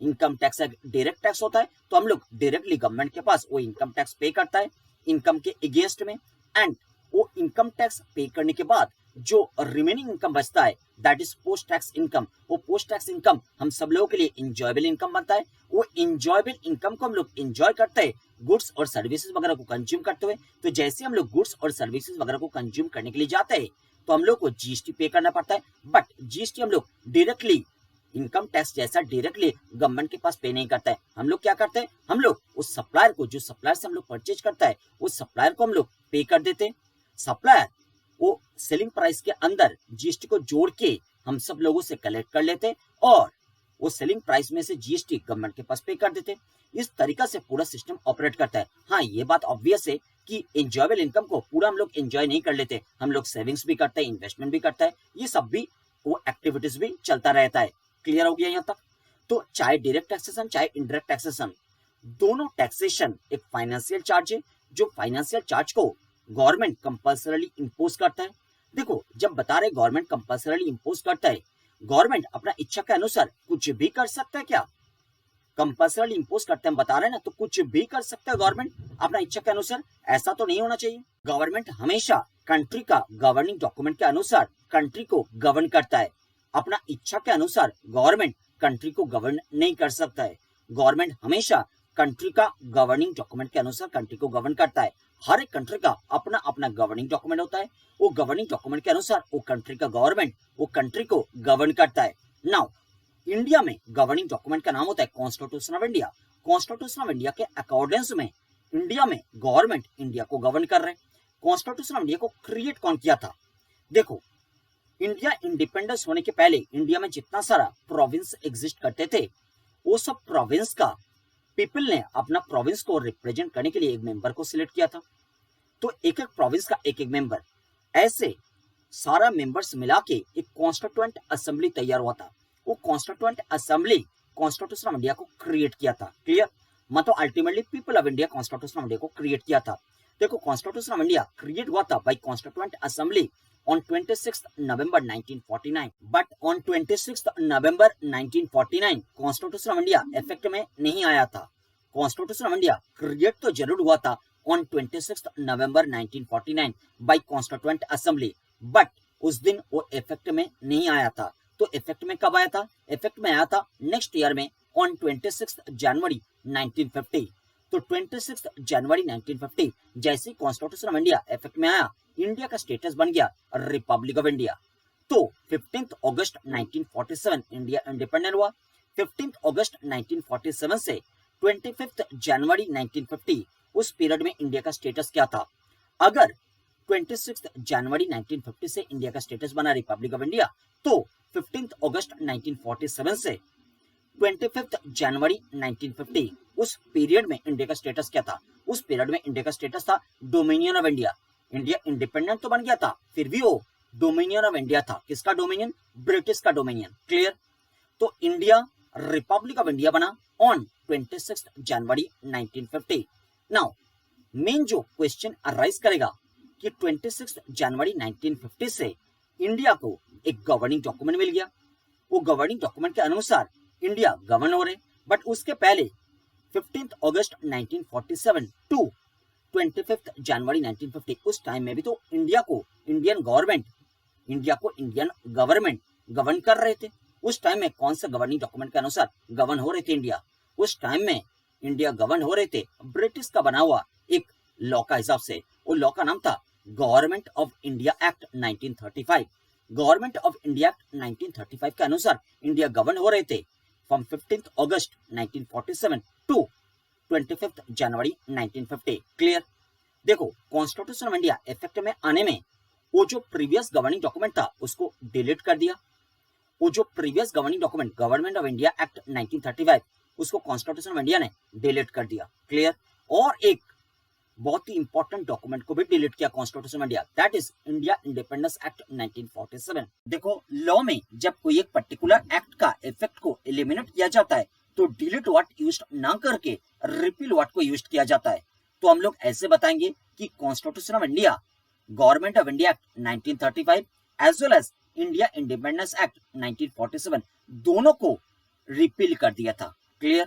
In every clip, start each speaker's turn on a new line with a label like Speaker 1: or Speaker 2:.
Speaker 1: Income tax direct tax होता है, तो हम लोग डायरेक्टली गवर्नमेंट के पास वो इनकम टैक्स पे करता है इनकम के अगेंस्ट में, एंड वो इनकम टैक्स पे करने के बाद जो रिमेनिंग इनकम बचता है that is post tax income. वो पोस्ट टैक्स इनकम हम सब लोगों के लिए इंजॉयबल इनकम बनता है। वो इंजॉयबल इनकम को हम लोग इंजॉय करते हैं गुड्स और सर्विसेज वगैरह को कंज्यूम करते हुए। तो जैसे हम लोग गुड्स और सर्विसेज वगैरह को कंज्यूम करने के लिए जाते हैं तो हम लोग को जीएसटी पे करना पड़ता है, बट जीएसटी हम लोग डायरेक्टली इनकम टैक्स जैसा डायरेक्टली गवर्नमेंट के पास पे नहीं करता है। हम लोग क्या करते हैं, हम लोग उस सप्लायर को, जो सप्लायर से हम लोग परचेज करता है, उस सप्लायर को हम लोग पे कर देते हैं। सप्लायर वो सेलिंग प्राइस के अंदर जीएसटी को जोड़ के हम सब लोगों से कलेक्ट कर लेते और वो सेलिंग प्राइस में से जीएसटी गवर्नमेंट के पास पे कर देते। इस तरीका से पूरा सिस्टम ऑपरेट करता है। हाँ, ये बात ऑब्वियस है कि एंजॉयबल इनकम को पूरा हम लोग एंजॉय नहीं कर लेते, हम लोग सेविंग्स भी करते हैं, इन्वेस्टमेंट भी करता है, ये सब भी वो एक्टिविटीज भी चलता रहता है। क्लियर हो गया यहाँ तक? तो चाहे डायरेक्ट टैक्सेशन चाहे इनडायरेक्ट टैक्सेशन, दोनों टैक्सेशन एक फाइनेंशियल चार्ज है, जो फाइनेंशियल चार्ज को गवर्नमेंट कंपल्सरली इंपोज करता है। देखो, जब बता रहे गवर्नमेंट कंपल्सरली इंपोज करता है, गवर्नमेंट अपना इच्छा के अनुसार कुछ भी कर सकता है क्या? कंपल्सरली इंपोज करते हैं, बता रहे हैं ना, तो कुछ भी कर सकता है गवर्नमेंट अपना इच्छा के अनुसार? ऐसा तो नहीं होना चाहिए। गवर्नमेंट हमेशा कंट्री का गवर्निंग डॉक्यूमेंट के अनुसार कंट्री को गवर्न करता है। अपना इच्छा के अनुसार गवर्नमेंट कंट्री को गवर्न नहीं कर सकता है। गवर्नमेंट हमेशा कंट्री का गवर्निंग डॉक्यूमेंट के अनुसार कंट्री को गवर्न करता है। हर एक कंट्री का अपना अपना गवर्निंग डॉक्यूमेंट होता है। वो गवर्निंग डॉक्यूमेंट के अनुसार वो कंट्री का गवर्नमेंट वो कंट्री को गवर्न करता है। नाउ इंडिया में गवर्निंग डॉक्यूमेंट का नाम होता है constitution of India. Constitution of India के अकॉर्डिंग्स में इंडिया में गवर्नमेंट इंडिया को गवर्न कर रहे हैं। कॉन्स्टिट्यूशन ऑफ इंडिया को क्रिएट कौन किया था? देखो, इंडिया इंडिपेंडेंस होने के पहले इंडिया में जितना सारा प्रोविंस एग्जिस्ट करते थे, वो सब प्रोविंस का पीपल ने अपना प्रोविंस को रिप्रेजेंट करने के लिए एक मेंबर को सिलेक्ट किया था। तो एक एक प्रोविंस का एक एक मेंबर, ऐसे सारा मेंबर्स मिला के एक कॉन्स्टिट्यूएंट असेंबली तैयार हुआ था। वो constituent assembly constitution of India को क्रिएट किया था। क्लियर? मतलब ultimately people of India constitution of India को क्रिएट किया था। देखो, कॉन्स्टिट्यूशन ऑफ इंडिया क्रिएट हुआ था by constituent assembly on 26th November 1949, but on 26th November 1949 constitution of India effect में नहीं आया था। कॉन्स्टिट्यूशन ऑफ इंडिया क्रिएट तो जरूर हुआ था on 26th November 1949 by constituent assembly, but उस दिन वो इफेक्ट में नहीं आया था। तो इफेक्ट में कब आया था? इफेक्ट में आया था नेक्स्ट ईयर में on 26th January 1950। तो 26th जनवरी 1950 जैसे कॉन्स्टिट्यूशन ऑफ इंडिया इफेक्ट में आया, इंडिया का स्टेटस बन गया रिपब्लिक ऑफ इंडिया। तो 15 अगस्त 1947 इंडिया इंडिपेंडेंट हुआ। 15 अगस्त 1947 से 25 जनवरी 1950 उस पीरियड में इंडिया का स्टेटस क्या था? अगर 26 जनवरी 1950 से इंडिया का स्टेटस बना रिपब्लिक ऑफ इंडिया, तो 15 अगस्त 1947 से 25 जनवरी 1950 उस पीरियड में इंडिया का स्टेटस क्या था? उस पीरियड में इंडिया का स्टेटस था dominion of India. India independent तो बन गया था, फिर भी वो डोमिनियन ऑफ इंडिया था। किसका डोमिनियन? ब्रिटिश का डोमिनियन। क्लियर? तो इंडिया रिपब्लिक ऑफ इंडिया बना ऑन 26 जनवरी 1950। नाउ मेन जो क्वेश्चन अराइज करेगा कि 26 जनवरी 1950 से इंडिया को एक गवर्निंग डॉक्यूमेंट मिल गया। वो गवर्निंग डॉक्यूमेंट के अनुसार इंडिया गवर्न हो रहे, बट उसके पहले 15 अगस्त 1947 टू 25 जनवरी 1950 उस टाइम में भी तो इंडिया को इंडियन गवर्नमेंट गवर्न कर रहे थे। उस टाइम में कौन सा गवर्निंग डॉक्यूमेंट के अनुसार गवर्न हो रहे थे इंडिया? उस टाइम में इंडिया गवर्न हो रहे थे ब्रिटिश का बना हुआ एक लॉ का हिसाब से। वो लॉ का नाम था government of India act 1935। Government of India act 1935 के अनुसार इंडिया गवर्न हो रहे थे from 15 August 1947 to 25 January 1950। Clear? देखो, कॉन्स्टिट्यूशन ऑफ इंडिया इफेक्ट में आने में वो जो प्रीवियस गवर्निंग डॉक्यूमेंट था उसको डिलीट कर दिया। वो जो previous governing document government of India act 1935 उसको कॉन्स्टिट्यूशन ऑफ इंडिया ने डिलीट कर दिया। क्लियर? और एक बहुत ही इंपॉर्टेंट डॉक्यूमेंट को भी डिलीट किया constitution of India, that is India independence act 1947। देखो, लॉ में जब कोई एक पर्टिकुलर एक्ट का इफेक्ट को एलिमिनेट किया जाता है तो डिलीट व्हाट यूज्ड ना करके रिपील व्हाट को यूज्ड किया जाता है। तो हम लोग ऐसे बताएंगे कि constitution of India, government of India act 1935 as well as India independence act 1947 दोनों को रिपील कर दिया था। Clear.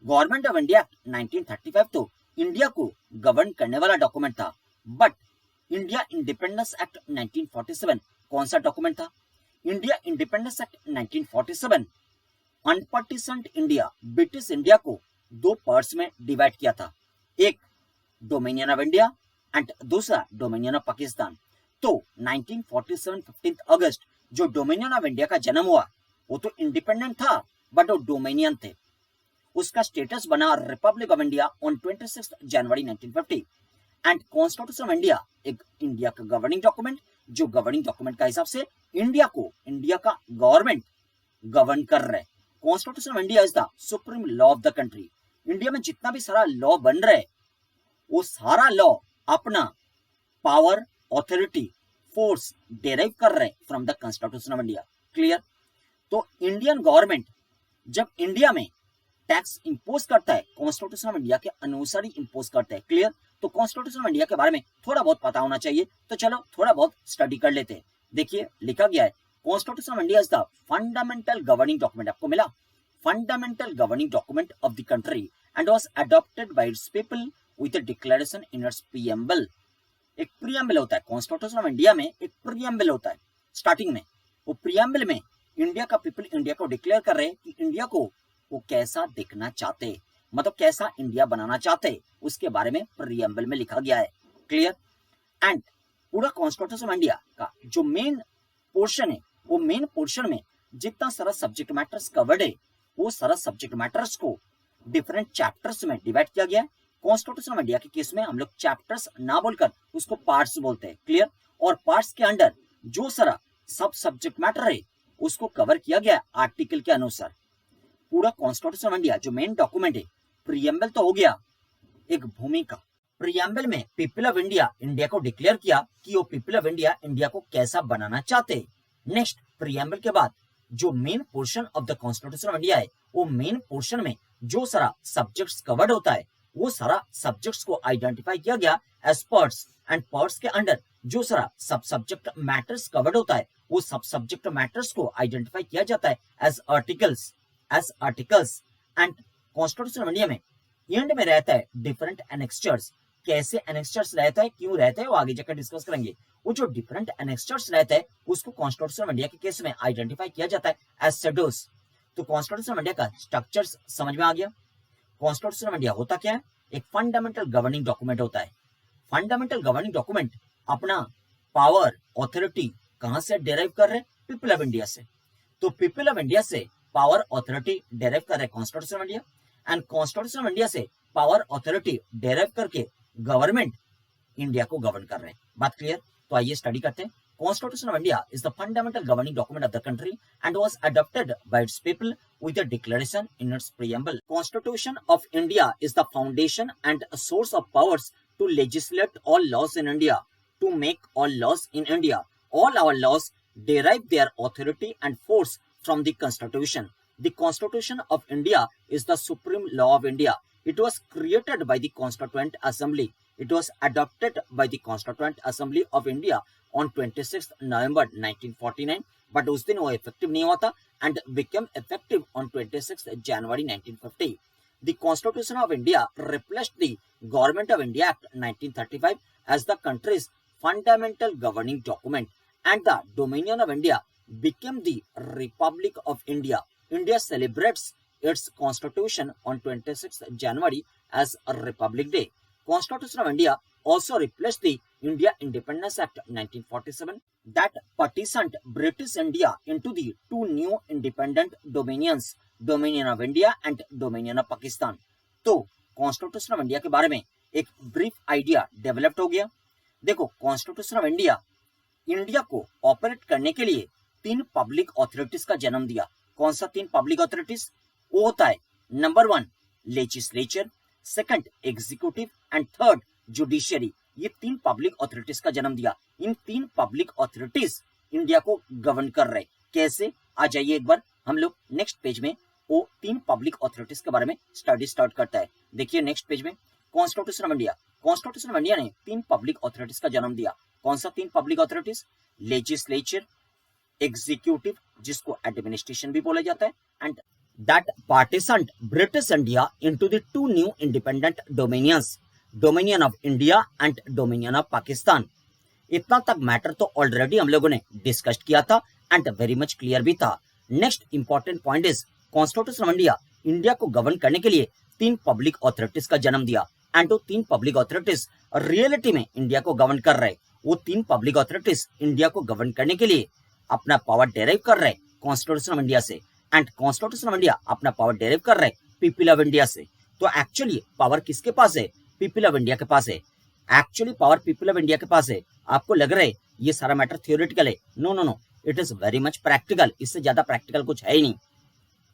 Speaker 1: Government of India act 1935 तो इंडिया को गवर्न करने वाला डॉक्यूमेंट था, बट इंडिया इंडिपेंडेंस एक्ट 1947 कौन सा डॉक्यूमेंट था? India independence act 1947 unpartitioned India, British India को दो पार्ट्स में डिवाइड किया था, एक डोमिनियन ऑफ इंडिया एंड दूसरा डोमिनियन ऑफ पाकिस्तान। तो 1947 15 अगस्त जो डोमिनियन ऑफ इंडिया का जन्म हुआ वो तो इंडिपेंडेंट था, बट वो डोमिनियन थे। उसका स्टेटस बना Republic of India on 26 January 1950 and constitution of India एक इंडिया का गवर्निंग डॉक्यूमेंट, जो गवर्निंग डॉक्यूमेंट का हिसाब से इंडिया को, इंडिया का गवर्नमेंट गवर्न कर रहे। Constitution of India is the supreme law of the country. India में जितना भी सारा लॉ बन रहे वो सारा लॉ अपना पावर, ऑथोरिटी, फोर्स डेराइव कर रहे from the constitution of India. Clear. तो इंडियन गवर्नमेंट जब इंडिया में टैक्स इंपोज करता है कॉन्स्टिट्यूशन ऑफ इंडिया के अनुसार ही इंपोज करता है। क्लियर। तो कॉन्स्टिट्यूशन ऑफ इंडिया के बारे में थोड़ा बहुत पता होना चाहिए, तो चलो थोड़ा बहुत स्टडी कर लेते हैं। देखिए लिखा गया है constitution of India is the fundamental governing document, आपको मिला fundamental governing document of the country and was adopted by it's people with a declaration in its preamble. एक प्रीएम्बल होता है कॉन्स्टिट्यूशन ऑफ इंडिया में, एक प्रीएम्बल होता है starting में। वो प्रीएम्बल में इंडिया का पीपल इंडिया को डिक्लेयर कर रहे हैं कि इंडिया को वो कैसा देखना चाहते, मतलब कैसा इंडिया बनाना चाहते, उसके बारे में प्रीएम्बल में लिखा गया है। क्लियर। एंड पूरा कॉन्स्टिट्यूशन ऑफ इंडिया का जो मेन पोर्शन है वो मेन पोर्शन में जितना सारा सब्जेक्ट मैटर्स कवर्ड है वो सारा सब्जेक्ट मैटर्स को डिफरेंट चैप्टर्स में डिवाइड किया गया है। कॉन्स्टिट्यूशन ऑफ इंडिया के केस में हम लोग चैप्टर्स ना बोलकर उसको पार्ट्स बोलते हैं। क्लियर। और पार्ट्स के अंडर जो सारा सब सब्जेक्ट मैटर है उसको कवर किया गया आर्टिकल के अनुसार। पूरा कॉन्स्टिट्यूशन ऑफ इंडिया जो मेन डॉक्यूमेंट है, प्रीएम्बल तो हो गया, एक भूमिका। प्रीएम्बल में पीपल ऑफ इंडिया इंडिया को डिक्लेयर किया कि वो पीपल ऑफ इंडिया इंडिया को कैसा बनाना चाहते। नेक्स्ट प्रीएम्बल के बाद जो main portion of the constitution of India है वो मेन पोर्शन में जो सारा सब्जेक्ट्स कवर्ड होता है वो सारा सब्जेक्ट्स को आइडेंटिफाई किया गया एज पार्ट्स एंड पार्ट्स के अंडर जो सारा सब सब्जेक्ट मैटर्स कवर्ड होता है वो सब सब्जेक्ट मैटर्स को आइडेंटिफाई किया जाता है as articles and constitution of India में एंड में रहता है डिफरेंट एनेक्स्चर्स। कैसे एनेक्स्चर्स रहता है, क्यों रहता है, वो आगे जाकर डिस्कस करेंगे। वो जो डिफरेंट एनेक्स्चर्स रहता है उसको कॉन्स्टिट्यूशन ऑफ इंडिया के केस में आइडेंटिफाई किया जाता है एज शेडोज। तो कॉन्स्टिट्यूशन ऑफ इंडिया का स्ट्रक्चर्स समझ में आ गया। कॉन्स्टिट्यूशन ऑफ इंडिया होता क्या है? एक फंडामेंटल गवर्निंग डॉक्यूमेंट होता है। फंडामेंटल गवर्निंग डॉक्यूमेंट अपना पावर, ऑथोरिटी कहां से डेराइव कर रहे? पीपल ऑफ इंडिया से। तो पीपल ऑफ इंडिया से पावर, ऑथोरिटी डेराइव कर रहे constitution of India and constitution of India से पावर, ऑथोरिटी डेराइव करके गवर्नमेंट इंडिया को गवर्न कर रहे हैं। बात क्लियर? तो आइए स्टडी करते हैं। Constitution of India is the fundamental governing document of the country and was adopted by its people with a declaration in its preamble. Constitution of India is the foundation and a source of powers to legislate all laws in India, to make all laws in India. All our laws derive their authority and force from the Constitution. The Constitution of India is the supreme law of India. It was created by the Constituent Assembly. It was adopted by the Constituent Assembly of India on 26 November 1949, but उस दिन वो effective नहीं हुआ था and became effective on 26 January 1950. The Constitution of India replaced the Government of India Act 1935 as the country's fundamental governing document, and the Dominion of India became the Republic of India. India celebrates its Constitution on 26 January as a Republic Day. Constitution of India also replaced the India Independence Act 1947 that partitioned British India into the two new independent dominions, Dominion of India and Dominion of Pakistan. तो Constitution of India के बारे में एक brief idea developed हो गया। देखो, Constitution of India India को operate करने के लिए 3 पब्लिक ऑथोरिटीज का जन्म दिया। कौन सा 3 पब्लिक ऑथोरिटीज? वो होता है number 1 legislature, second executive and third judiciary. ये 3 पब्लिक ऑथोरिटीज का जन्म दिया। इन 3 पब्लिक ऑथोरिटीज इंडिया को गवर्न कर रहे। कैसे? आ जाइए एक बार हम लोग नेक्स्ट पेज में वो 3 पब्लिक ऑथोरिटीज के बारे में स्टडी स्टार्ट करता है। देखिए नेक्स्ट पेज में constitution of India. Constitution of India ने 3 पब्लिक ऑथोरिटीज का जन्म दिया। कौन सा 3 पब्लिक ऑथोरिटीज? लेजिस्लेचर, एग्जीक्यूटिव जिसको एडमिनिस्ट्रेशन भी बोला जाता है, and that partitioned British India into the two new independent dominions, Dominion of India and Dominion of Pakistan. इतना तक मैटर तो ऑलरेडी हम लोगों ने डिस्कस किया था एंड वेरी मच क्लियर भी था. Next important point is constitution of India. India को गवर्न करने के लिए तीन पब्लिक अथॉरिटीज का जन्म दिया एंड वो तीन पब्लिक अथॉरिटीज रियलिटी में इंडिया को गवर्न कर रहे. वो तीन पब्लिक अथॉरिटीज इंडिया को गवर्न करने के लिए अपना पावर डेराइव कर रहे कॉन्स्टिट्यूशन ऑफ इंडिया से एंड कॉन्स्टिट्यूशन ऑफ इंडिया अपना पावर डेराइव कर रहे पीपल ऑफ इंडिया से. तो एक्चुअली पावर किसके पास है? पीपल ऑफ इंडिया के पास है. Actually power people of India के पास है. आपको लग रहा है ये सारा मैटर थियोरेटिकल है? No no no, it is very much practical. इससे ज्यादा प्रैक्टिकल कुछ है ही नहीं.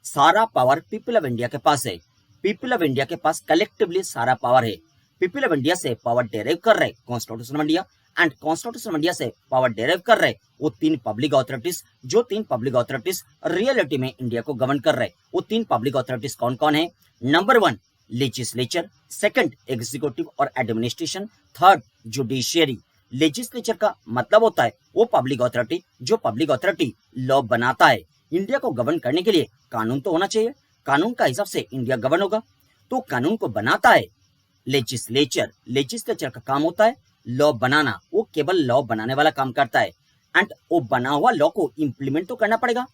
Speaker 1: सारा पावर पीपल ऑफ इंडिया के पास है. पीपल ऑफ इंडिया के पास कलेक्टिवली सारा पावर है. पीपल ऑफ इंडिया से पावर डेराइव कर रहे constitution of India and constitution of India से पावर डेराइव कर रहे वो तीन पब्लिक अथॉरिटीज. जो तीन पब्लिक अथॉरिटीज रियलिटी में इंडिया को गवर्न कर रहे वो तीन पब्लिक अथॉरिटीज कौन कौन है? नंबर 1 लेजिस्लेचर, सेकंड एग्जीक्यूटिव और एडमिनिस्ट्रेशन, थर्ड जुडिशियरी. लेजिस्लेचर का मतलब होता है वो पब्लिक अथॉरिटी जो पब्लिक अथॉरिटी लॉ बनाता है. इंडिया को गवर्न करने के लिए कानून तो होना चाहिए. कानून का हिसाब से इंडिया गवर्न होगा. तो कानून को बनाता है लेजिस्लेचर. लेजिस्लेचर का काम होता है लॉ बनाना. वो केवल लॉ बनाने वाला काम करता है एंड वो बना हुआ लॉ को इम्प्लीमेंट तो करना पड़ेगा.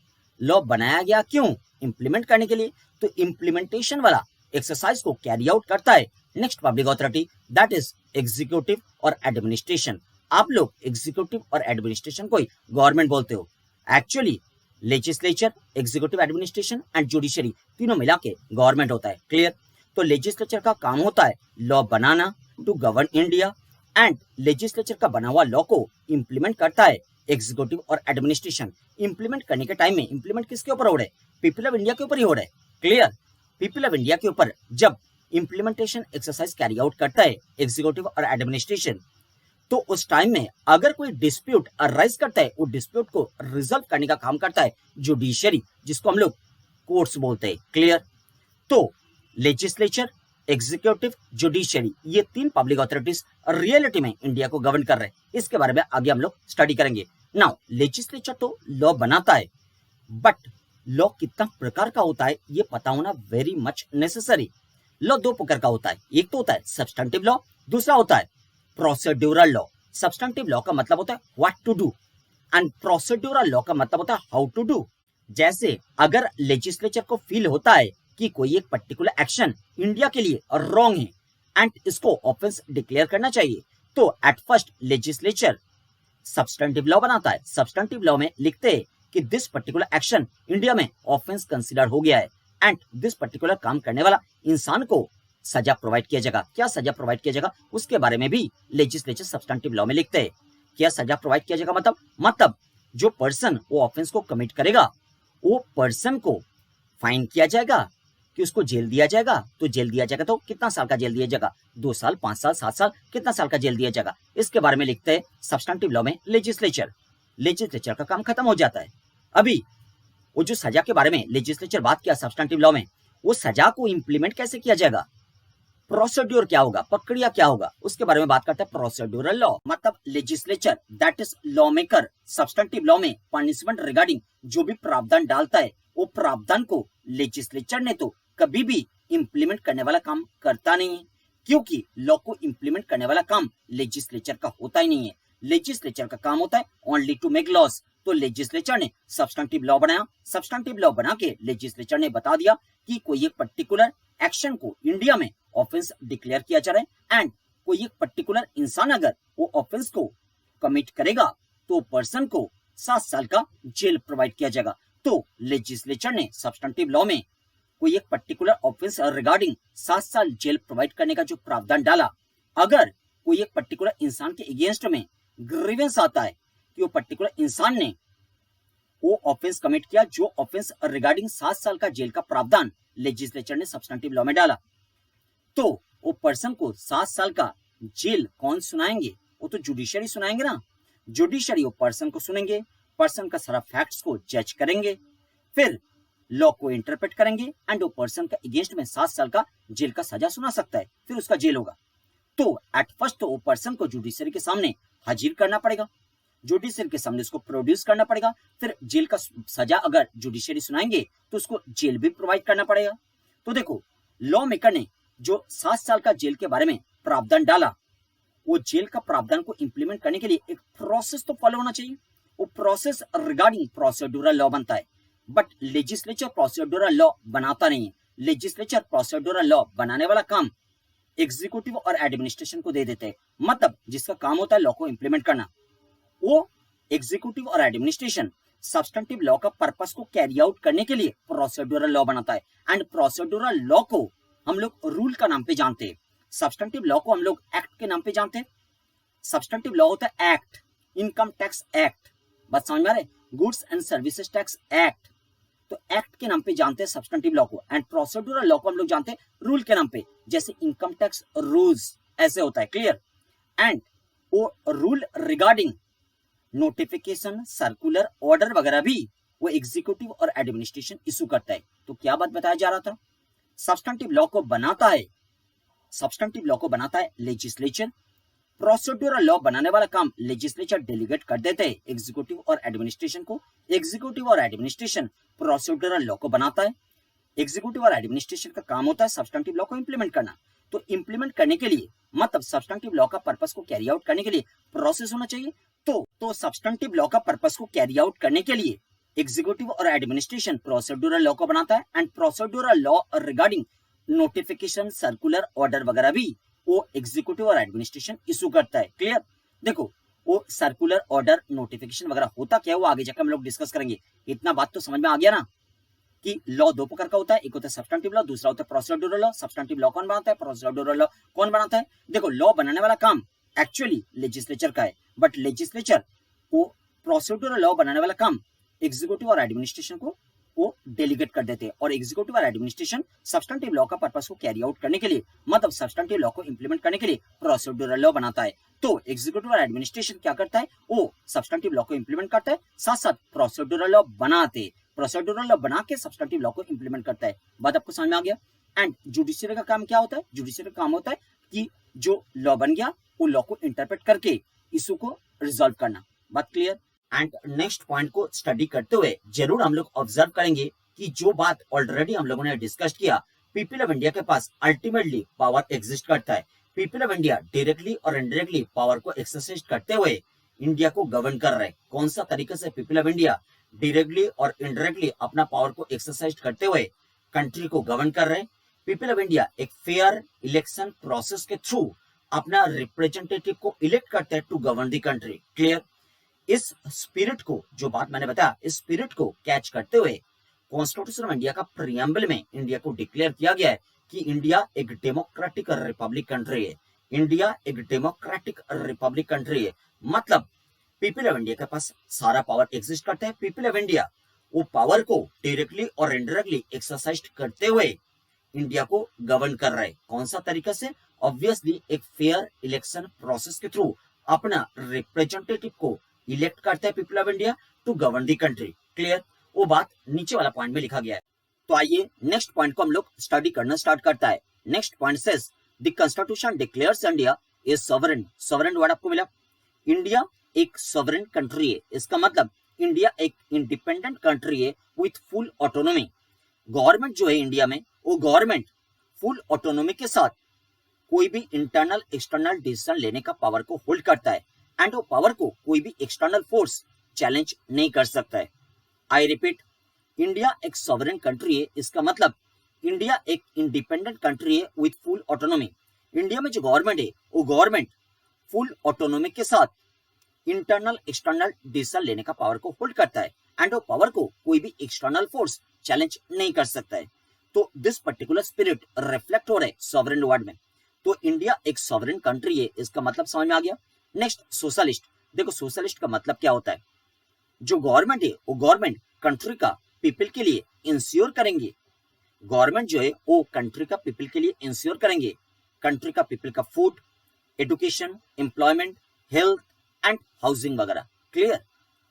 Speaker 1: लॉ बनाया गया क्यों? इम्प्लीमेंट करने के लिए. तो इम्प्लीमेंटेशन वाला एक्सरसाइज को कैरी आउट करता है next public authority, that is executive और एडमिनिस्ट्रेशन. आप लोग एग्जीक्यूटिव और एडमिनिस्ट्रेशन को ही गवर्नमेंट बोलते हो. Actually legislature, executive, administration and judiciary तीनों मिला के गवर्नमेंट होता है. क्लियर? तो लेजिस्लेचर का काम होता है लॉ बनाना to govern India and legislature का बना हुआ लॉ को इम्प्लीमेंट करता है एग्जीक्यूटिव और एडमिनिस्ट्रेशन. इम्प्लीमेंट करने के टाइम में इम्प्लीमेंट किसके ऊपर हो रहा है? पीपल ऑफ इंडिया के ऊपर ही हो रहा है. क्लियर? पीपल ऑफ इंडिया के ऊपर जब इम्प्लीमेंटेशन एक्सरसाइज कैरी आउट करता है एग्जीक्यूटिव और एडमिनिस्ट्रेशन, तो उस टाइम में अगर कोई डिस्प्यूट अराइज करता है वो डिस्प्यूट को रिजॉल्व करने का काम करता है जुडिशरी, जिसको हम लोग कोर्ट्स बोलते हैं. क्लियर? तो लेजिस्लेचर, एग्जीक्यूटिव, जुडिशरी ये तीन पब्लिक अथॉरिटीज रियलिटी में इंडिया को गवर्न कर रहे हैं. इसके बारे में आगे हम लोग स्टडी करेंगे. नाउ लेजिस्लेचर तो लॉ बनाता है बट लॉ कितना प्रकार का होता है ये पता होना वेरी मच नेसेसरी. लॉ दो प्रकार का होता है. एक तो होता है सब्सटेंटिव लॉ, दूसरा होता है प्रोसीड्यूरल लॉ. सब्सटेंटिव लॉ का मतलब होता है what to do and procedural law का मतलब होता है हाउ टू डू. जैसे अगर लेजिस्लेचर को फील होता है कि कोई एक पर्टिकुलर एक्शन इंडिया के लिए रॉन्ग है एंड इसको ऑफेंस डिक्लेयर करना चाहिए, तो at first legislature substantive law बनाता है. सब्सटेंटिव लॉ में लिखते हैं कि दिस पर्टिकुलर एक्शन इंडिया में ऑफेंस कंसिडर हो गया है एंड दिस पर्टिकुलर काम करने वाला इंसान को सजा प्रोवाइड किया जाएगा. क्या सजा प्रोवाइड किया जाएगा उसके बारे में भी लेजिस्लेचर सब्सटेंटिव लॉ में लिखते हैं. क्या सजा प्रोवाइड किया जाएगा मतलब जो पर्सन वो ऑफेंस को कमिट करेगा वो पर्सन को फाइन किया जाएगा कि उसको जेल दिया जाएगा. तो जेल दिया जाएगा तो कितना साल का जेल दिया जाएगा? 2 साल, 5 साल, 7 साल, कितना साल का जेल दिया जाएगा? इसके बारे में लिखते हैं सब्सटेंटिव लॉ में लेजिस्लेचर. लेजिस्लेचर का काम खत्म हो जाता है. अभी वो जो सजा के बारे में लेजिस्लेचर बात किया सब्सटेंटिव लॉ में, वो सजा को इंप्लीमेंट कैसे किया जाएगा, प्रोसीड्यूर क्या होगा, प्रक्रिया क्या होगा, उसके बारे में बात करते हैं प्रोसीड्यूरल लॉ. मतलब legislature that is law maker substantive law में पनिशमेंट रिगार्डिंग जो भी प्रावधान डालता है वो प्रावधान को लेजिस्लेचर ने तो कभी भी इंप्लीमेंट करने वाला काम करता नहीं है, क्योंकि लॉ को इंप्लीमेंट करने वाला काम लेजिस्लेचर का होता ही नहीं है. लेजिस्लेचर का काम होता है ओनली टू मेक लॉस. तो लेजिस्लेचर ने सब्सटेंटिव लॉ बनाया. सब्सटेंटिव लॉ बना के लेजिस्लेचर ने बता दिया कि कोई एक पर्टिकुलर एक्शन को इंडिया में ऑफेंस डिक्लेयर किया जा रहा है एंड कोई एक पर्टिकुलर इंसान अगर वो ऑफेंस को कमिट करेगा तो पर्सन को 7 साल का जेल प्रोवाइड किया जाएगा. तो लेजिस्लेचर ने सब्सटेंटिव लॉ में कोई एक पर्टिकुलर ऑफेंस रिगार्डिंग 7 साल जेल प्रोवाइड करने का जो प्रावधान डाला, अगर कोई एक पर्टिकुलर इंसान के अगेंस्ट में ग्रीवेंस आता है कि वो पर्टिकुलर इंसान ने वो ऑफेंस कमिट किया जो ऑफेंस रिगार्डिंग 7 साल का जेल का प्रावधान लेजिस्लेचर ने सब्सटेंटिव लॉ में डाला, तो वो पर्सन को 7 साल का जेल कौन सुनाएंगे? वो तो जुडिशरी सुनाएंगे ना. जुडिशरी वो पर्सन को सुनेंगे, पर्सन का सारा फैक्ट्स को जज करेंगे, फिर लॉ को इंटरप्रेट करेंगे एंड वो पर्सन का अगेंस्ट में 7 साल का जेल का सजा सुना सकता है, फिर उसका जेल होगा. तो एट फर्स्ट तो वो पर्सन को जुडिशरी के सामने हाजिर करना पड़ेगा. जुडिशियल के सामने उसको प्रोड्यूस करना पड़ेगा, फिर जेल का सजा अगर जुडिशियरी सुनाएंगे तो उसको जेल भी प्रोवाइड करना पड़ेगा। तो देखो, लॉ मेकर ने जो 7 साल का जेल के बारे में प्रावधान डाला, वो जेल का प्रावधान को इंप्लीमेंट करने के लिए एक प्रोसेस तो फॉलो होना चाहिए। वो प्रोसेस रिगार्डिंग प्रोसीड्यूरल लॉ बनता है, बट लेजिस्लेचर प्रोसीड्यूरल लॉ बनाता नहीं है। लेजिस्लेचर प्रोसीड्यूरल लॉ बनाने वाला काम एग्जीक्यूटिव और एडमिनिस्ट्रेशन को दे देते हैं। मतलब जिसका काम होता है लॉ को इंप्लीमेंट करना, वो एग्जीक्यूटिव और एडमिनिस्ट्रेशन सब्सटेंटिव लॉ का पर्पस को कैरी आउट करने के लिए प्रोसीड्यूरल लॉ बनाता है। एंड प्रोसीड्यूरल लॉ को हम लोग रूल का नाम पे जानते हैं, सब्सटेंटिव लॉ को हम लोग एक्ट के नाम पे जानते हैं। सब्सटेंटिव लॉ होता है एक्ट, इनकम टैक्स एक्ट, बात समझ में आ रहा है, goods and services tax act. तो एक्ट के नाम पे जानते हैं सब्सटेंटिव लॉ को, एंड प्रोसीड्यूरल लॉ को हम लोग जानते हैं रूल के नाम पे, जैसे इनकम टैक्स रूल्स ऐसे होता है, क्लियर। एंड वो rule regarding notification, circular, order वगैरह भी वो एग्जीक्यूटिव और एडमिनिस्ट्रेशन इशू करता है। तो क्या बात बताया जा रहा था, सब्सटेंटिव लॉ को बनाता है, सब्सटेंटिव लॉ को बनाता है लेजिस्लेचर, प्रोसीड्यूरल लॉ बनाने वाला काम लेजिस्लेचर डेलीगेट कर देते हैं एग्जीक्यूटिव और एडमिनिस्ट्रेशन को। एग्जीक्यूटिव और एडमिनिस्ट्रेशन प्रोसीड्यूरल लॉ को बनाता है। एग्जीक्यूटिव और एडमिनिस्ट्रेशन का काम होता है सब्सटेंटिव लॉ को इंप्लीमेंट करना। तो इंप्लीमेंट करने के लिए, मतलब सब्सटेंटिव लॉ का पर्पस को कैरी आउट करने के लिए प्रोसेस होना चाहिए। तो सब्सटेंटिव लॉ का पर्पस को कैरी आउट करने के लिए एग्जीक्यूटिव और एडमिनिस्ट्रेशन प्रोसीड्यूरल लॉ को बनाता है, and procedural law regarding notification, circular, order वगैरह भी वो एग्जीक्यूटिव और एडमिनिस्ट्रेशन इशू करता है, क्लियर। देखो, वो सर्कुलर, ऑर्डर, नोटिफिकेशन वगैरह होता क्या है वो आगे जाकर हम लोग डिस्कस करेंगे। इतना बात तो समझ में आ गया ना कि लॉ दो प्रकार का होता है, एक होता है सब्सटेंटिव लॉ, दूसरा होता है प्रोसीड्यूरल लॉ। सब्सटेंटिव लॉ कौन बनाता है, प्रोसीड्यूरल लॉ कौन बनाता है। देखो, लॉ बनाने वाला काम एक्चुअली लेजिस्लेचर का है, बट लेजिस्लेचर वो प्रोसीड्यूरल लॉ बनाने वाला काम एग्जीक्यूटिव और एडमिनिस्ट्रेशन को वो डेलीगेट कर देते हैं, और एग्जीक्यूटिव और एडमिनिस्ट्रेशन सब्सटेंटिव लॉ का पर्पस को कैरी आउट करने के लिए, मतलब सब्सटेंटिव लॉ को इंप्लीमेंट करने के लिए प्रोसीड्यूरल लॉ बनाता है। तो एग्जीक्यूटिव और एडमिनिस्ट्रेशन क्या करता है, वो सब्सटेंटिव लॉ को इंप्लीमेंट करता है, साथ साथ प्रोसीड्यूरल लॉ बनाते, प्रोसीड्यूरल लॉ बना के सब्सटेंटिव लॉ को इंप्लीमेंट करता है। बात आपको समझ में आ गया। एंड जुडिशियरी का काम क्या होता है, जुडिशियरी का काम होता है कि जो लॉ बन गया वो लॉ को इंटरप्रेट करके इशू को रिजॉल्व करना। बात क्लियर। एंड नेक्स्ट पॉइंट को स्टडी करते हुए जरूर हम लोग ऑब्जर्व करेंगे कि जो बात ऑलरेडी हम लोगों ने डिस्कस किया, पीपल ऑफ इंडिया के पास अल्टीमेटली पावर एग्जिस्ट करता है। पीपल ऑफ इंडिया डायरेक्टली और इनडायरेक्टली पावर को एक्सरसाइज करते हुए इंडिया को गवर्न कर रहे हैं। कौन सा तरीके से पीपल ऑफ इंडिया डायरेक्टली और इनडायरेक्टली अपना पावर को एक्सरसाइज करते हुए कंट्री को गवर्न कर रहे हैं। पीपल ऑफ इंडिया एक फेयर इलेक्शन प्रोसेस के थ्रू अपना रिप्रेजेंटेटिव को इलेक्ट करते हैं to govern the country, clear. इस स्पिरिट को, जो बात मैंने बताया, इस स्पिरिट को कैच करते हुए कॉन्स्टिट्यूशन ऑफ इंडिया का प्रीएम्बल में इंडिया को डिक्लेयर किया गया है कि इंडिया एक डेमोक्रेटिक रिपब्लिक कंट्री है। इंडिया एक डेमोक्रेटिक रिपब्लिक कंट्री है, मतलब पीपल ऑफ इंडिया के पास सारा पावर एग्जिस्ट करता है। पीपल ऑफ इंडिया वो पावर को डायरेक्टली और इनडायरेक्टली एक्सरसाइज करते हुए इंडिया को गवर्न कर रहा है। कौन सा तरीका से, ऑब्वियसली एक फेयर इलेक्शन प्रोसेस के थ्रू अपना रिप्रेजेंटेटिव को इलेक्ट करता है people of India to govern the country, clear. वो बात नीचे वाला पॉइंट में लिखा गया है। तो आइए नेक्स्ट पॉइंट को हम लोग स्टडी करना स्टार्ट करता है। Next point says the constitution declares India is sovereign. Sovereign word आपको मिला, इंडिया एक सॉवरेन कंट्री है, इसका मतलब इंडिया एक इंडिपेंडेंट कंट्री है विथ फुल ऑटोनॉमी। गवर्नमेंट जो है इंडिया में, वो गवर्नमेंट फुल ऑटोनॉमी के साथ कोई भी इंटरनल एक्सटर्नल डिसीजन लेने का पावर को होल्ड करता है, एंड वो पावर को कोई भी एक्सटर्नल फोर्स चैलेंज नहीं कर सकता है। आई रिपीट, इंडिया एक सॉवरेन कंट्री है, इसका मतलब इंडिया एक इंडिपेंडेंट कंट्री है विथ फुल ऑटोनॉमी। इंडिया में जो गवर्नमेंट है वो गवर्नमेंट फुल ऑटोनॉमी के साथ इंटरनल एक्सटर्नल डिसीजन लेने का पावर को होल्ड करता है, एंड वो पावर को कोई भी एक्सटर्नल फोर्स चैलेंज नहीं कर सकता है। तो दिस पर्टिकुलर स्पिरिट रिफ्लेक्ट हो रहा है सॉवरेन वर्ड में। तो इंडिया एक सॉवरेन कंट्री है, इसका मतलब समझ में आ गया। Next, socialist. देखो, सोशलिस्ट का मतलब क्या होता है, जो गवर्नमेंट है वो गवर्नमेंट कंट्री का पीपल के लिए इंश्योर करेंगे। गवर्नमेंट जो है वो कंट्री का पीपल के लिए इंश्योर करेंगे, कंट्री का पीपल का food, education, employment, health and housing वगैरह, क्लियर।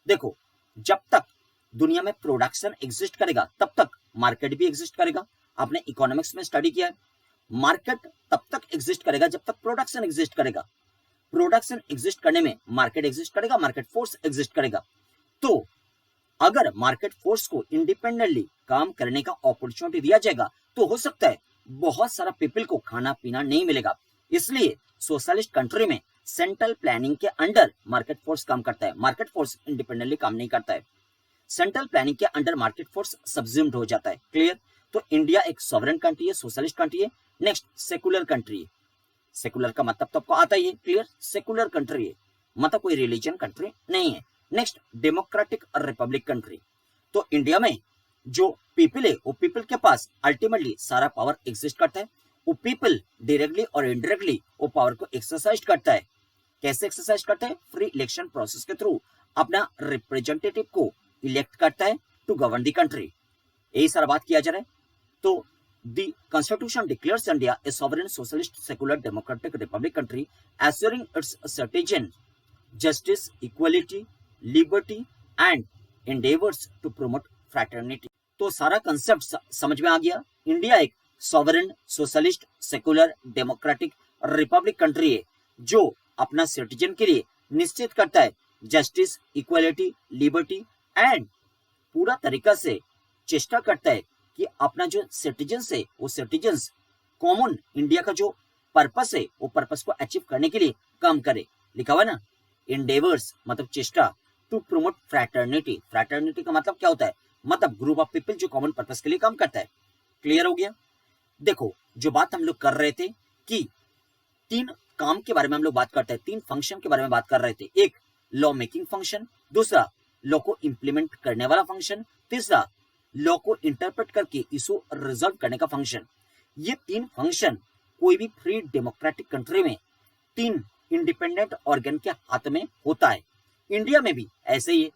Speaker 1: देखो, जब तक दुनिया में प्रोडक्शन एग्जिस्ट करेगा तब तक मार्केट भी एग्जिस्ट करेगा। आपने इकोनॉमिक्स में स्टडी किया है, मार्केट तब तक एग्जिस्ट करेगा जब तक प्रोडक्शन एग्जिस्ट करेगा। प्रोडक्शन एग्जिस्ट करने में मार्केट एग्जिस्ट करेगा, मार्केट फोर्स एग्जिस्ट करेगा। तो अगर मार्केट फोर्स को इंडिपेंडेंटली काम करने का अपॉर्चुनिटी दिया जाएगा तो हो सकता है बहुत सारा पीपल को खाना पीना नहीं मिलेगा। इसलिए सोशलिस्ट कंट्री में सेंट्रल प्लानिंग के अंडर मार्केट फोर्स काम करता है, मार्केट फोर्स इंडिपेंडेंटली काम नहीं करता है। सेंट्रल प्लानिंग के अंडर मार्केट फोर्स सब्ज्यूम्ड हो जाता है। क्लियर? तो इंडिया एक सॉवरेन कंट्री है, सोशलिस्ट कंट्री है। नेक्स्ट सेकुलर कंट्री है। सेकुलर का मतलब तो आपको आता ही है। क्लियर? सेकुलर कंट्री है, मतलब कोई रिलीजन कंट्री नहीं है। नेक्स्ट डेमोक्रेटिक और रिपब्लिक कंट्री। तो इंडिया में जो पीपल है वो पीपल के पास अल्टीमेटली सारा पावर एग्जिस्ट करता है। वो पीपल डायरेक्टली और इनडायरेक्टली वो पावर को एक्सरसाइज करता है। कैसे एक्सरसाइज करता है? फ्री इलेक्शन प्रोसेस के थ्रू अपना रिप्रेजेंटेटिव को इलेक्ट करता है टू गवर्न द कंट्री। यही सारा बात किया जा रहा है। तो the constitution declares India a sovereign socialist secular democratic republic country assuring its citizen justice, equality, liberty and endeavours to promote fraternity. तो सारा कंसेप्ट समझ में आ गया। इंडिया एक sovereign socialist secular democratic republic country है जो अपना सिटीजन के लिए निश्चित करता है जस्टिस, इक्वलिटी, लिबर्टी एंड पूरा तरीका से चेष्टा करता है कि अपना जो सिटीजन्स है वो सिटीजन्स कॉमन इंडिया का जो पर्पस है वो पर्पस को अचीव करने के लिए काम करे। लिखा हुआ ना, एंडेवर्स मतलब चेष्टा, टू प्रमोट फ्रैटर्निटी। फ्रैटर्निटी का मतलब क्या होता है? मतलब ग्रुप ऑफ पीपल जो कॉमन पर्पस के लिए काम करता है। क्लियर हो गया? देखो जो बात हम लोग कर रहे थे कि तीन काम के बारे में हम लोग बात करते हैं, तीन फंक्शन के बारे में बात कर रहे थे। एक लॉ मेकिंग फंक्शन, दूसरा लॉ को इंप्लीमेंट करने वाला फंक्शन, तीसरा लॉ को इंटरप्रेट करके इशू रिजॉल्व करने का फंक्शन। ये तीन फंक्शन कोई भी फ्री डेमोक्रेटिक कंट्री में तीन इंडिपेंडेंट ऑर्गन के हाथ में होता है। इंडिया में भी ऐसे ही है।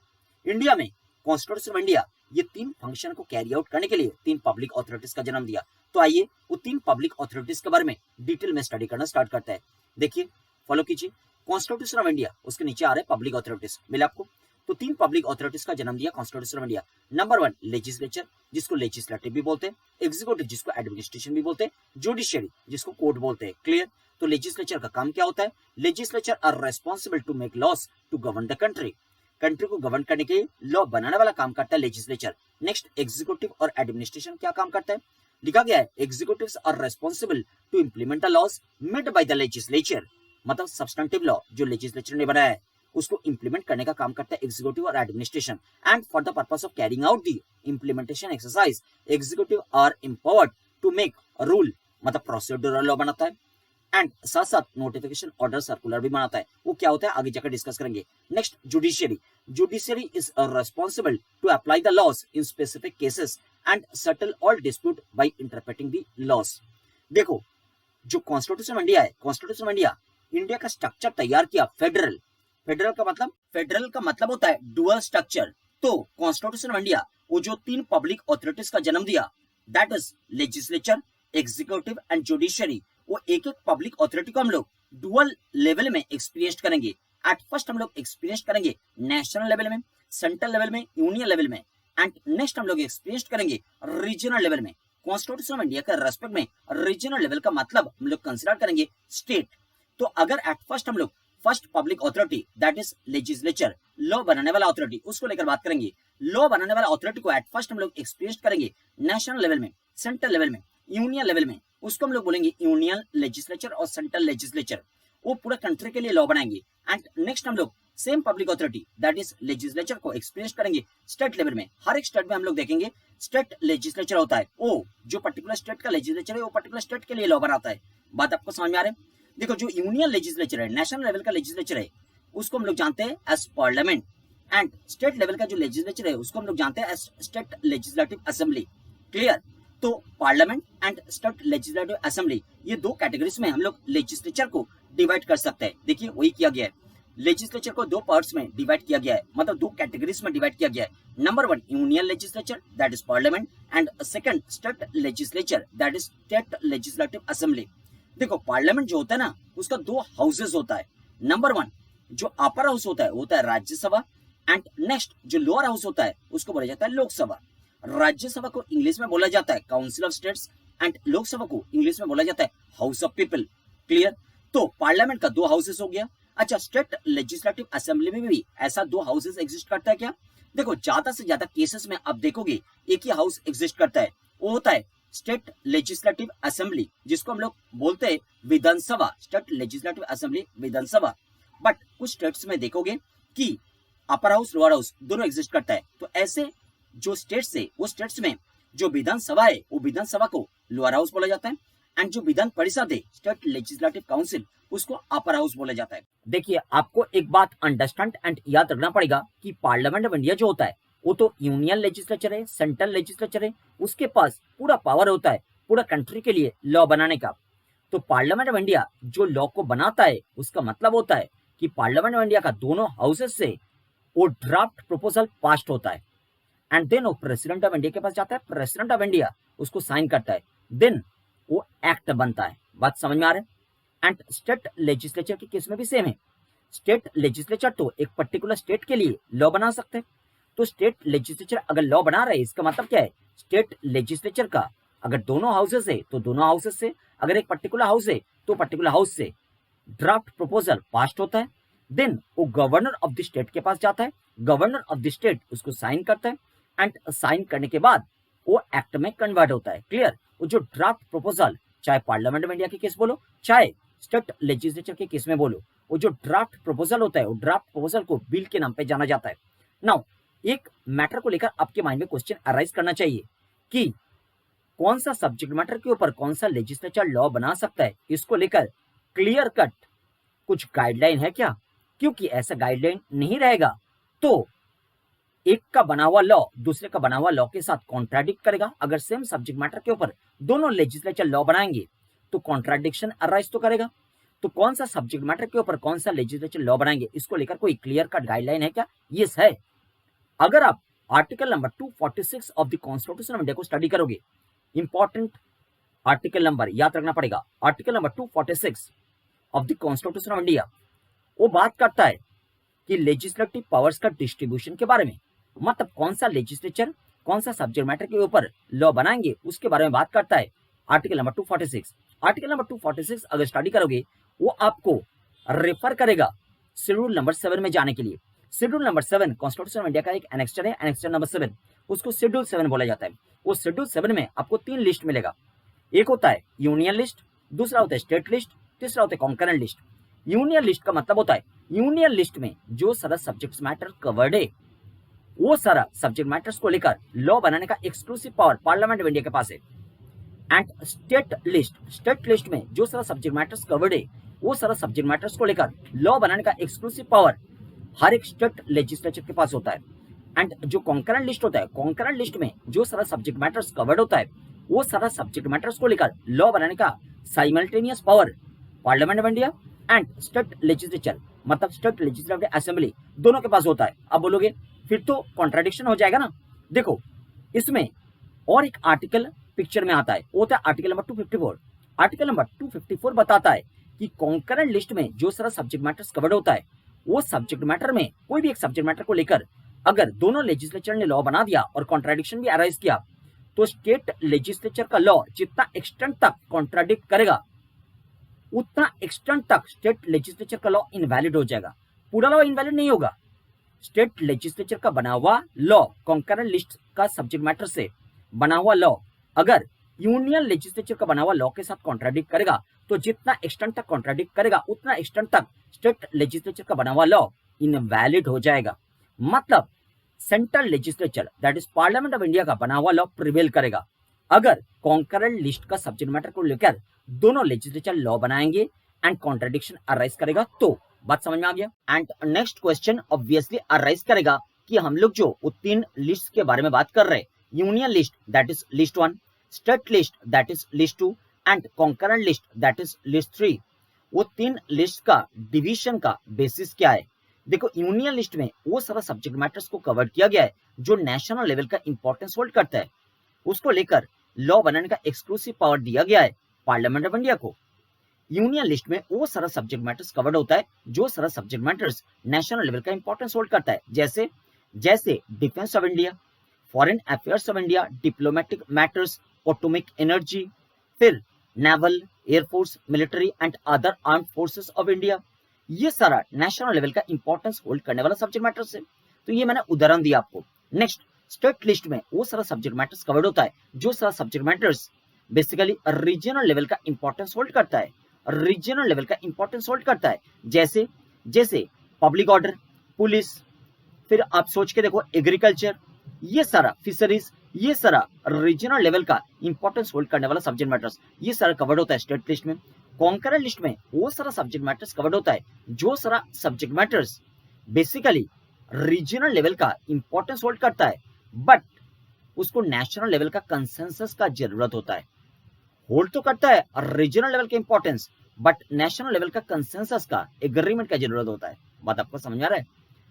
Speaker 1: इंडिया में कॉन्स्टिट्यूशन ऑफ इंडिया ये तीन फंक्शन को कैरी आउट करने के लिए तीन पब्लिक अथॉरिटीज का जन्म दिया। तो आइए वो तीन पब्लिक अथॉरिटीज के बारे में डिटेल में स्टडी करना स्टार्ट करता है। देखिए, फॉलो कीजिए। कॉन्स्टिट्यूशन ऑफ इंडिया, उसके नीचे आ रहे पब्लिक अथॉरिटीज, मिले आपको? तो तीन पब्लिक अथॉरिटीज का जन्म दिया constitution of India. Number 1 legislature, जिसको लेजिस्लेटिव भी बोलते हैं, एग्जीक्यूटिव जिसको एडमिनिस्ट्रेशन भी बोलते हैं, जुडिशियरी जिसको कोर्ट बोलते हैं। क्लियर? तो लेजिस्लेचर का काम क्या होता है? Legislature are responsible to make laws to govern the country. Country को गवर्न करने के लिए लॉ बनाने वाला काम करता है लेजिस्लेचर। नेक्स्ट एग्जीक्यूटिव और एडमिनिस्ट्रेशन क्या काम करता है? लिखा गया है executives are responsible to implement the laws made by the legislature. मतलब सब्सटेंटिव लॉ जो लेजिस्लेचर ने बनाया है उसको इंप्लीमेंट करने का काम करता है एग्जीक्यूटिव और administration. And for the purpose of carrying out the implementation exercise executive are empowered to make rule, मतलब प्रोसीड्यूरल लॉ बनाता है एंड साथ साथ नोटिफिकेशन ऑर्डर सर्कुलर भी बनाता है। वो क्या होता है आगे जाकर डिस्कस करेंगे। Next judiciary, judiciary is responsible to apply the laws in specific cases and settle all dispute by interpreting the laws. देखो जो कॉन्स्टिट्यूशन ऑफ इंडिया है, कॉन्स्टिट्यूशन ऑफ इंडिया इंडिया का स्ट्रक्चर तैयार किया फेडरल। फेडरल का मतलब होता है डुअल स्ट्रक्चर। तो कॉन्स्टिट्यूशन ऑफ इंडिया वो जो तीन पब्लिक अथॉरिटीज का जन्म दिया, that is legislature, executive and judiciary. वो एक एक पब्लिक अथॉरिटी को हम लोग डुअल लेवल में एक्सपीरियंस करेंगे। एट फर्स्ट हम लोग एक्सपीरियंस करेंगे नेशनल लेवल में, सेंट्रल लेवल में, यूनियन लेवल में एंड नेक्स्ट हम लोग एक्सपीरियंस करेंगे रीजनल लेवल में। कॉन्स्टिट्यूशन ऑफ इंडिया का रेस्पेक्ट में रीजनल लेवल का मतलब हम लोग कंसिडर करेंगे स्टेट। तो अगर एट फर्स्ट हम लोग first public authority that is legislature, law बनाने वाला अथॉरिटी, उसको लेकर बात करेंगे। लॉ बनाने वाला अथॉरिटी को एट फर्स्ट हम लोग एक्सपीरियंस करेंगे नेशनल लेवल में, सेंट्रल लेवल में, यूनियन लेवल में। उसको हम लोग बोलेंगे यूनियन लेजिस्लेचर और सेंट्रल लेजिस्लेचर। वो पूरा कंट्री के लिए लॉ बनाएंगे। एंड नेक्स्ट हम लोग same public authority that is legislature को एक्सपीरियंस करेंगे स्टेट लेवल में। हर एक स्टेट में हम लोग देखेंगे स्टेट लेजिस्लेचर होता है। वो जो पर्टिकुलर स्टेट का लेजिस्लेचर है वो पर्टिकुलर स्टेट के लिए लॉ बनाता है। बात आपको समझ में आ रहा है? देखो जो यूनियन लेजिस्लेचर है, नेशनल लेवल का लेजिस्लेचर है, उसको हम लोग जानते हैं as parliament. And state level का जो लेजिस्लेचर है उसको हम लोग जानते हैं as state legislative assembly. Clear? तो parliament and state legislative assembly ये दो कैटेगरीज में हम लोग लेजिस्लेचर को डिवाइड कर सकते हैं। देखिए वही किया गया है। लेजिस्लेचर को दो पार्ट्स में डिवाइड किया गया है, मतलब दो कैटेगरीज में डिवाइड किया गया है। Number 1 union legislature that is parliament and second state legislature that is state legislative assembly. देखो पार्लियामेंट जो होता है ना उसका दो हाउसेस होता है। नंबर 1 जो अपर हाउस होता है वो होता है राज्यसभा एंड नेक्स्ट जो लोअर हाउस होता है उसको बोला जाता है लोकसभा। राज्यसभा को इंग्लिश में बोला जाता है council of states and Lok Sabha को इंग्लिश में बोला जाता है हाउस ऑफ पीपल। क्लियर? तो पार्लियामेंट का दो हाउसेस हो गया। अच्छा, स्टेट लेजिस्लेटिव असेंबली में भी ऐसा दो हाउसेस एग्जिस्ट करता है क्या? देखो, ज्यादा से ज्यादा केसेस में आप देखोगे एक ही हाउस एग्जिस्ट करता है, वो होता है स्टेट लेजिस्लेटिव असेंबली, जिसको हम लोग बोलते हैं Vidhan Sabha. State legislative assembly Vidhan Sabha. But कुछ स्टेट्स में देखोगे कि अपर हाउस लोअर हाउस दोनों एग्जिस्ट करता है। तो ऐसे जो स्टेट्स है, वो स्टेट्स में जो विधानसभा है, वो विधानसभा को लोअर हाउस बोला जाता है, एंड जो विधान परिषद है, स्टेट लेजिस्लेटिव काउंसिल, उसको अपर हाउस बोला जाता है। देखिए, आपको एक बात अंडरस्टैंड एंड याद रखना पड़ेगा कि पार्लियामेंट ऑफ इंडिया जो होता है, वो तो यूनियन लेजिस्लेचर है, सेंट्रल लेजिस्लेचर है, उसके पास पूरा पावर होता है पूरा कंट्री के लिए लॉ बनाने का। तो पार्लियामेंट ऑफ इंडिया जो लॉ को बनाता है, उसका मतलब होता है कि पार्लियामेंट ऑफ इंडिया का दोनों हाउसेस से वो ड्राफ्ट प्रपोजल पास होता है, एंड देन वो प्रेसिडेंट ऑफ इंडिया के पास जाता है, प्रेसिडेंट ऑफ इंडिया उसको साइन करता है, देन वो एक्ट बनता है। बात समझ में आ रहा है? एंड स्टेट लेजिस्लेचर के केस में भी सेम है। स्टेट लेजिस्लेचर तो एक पर्टिकुलर स्टेट के लिए लॉ बना सकते हैं। तो स्टेट लेजिस्लेचर अगर लॉ बना रहे हैं, इसका मतलब क्या है? स्टेट लेजिस्लेचर का अगर दोनों हाउसेस है तो दोनों हाउसेस से, अगर एक पर्टिकुलर हाउस है तो पर्टिकुलर हाउस से ड्राफ्ट प्रपोजल पास होता है, देन वो गवर्नर ऑफ द स्टेट के पास जाता है, गवर्नर ऑफ द स्टेट उसको साइन करता है, एंड साइन करने के बाद वो एक्ट में कन्वर्ट होता है। क्लियर? वो जो ड्राफ्ट प्रपोजल, चाहे पार्लियामेंट ऑफ इंडिया के केस बोलो, चाहे स्टेट लेजिस्लेचर के केस में बोलो, वो जो ड्राफ्ट प्रपोजल होता है, वो ड्राफ्ट प्रपोजल को बिल के नाम पे जाना जाता है। नाउ, एक मैटर को लेकर आपके माइंड में क्वेश्चन अराइज करना चाहिए कि कौन सा सब्जेक्ट मैटर के ऊपर कौन सा लेजिस्लेचर लॉ बना सकता है, इसको लेकर क्लियर कट कुछ गाइडलाइन है क्या? क्योंकि ऐसा गाइडलाइन नहीं रहेगा तो एक का बना हुआ लॉ दूसरे का बना हुआ लॉ के साथ कॉन्ट्राडिक्ट करेगा। अगर सेम सब्जेक्ट मैटर के ऊपर दोनों लेजिस्लेचर लॉ बनाएंगे तो कॉन्ट्राडिक्शन अराइज तो करेगा। तो कौन सा सब्जेक्ट मैटर के ऊपर कौन सा लेजिस्लेचर लॉ बनाएंगे, इसको लेकर कोई क्लियर कट गाइडलाइन है क्या? यस है। अगर आप article number 246 of the constitution of India को स्टडी करोगे, इंपॉर्टेंट आर्टिकल नंबर याद रखना पड़ेगा, article number 246 of the constitution of India, वो बात करता है कि लेजिस्लेटिव पावर्स का डिस्ट्रीब्यूशन के बारे में। मतलब कौन सा लेजिस्लेचर कौन सा सब्जेक्ट मैटर के ऊपर लॉ बनाएंगे उसके बारे में बात करता है आर्टिकल नंबर 246। आर्टिकल नंबर 246 अगर स्टडी करोगे, वो आपको रेफर करेगा शेड्यूल नंबर 7 में जाने के लिए। Schedule number 7 constitution of India का एक एनेक्स्टर है, एनेक्स्टर नंबर 7, उसको शेड्यूल 7 बोला जाता है। वो शेड्यूल 7 में आपको 3 लिस्ट मिलेगा। एक होता है यूनियन लिस्ट, दूसरा होता है स्टेट लिस्ट, तीसरा होता है कॉन्करेंट लिस्ट। यूनियन लिस्ट का मतलब होता है यूनियन लिस्ट में जो सारा सब्जेक्ट मैटर कवर्ड है, वो सारा सब्जेक्ट मैटर्स को लेकर लॉ बनाने का exclusive power parliament of India के पास है। एंड स्टेट लिस्ट में जो सारा सब्जेक्ट मैटर्स कवर्ड है, वो सारा सब्जेक्ट मैटर्स को लेकर लॉ बनाने का एक्सक्लूसिव पावर हर एक स्टेट लेजिस्लेचर के पास होता है। एंड जो कॉन्करेंट लिस्ट होता है, कॉन्करेंट लिस्ट में जो सारा सब्जेक्ट मैटर्स कवर्ड होता है, वो सारा सब्जेक्ट मैटर्स को लेकर लॉ बनाने का simultaneous power parliament of India and state legislature, मतलब स्टेट लेजिस्लेटिव असेंबली, दोनों के पास होता है। अब बोलोगे फिर तो कॉन्ट्राडिक्शन हो जाएगा ना। देखो, इसमें और एक आर्टिकल पिक्चर में आता है, वो होता है आर्टिकल नंबर 254। आर्टिकल नंबर 254 बताता है कि कॉन्करेंट लिस्ट में जो सारा सब्जेक्ट मैटर्स कवर्ड होता है, वो सब्जेक्ट मैटर में कोई भी एक सब्जेक्ट मैटर को लेकर अगर दोनों लेजिस्लेचर ने लॉ बना दिया और कॉन्ट्राडिक्शन भी अराइज किया, तो स्टेट लेजिस्लेचर का लॉ जितना एक्सटेंट तक कॉन्ट्राडिक्ट करेगा, उतना एक्सटेंट तक स्टेट लेजिस्लेचर का लॉ इनवैलिड हो जाएगा। पूरा लॉ इनवैलिड नहीं होगा। स्टेट लेजिस्लेचर का बना हुआ लॉ, कॉन्करेंट लिस्ट का सब्जेक्ट मैटर से बना हुआ लॉ अगर यूनियन लेजिस्लेचर का बना हुआ लॉ के साथ कॉन्ट्राडिक्ट करेगा, तो जितना एक्सटेंट तक कॉन्ट्राडिक्ट करेगा, उतना एक्सटेंट तक स्टेट लेजिस्लेचर का बना हुआ लॉ इनवैलिड हो जाएगा। मतलब central legislature that is parliament of India का बना हुआ लॉ प्रिवेल करेगा अगर कॉन्करेंट लिस्ट का सब्जेक्ट मैटर को लेकर दोनों लेजिस्लेचर लॉ बनाएंगे एंड कॉन्ट्राडिक्शन अराइज करेगा। तो बात समझ में आ गया। And next question obviously arise करेगा कि हम लोग जो 3 लिस्ट के बारे में बात कर रहे हैं, union list that is list 1, state list that is list 2 and concurrent list that is list 3, वो 3 लिस्ट का डिवीजन का बेसिस क्या है? देखो, यूनियन लिस्ट में वो सारा सब्जेक्ट मैटर्स को कवर किया गया है जो नेशनल लेवल का इंपॉर्टेंस होल्ड करता है, उसको लेकर लॉ बनाने का एक्सक्लूसिव पावर दिया गया है पार्लियामेंट ऑफ इंडिया को। यूनियन लिस्ट में वो सारा सब्जेक्ट मैटर्स कवर्ड होता है जो सारा सब्जेक्ट मैटर्स नेशनल लेवल का इंपॉर्टेंस होल्ड करता है, जैसे defence of India, foreign affairs of India, diplomatic matters, atomic energy, फिर naval, air force, military and other armed forces of India. ये सारा नेशनल लेवल का इंपॉर्टेंस होल्ड करने वाला सब्जेक्ट मैटर्स है। तो ये मैंने उदाहरण दिया आपको। नेक्स्ट, स्टेट लिस्ट में वो सारा सब्जेक्ट मैटर्स कवर्ड होता है जो सारा subject matters basically regional level का इंपॉर्टेंस होल्ड करता है, रीजनल लेवल का इंपॉर्टेंस होल्ड करता है। जैसे जैसे पब्लिक ऑर्डर, पुलिस, फिर आप सोच के देखो एग्रीकल्चर, ये सारा फिशरीज, ये सारा रीजनल लेवल का इंपॉर्टेंस होल्ड करने वाला सब्जेक्ट मैटर्स, ये सारा कवर्ड होता है स्टेट लिस्ट में। कॉन्करेंट लिस्ट में वो सारा सब्जेक्ट मैटर्स कवर्ड होता है जो सारा subject matters basically regional level का इंपॉर्टेंस होल्ड करता है, बट उसको नेशनल लेवल का कंसेंसस का जरूरत होता है। होल्ड तो करता है रीजनल लेवल का इंपॉर्टेंस, बट नेशनल लेवल का कंसेंसस का एग्रीमेंट का जरूरत होता है। बात आपको समझ आ रहा है?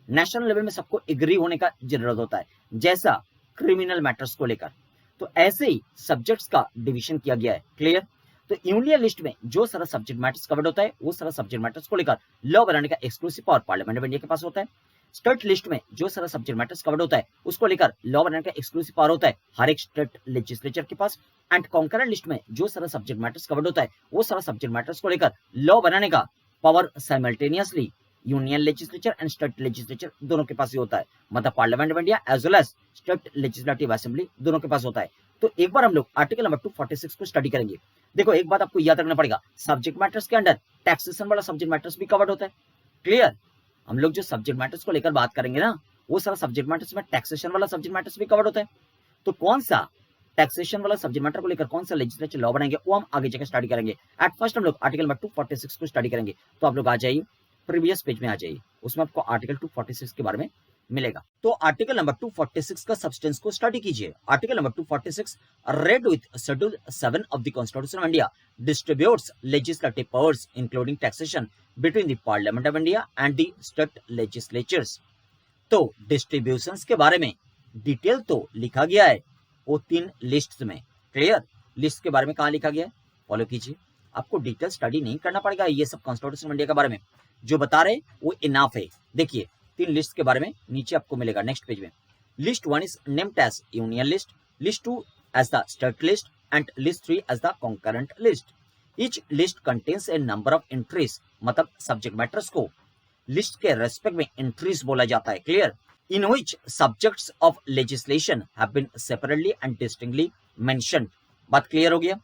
Speaker 1: नेशनल लेवल में सबको एग्री होने का जरूरत होता है, जैसा क्रिमिनल मैटर्स को लेकर। तो ऐसे ही सब्जेक्ट्स का डिवीजन किया गया है। क्लियर? तो यूनियन लिस्ट में जो सारा सब्जेक्ट मैटर्स कवर्ड होता है वो सारा सब्जेक्ट मैटर्स को लेकर लॉ बनाने का exclusive power parliament of India के पास होता है। स्टेट लिस्ट में जो सारा सब्जेक्ट मैटर्स कवर्ड होता है उसको लेकर लॉ बनाने का एक्सक्लूसिव पावर होता है हर एक स्टेट लेजिस्लेचर के पास। एंड कॉन्करेंट लिस्ट में जो सारा सब्जेक्ट मैटर्स कवर्ड होता है वो सारा सब्जेक्ट मैटर्स को लेकर लॉ बनाने का power simultaneously union legislature and state legislature दोनों के पास ही होता है, मतलब parliament of India as well as state legislative assembly दोनों के पास होता है। तो एक बार हम लोग आर्टिकल नंबर 246 को स्टडी करेंगे। देखो, एक बात आपको याद रखना पड़ेगा, सब्जेक्ट मैटर्स के अंदर टैक्सेशन वाला सब्जेक्ट मैटर्स भी कवर्ड होता है। क्लियर? हम लोग जो सब्जेक्ट मैटर्स को लेकर बात करेंगे ना, वो सारा सब्जेक्ट मैटर्स में टैक्सेशन वाला सब्जेक्ट मैटर्स भी कवर्ड होता है। तो कौन सा टैक्सेशन वाला सब्जेक्ट मैटर को लेकर कौन सा लेजिस्लेचर लॉ बनाएंगे वो हम आगे जाकर स्टडी करेंगे। एट फर्स्ट हम लोग आर्टिकल नंबर 246 को स्टडी करेंगे। तो आप लोग आ जाइए, प्रीवियस पेज में आ जाइए, उसमें आपको आर्टिकल 246 के बारे में मिलेगा। तो आर्टिकल नंबर 246 का सब्सटेंस को स्टडी कीजिए। Article number 246 read with Schedule 7 of the Constitution of India distributes legislative powers including taxation between the Parliament of India and the state legislatures। तो डिस्ट्रीब्यूशंस के बारे में डिटेल तो लिखा गया है वो 3 लिस्ट में। क्लियर? लिस्ट के बारे में कहाँ लिखा गया है फॉलो कीजिए, आपको डिटेल स्टडी नहीं करना पड़ेगा। ये सब कॉन्स्टिट्यूशन ऑफ इंडिया के बारे में जो बता रहे वो इनाफ है। देखिए 3 लिस्ट के बारे में नीचे आपको मिलेगा नेक्स्ट पेज में। List 1 is named as union list, list 2 as the state list and list 3 as the concurrent list. Each list contains a number of entries, मतलब सब्जेक्ट मैटर्स को लिस्ट के रेस्पेक्ट में एंट्रीज बोला जाता है। Clear? In which subjects of legislation have been separately and distinctly mentioned. बात clear हो गया?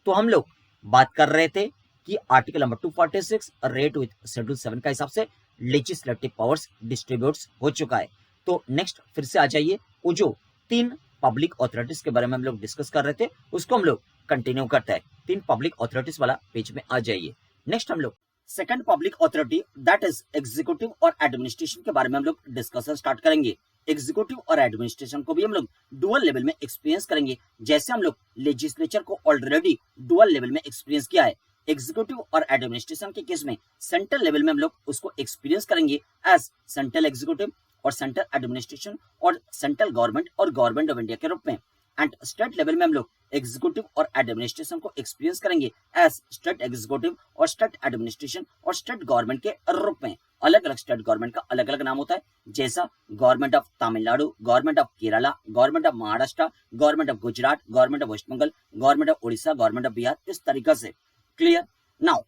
Speaker 1: तो हम लोग बात कर रहे थे कि article number 246 rate with schedule 7 का हिसाब से लेजिस्लेटिव पावर्स डिस्ट्रीब्यूट्स हो चुका है। तो नेक्स्ट फिर से आ जाइए, वो जो 3 पब्लिक अथॉरिटीज के बारे में हम लोग डिस्कस कर रहे थे उसको हम लोग कंटिन्यू करते हैं। 3 पब्लिक अथॉरिटीज वाला पेज में आ जाइए। नेक्स्ट हम लोग second public authority that is executive और एडमिनिस्ट्रेशन के बारे में हम लोग डिस्कशन स्टार्ट करेंगे। एग्जीक्यूटिव और एडमिनिस्ट्रेशन को भी हम लोग डुअल लेवल में एक्सपीरियंस करेंगे, जैसे हम लोग लेजिस्लेचर को ऑलरेडी डुअल लेवल में एक्सपीरियंस किया है। एग्जीक्यूटिव और एडमिनिस्ट्रेशन के केस में सेंट्रल लेवल में हम लोग उसको एक्सपीरियंस करेंगे एज सेंट्रल एग्जीक्यूटिव और सेंट्रल एडमिनिस्ट्रेशन और सेंट्रल गवर्नमेंट और गवर्नमेंट ऑफ इंडिया के रूप में। एंड स्टेट लेवल में हम लोग एग्जीक्यूटिव और एडमिनिस्ट्रेशन को एक्सपीरियंस करेंगे एज स्टेट एग्जीक्यूटिव और स्टेट एडमिनिस्ट्रेशन और स्टेट गवर्नमेंट के रूप में। अलग अलग स्टेट गवर्नमेंट का अलग अलग नाम होता है, जैसा government of Tamil Nadu, government of Kerala, government of Maharashtra, government of Gujarat, government of west Bengal, government of Orissa, government of Bihar, इस तरीके से। क्लियर? नाउ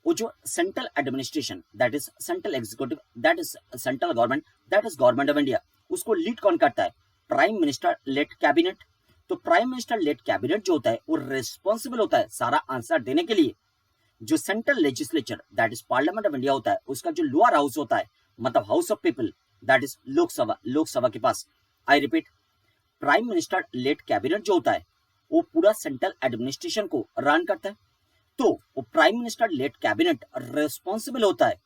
Speaker 1: वो जो central administration that is central executive that is central government that is government of India, उसको lead कौन करता है? Prime minister led cabinet. तो प्राइम मिनिस्टर लेड कैबिनेट जो होता है वो रिस्पॉन्सिबल होता है सारा आंसर देने के लिए। जो central legislature that is parliament of India होता है उसका जो लोअर हाउस होता है, मतलब house of people that is Lok Sabha, Lok Sabha के पास। I repeat, prime minister led cabinet जो होता है वो पूरा सेंट्रल एडमिनिस्ट्रेशन को रन करता है। तो वो prime minister led cabinet responsible होता है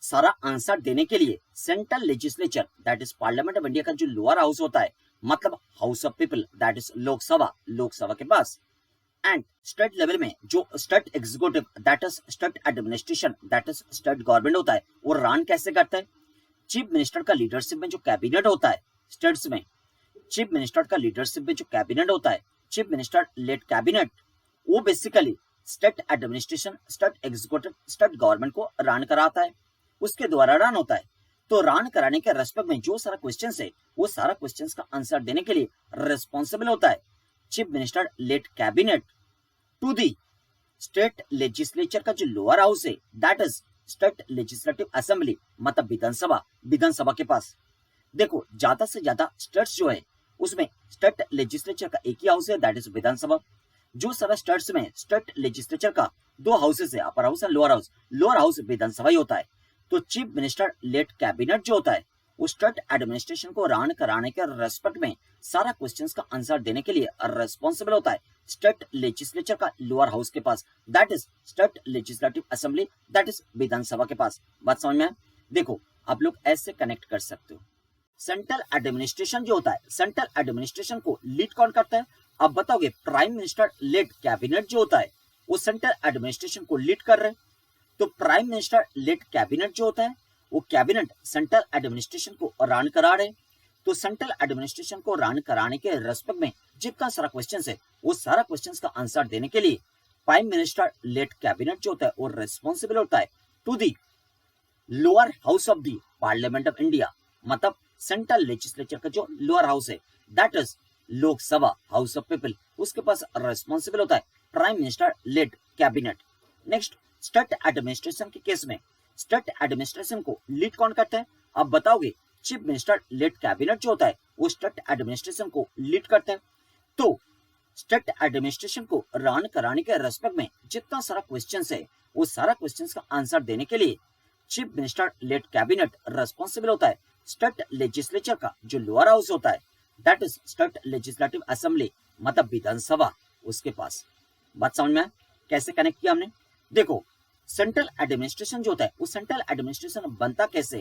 Speaker 1: सारा आंसर देने के लिए central legislature that is parliament of India का जो लोअर हाउस होता है, मतलब house of people that is Lok Sabha, Lok Sabha के पास। एंड स्टेट लेवल में जो state executive that is state administration that is state government होता है वो रन कैसे करता है? चीफ मिनिस्टर का लीडरशिप में जो कैबिनेट होता है स्टेट्स में, चीफ मिनिस्टर का लीडरशिप में जो कैबिनेट होता है, चीफ मिनिस्टर लेड कैबिनेट, वो basically state administration, state executive, state government को रन कराता है, उसके द्वारा रन होता है। तो रन कराने के रेस्पेक्ट में जो सारा क्वेश्चन है वो सारा क्वेश्चन का आंसर देने के लिए रिस्पॉन्सिबल होता है chief minister led cabinet to the state legislature का जो लोअर हाउस है that is state legislative assembly मतलब विधानसभा के पास। देखो ज्यादा से ज्यादा स्टेट्स जो है उसमें स्टेट लेजिस्लेचर का एक ही हाउस है, दैट इज विधानसभा। जो सारा स्टेट्स में स्टेट लेजिस्लेचर का दो हाउसेस है, upper house and lower house Vidhan Sabha ही होता है। तो चीफ मिनिस्टर लेट कैबिनेट जो होता है वो स्टेट एडमिनिस्ट्रेशन को रन कराने के रेस्पेक्ट में सारा क्वेश्चंस का आंसर देने के लिए रेस्पॉन्सिबल होता है स्टेट लेजिस्लेचर का लोअर हाउस के पास, that is state legislative assembly, that is Vidhan Sabha के पास। बात समझ में आए? देखो आप लोग ऐसे कनेक्ट कर सकते हो। सेंट्रल एडमिनिस्ट्रेशन जो होता है, सेंट्रल एडमिनिस्ट्रेशन को लीड कौन करता है? आप बताओगे प्राइम मिनिस्टर लेड कैबिनेट जो होता है वो सेंट्रल एडमिनिस्ट्रेशन को लीड कर रहे हैं। तो प्राइम मिनिस्टर लेड कैबिनेट जो होता है वो कैबिनेट सेंट्रल एडमिनिस्ट्रेशन को रन करा रहे। तो सेंट्रल एडमिनिस्ट्रेशन को रन कराने के रेस्पेक्ट में जितना सारा क्वेश्चन है वो सारा क्वेश्चन का आंसर देने के लिए प्राइम मिनिस्टर लेड कैबिनेट जो होता है वो रेस्पॉन्सिबल होता है to the lower house of the parliament of India, मतलब सेंट्रल लेजिस्लेचर का जो लोअर हाउस है that is Lok Sabha, house of people, उसके पास रेस्पॉन्सिबल होता है prime minister led cabinet. Next state administration के केस में स्टेट एडमिनिस्ट्रेशन को लीड कौन करता है? आप बताओगे चीफ मिनिस्टर लेड कैबिनेट जो होता है वो स्टेट एडमिनिस्ट्रेशन को लीड करता है। तो स्टेट एडमिनिस्ट्रेशन को रन कराने के रेस्पेक्ट में जितना सारा क्वेश्चन है वो सारा क्वेश्चन का आंसर देने के लिए chief minister led cabinet responsible होता है स्टेट लेजिस्लेचर का जो लोअर हाउस होता है that is state legislative assembly मतलब विधानसभा, उसके पास। बात समझ में आया? कैसे कनेक्ट किया हमने? देखो सेंट्रल एडमिनिस्ट्रेशन जो होता है वो सेंट्रल एडमिनिस्ट्रेशन बनता कैसे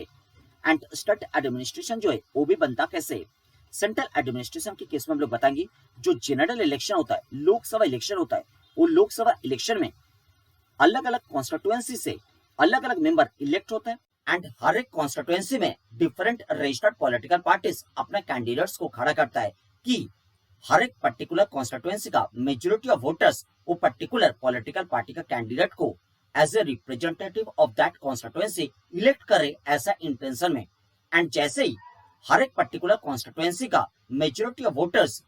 Speaker 1: एंड स्टेट एडमिनिस्ट्रेशन जो है वो भी बनता कैसे। सेंट्रल एडमिनिस्ट्रेशन के केस में हम लोग बताएंगे जो जनरल इलेक्शन होता है, लोकसभा इलेक्शन होता है, वो लोकसभा इलेक्शन में अलग अलग कॉन्स्टिट्यूएंसी से अलग अलग मेंबर इलेक्ट होते हैं एंड हर एक कॉन्स्टिट्यूएंसी में डिफरेंट रजिस्टर्ड पॉलिटिकल पार्टीज अपने कैंडिडेट्स को खड़ा करता है कि हर एक पर्टिकुलर कॉन्स्टिट्यूएंसी का मेजोरिटी ऑफ वोटर्स वो पर्टिकुलर पॉलिटिकल पार्टी का कैंडिडेट को as a representative of that constituency elect करे, ऐसा इंटेंशन में। एंड जैसे ही हर एक पर्टिकुलर कॉन्स्टिट्यूएंसी का मेजोरिटी ऑफ वोटर्स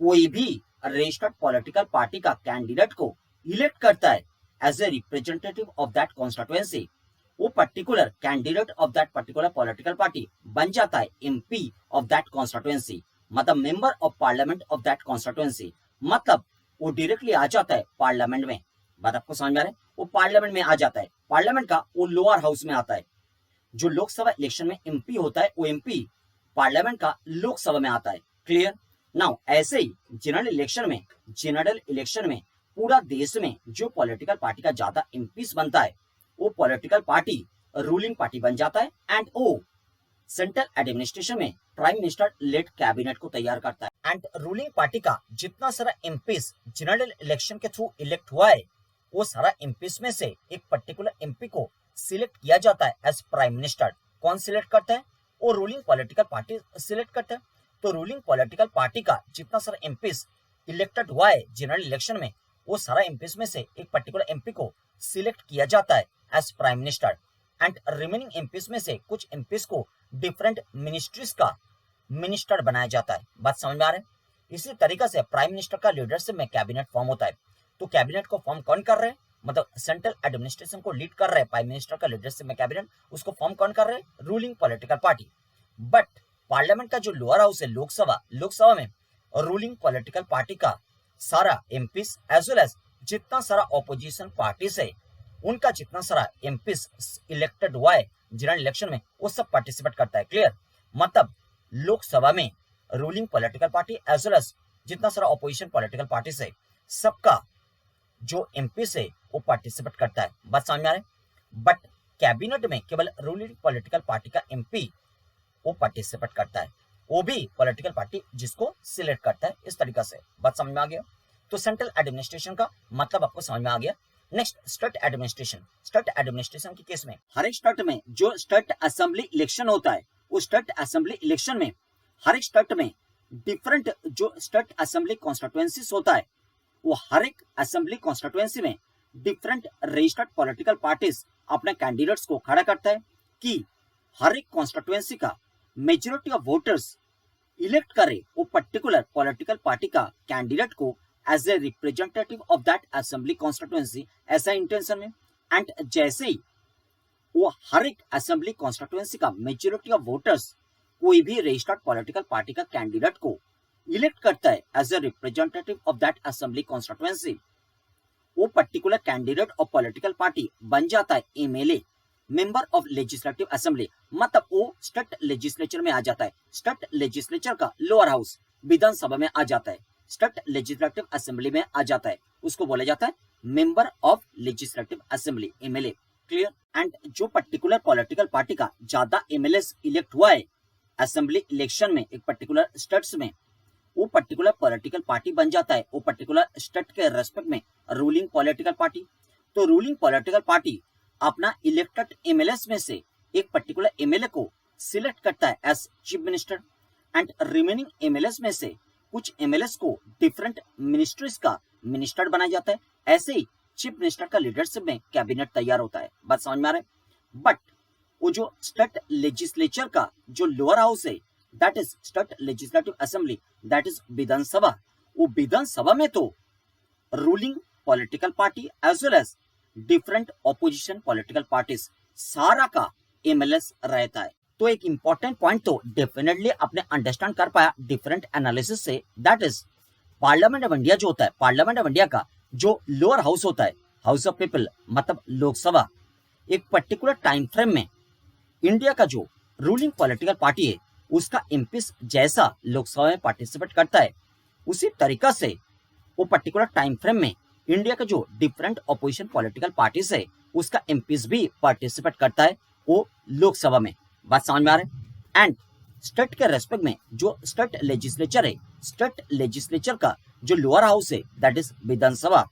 Speaker 1: कोई भी रजिस्टर्ड पॉलिटिकल पार्टी का कैंडिडेट को इलेक्ट करता है as a representative of that constituency, वो particular candidate of that particular political party बन जाता है एमपी ऑफ दैट कॉन्स्टिट्यूएंसी, मतलब member of parliament of that constituency, मतलब वो डायरेक्टली आ जाता है पार्लियामेंट में। बात आपको समझ में आ रहा है? वो पार्लियामेंट में आ जाता है, पार्लियामेंट का वो लोअर हाउस में आता है। जो लोकसभा इलेक्शन में एमपी होता है वो एमपी पार्लियामेंट का लोकसभा में आता है। क्लियर? नाउ ऐसे ही जनरल इलेक्शन में पूरा देश में जो पॉलिटिकल पार्टी का ज्यादा एमपीस बनता है वो पॉलिटिकल पार्टी रूलिंग पार्टी बन जाता है एंड वो सेंट्रल एडमिनिस्ट्रेशन में प्राइम मिनिस्टर लेड कैबिनेट को तैयार करता है एंड रूलिंग पार्टी का जितना सारा एमपीस जनरल इलेक्शन के थ्रू इलेक्ट हुआ है वो सारा एमपीस में से एक पर्टिकुलर एमपी को सिलेक्ट किया जाता है एज प्राइम मिनिस्टर। कौन सिलेक्ट करता है? वो रूलिंग पॉलिटिकल पार्टी सिलेक्ट करता है। तो रूलिंग पॉलिटिकल पार्टी का जितना सारा एमपीस इलेक्टेड हुआ है जनरल इलेक्शन में वो सारा एमपीस में से एक पर्टिकुलर एमपी को सिलेक्ट किया जाता है as prime minister and remaining MPs में से कुछ एमपीस को डिफरेंट मिनिस्ट्रीज का मिनिस्टर बनाया जाता है। बात समझ में आ रहा है? इसी तरीके से प्राइम मिनिस्टर का लीडरशिप में कैबिनेट फॉर्म होता है। तो कैबिनेट को फॉर्म कौन कर रहे हैं? मतलब सेंट्रल एडमिनिस्ट्रेशन को लीड कर रहे हैं प्राइम मिनिस्टर का लीडरशिप में कैबिनेट, उसको फॉर्म कौन कर रहे हैं? Ruling political party. But parliament का जो लोअर हाउस है लोकसभा में रूलिंग पॉलिटिकल पार्टी का सारा एमपीस एज वेल एज जितना सारा ऑपोजिशन पार्टीज है उनका जितना सारा एमपीस इलेक्टेड हुआ है जनरल इलेक्शन में वो सब पार्टिसिपेट करता है। क्लियर? मतलब लोकसभा में ruling political party as well as जितना सारा ऑपोजिशन पॉलिटिकल पार्टीज है सबका जो एमपीस है वो पार्टिसिपेट करता है। बात समझ में आ रहा है? बट कैबिनेट में केवल रूलिंग पॉलिटिकल पार्टी का एमपी वो पार्टिसिपेट करता है, वो भी पॉलिटिकल पार्टी जिसको सिलेक्ट करता है। इस तरीके से बात समझ में आ गया? तो सेंट्रल एडमिनिस्ट्रेशन का मतलब आपको समझ में आ गया। नेक्स्ट स्टेट एडमिनिस्ट्रेशन के केस में हर एक स्टेट में जो स्टेट असेंबली इलेक्शन होता है वो स्टेट असेंबली इलेक्शन में हर एक स्टेट में डिफरेंट जो स्टेट असेंबली कॉन्स्टिट्यूएंसीज होता है वो हर एक असेंबली कॉन्स्टिट्यूएंसी में डिफरेंट रजिस्टर्ड पॉलिटिकल पार्टीज अपने कैंडिडेट्स को खड़ा करता है कि हर एक कॉन्स्टिट्यूएंसी का मेजॉरिटी ऑफ वोटर्स इलेक्ट करे वो पर्टिकुलर पॉलिटिकल पार्टी का कैंडिडेट को as a representative of that assembly constituency, ऐसा इंटेंशन में। एंड जैसे ही वो हर एक असेंबली कॉन्स्टिट्यूएंसी का मेजोरिटी ऑफ वोटर्स कोई भी रजिस्टर्ड पॉलिटिकल पार्टी का कैंडिडेट को इलेक्ट करता है as a representative of that assembly constituency. वो particular candidate of political party बन जाता है MLA, member of legislative assembly, मतलब वो स्टेट लेजिस्लेचर में आ जाता है। स्टेट लेजिस्लेचर का लोअर हाउस विधानसभा में आ जाता है, स्टेट लेजिस्लेटिव असेंबली में आ जाता है, उसको बोला जाता है member of legislative assembly, MLA. Clear? And जो पर्टिकुलर पॉलिटिकल पार्टी का ज्यादा एमएलए इलेक्ट हुआ है असेंबली इलेक्शन में एक पर्टिकुलर स्टेट्स में, वो पर्टिकुलर पॉलिटिकल पार्टी बन जाता है वो पर्टिकुलर स्टेट के रेस्पेक्ट में रूलिंग पॉलिटिकल पार्टी। तो रूलिंग पॉलिटिकल पार्टी अपना इलेक्टेड एमएलए में से एक पर्टिकुलर एमएलए को सिलेक्ट करता है as chief minister, and remaining MLA में से कुछ एमएलए को डिफरेंट मिनिस्ट्रीज का मिनिस्टर बनाया जाता है। ऐसे ही चीफ मिनिस्टर का लीडरशिप में कैबिनेट तैयार होता है। बात समझ में आ रहा है? बट वो जो स्टेट लेजिस्लेचर का जो लोअर हाउस है that is state legislative assembly, that is Vidhan Sabha, वो विधानसभा में तो ruling political party as well as different opposition political parties सारा का एमएलए रहता है। तो एक इंपॉर्टेंट पॉइंट तो डेफिनेटली आपने अंडरस्टैंड कर पाया डिफरेंट एनालिसिस से, that is parliament of India जो होता है, पार्लियामेंट ऑफ इंडिया का जो लोअर हाउस होता है, हाउस ऑफ पीपल मतलब लोकसभा, एक पर्टिकुलर टाइम फ्रेम में इंडिया का जो रूलिंग पॉलिटिकल पार्टी है उसका एमपीस जैसा लोकसभा में पार्टिसिपेट करता है, उसी तरीका से वो पर्टिकुलर टाइम फ्रेम में इंडिया का जो डिफरेंट ऑपोजिशन पॉलिटिकल पार्टीज है उसका एमपीस भी पार्टिसिपेट करता है वो लोकसभा में। बात समझ में आ रहा है? एंड स्टेट के रेस्पेक्ट में जो स्टेट लेजिस्लेचर है, स्टेट लेजिस्लेचर का जो लोअर हाउस है दैट इज विधानसभा,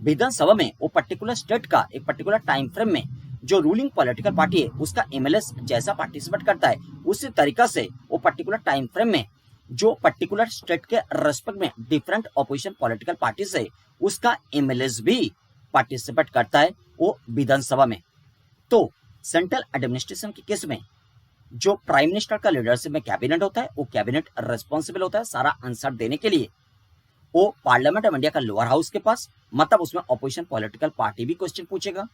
Speaker 1: विधानसभा में वो पर्टिकुलर स्टेट का एक पर्टिकुलर टाइम फ्रेम में जो रूलिंग पॉलिटिकल पार्टी है उसका एमएलए जैसा पार्टिसिपेट करता है, उसी तरीका से वो पर्टिकुलर टाइम फ्रेम में जो पर्टिकुलर स्टेट के रेस्पेक्ट में डिफरेंट ऑपोजिशन पॉलिटिकल पार्टीज है उसका एमएलए भी पार्टिसिपेट करता है वो विधानसभा में। तो सेंट्रल एडमिनिस्ट्रेशन के केस में जो प्राइम मिनिस्टर का लीडरशिप में कैबिनेट होता है वो कैबिनेट रेस्पॉन्सिबल होता है सारा आंसर देने के लिए वो पार्लियामेंट ऑफ इंडिया का लोअर हाउस के पास, मतलब उसमें ऑपोजिशन पॉलिटिकल पार्टी भी क्वेश्चन पूछेगा।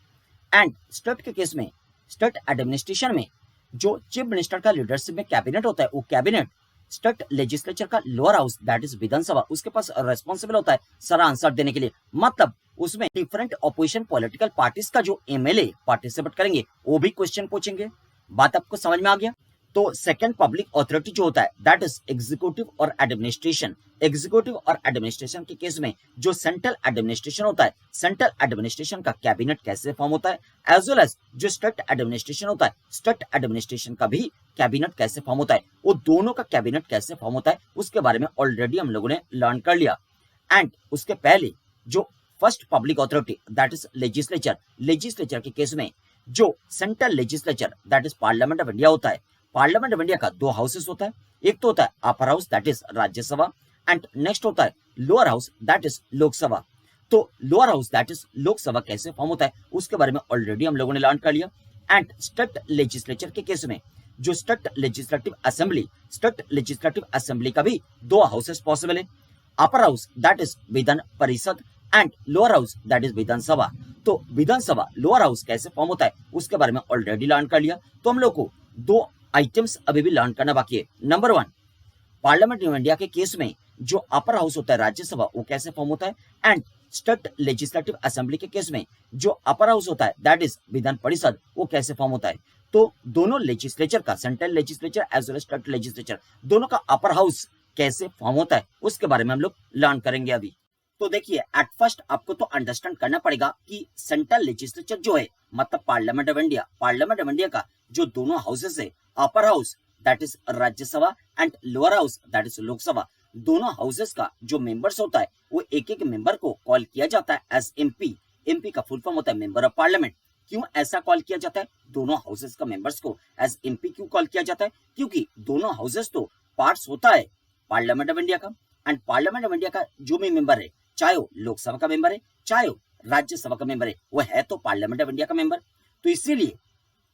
Speaker 1: एंड स्टेट के केस में स्टेट एडमिनिस्ट्रेशन में जो चीफ मिनिस्टर का लीडरशिप में कैबिनेट होता है वो कैबिनेट स्टेट लेजिस्लेचर का लोअर हाउस दैट इज विधानसभा उसके पास रेस्पॉन्सिबल होता है सारा आंसर देने के लिए, मतलब उसमें डिफरेंट ऑपोजिशन पॉलिटिकल पार्टीज का जो एमएलए पार्टिसिपेट करेंगे वो भी क्वेश्चन पूछेंगे। बात आपको समझ में आ गया? तो सेकंड पब्लिक अथॉरिटी जो होता है दैट इज एग्जीक्यूटिव और एडमिनिस्ट्रेशन। एग्जीक्यूटिव और एडमिनिस्ट्रेशन के केस में जो सेंट्रल एडमिनिस्ट्रेशन होता है, सेंट्रल एडमिनिस्ट्रेशन का कैबिनेट कैसे फॉर्म होता है, एज वेल एज जो स्टेट एडमिनिस्ट्रेशन होता है, स्टेट एडमिनिस्ट्रेशन का भी कैबिनेट कैसे फॉर्म होता है, वो दोनों का कैबिनेट कैसे फॉर्म होता है उसके बारे में ऑलरेडी हम लोगों ने लर्न कर लिया। एंड उसके पहले जो first public authority that is legislature, legislature के केस में जो central legislature that is parliament of India होता है, पार्लियामेंट ऑफ इंडिया का दो हाउसेस होता है, एक तो होता है upper house that is Rajya Sabha and next होता है lower house that is Lok Sabha. तो lower house that is Lok Sabha कैसे फॉर्म होता है उसके बारे में ऑलरेडी हम लोगों ने लर्न कर लिया। एंड स्टेट लेजिस्लेचर के केस में जो state legislative assembly, state legislative assembly का भी दो हाउसेस पॉसिबल है, upper house that is Vidhan Parishad and lower house that is Vidhan Sabha. तो विधानसभा लोअर हाउस कैसे फॉर्म होता है उसके बारे में ऑलरेडी लर्न कर लिया। तो हम लोग को दो आइटम्स अभी भी लर्न करना बाकी है। Number one, parliament of India के केस में जो अपर हाउस होता है राज्यसभा वो कैसे फॉर्म होता है, एंड स्टेट लेजिस्लेटिव असेंबली के केस में जो अपर हाउस होता है दैट इज विधान परिषद वो कैसे फॉर्म होता है। तो दोनों लेजिस्लेचर का, central legislature as well as state legislature, दोनों का अपर हाउस कैसे फॉर्म होता है उसके बारे में हम लोग लर्न करेंगे अभी। तो देखिए एट फर्स्ट आपको तो अंडरस्टैंड करना पड़ेगा कि सेंट्रल लेजिस्लेचर जो है मतलब parliament of India, parliament of India का जो दोनों हाउसेस है, upper house that is Rajya Sabha and lower house that is Lok Sabha, दोनों हाउसेस का जो मेंबर्स होता है वो एक एक मेंबर को कॉल किया जाता है एज एमपी। एमपी का फुल फॉर्म होता है मेंबर ऑफ पार्लियामेंट। क्यों ऐसा कॉल किया जाता है, दोनों हाउसेस का मेंबर्स को एज एमपी क्यों कॉल किया जाता है, क्योंकि दोनों हाउसेस तो पार्ट्स होता है पार्लियामेंट ऑफ इंडिया का, एंड पार्लियामेंट ऑफ इंडिया का जो भी मेंबर है चाहे वो लोकसभा का मेंबर है चाहे वो राज्यसभा का मेंबर है, वो है तो पार्लियामेंट ऑफ इंडिया का मेंबर। तो इसीलिए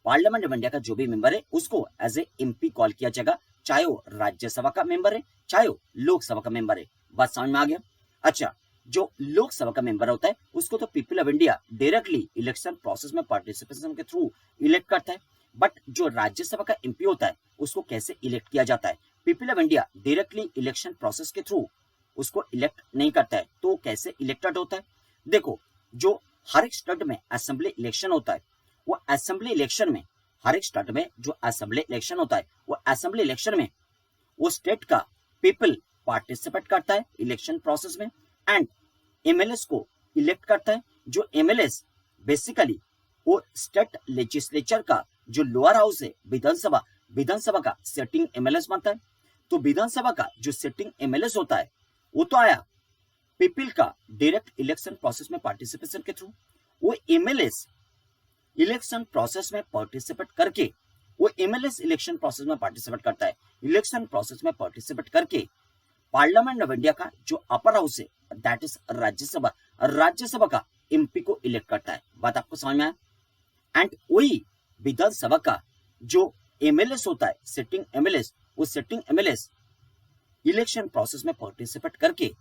Speaker 1: पार्लियामेंट ऑफ इंडिया का जो भी मेंबर है उसको एज ए एमपी कॉल किया जाएगा, चाहे वो राज्यसभा का मेंबर है चाहे वो लोकसभा का मेंबर है। बात समझ में आ गया? अच्छा, जो लोकसभा का मेंबर होता है उसको तो people of India directly election process में पार्टिसिपेशन के थ्रू इलेक्ट करता है, बट जो राज्यसभा का एमपी होता है उसको कैसे इलेक्ट किया जाता है? People of India directly election process के थ्रू उसको इलेक्ट नहीं करता है, तो कैसे इलेक्टेड होता है? देखो, जो हर एक स्टेट में असेंबली इलेक्शन होता है, वो असेंबली इलेक्शन में हर एक स्टेट में जो असेंबली इलेक्शन होता है वो असेंबली इलेक्शन में वो स्टेट का पीपल पार्टिसिपेट करता है इलेक्शन प्रोसेस में एंड एमएलएस को इलेक्ट करता है। जो एमएलएस बेसिकली वो स्टेट लेजिस्लेचर का जो लोअर हाउस है विधानसभा, विधानसभा का सेटिंग एमएलएस बनता है। तो विधानसभा का जो सेटिंग एमएलएस होता है वो तो आया पीपल का डायरेक्ट इलेक्शन प्रोसेस में पार्टिसिपेशन के थ्रू। वो एमएलएस इलेक्शन प्रोसेस में पार्टिसिपेट करके वो एमएलएस इलेक्शन प्रोसेस में पार्टिसिपेट करता है। इलेक्शन प्रोसेस में पार्टिसिपेट करके पार्लियामेंट ऑफ इंडिया का जो अपर हाउस है दैट इज राज्यसभा, राज्यसभा का एमपी को इलेक्ट करता है। बात आपको समझ में आया? एंड वही विधानसभा का जो एमएलएस होता है सिटिंग एमएलएस, वो सिटिंग एमएलएस इलेक्शन प्रोसेस में पार्टिसिपेट करके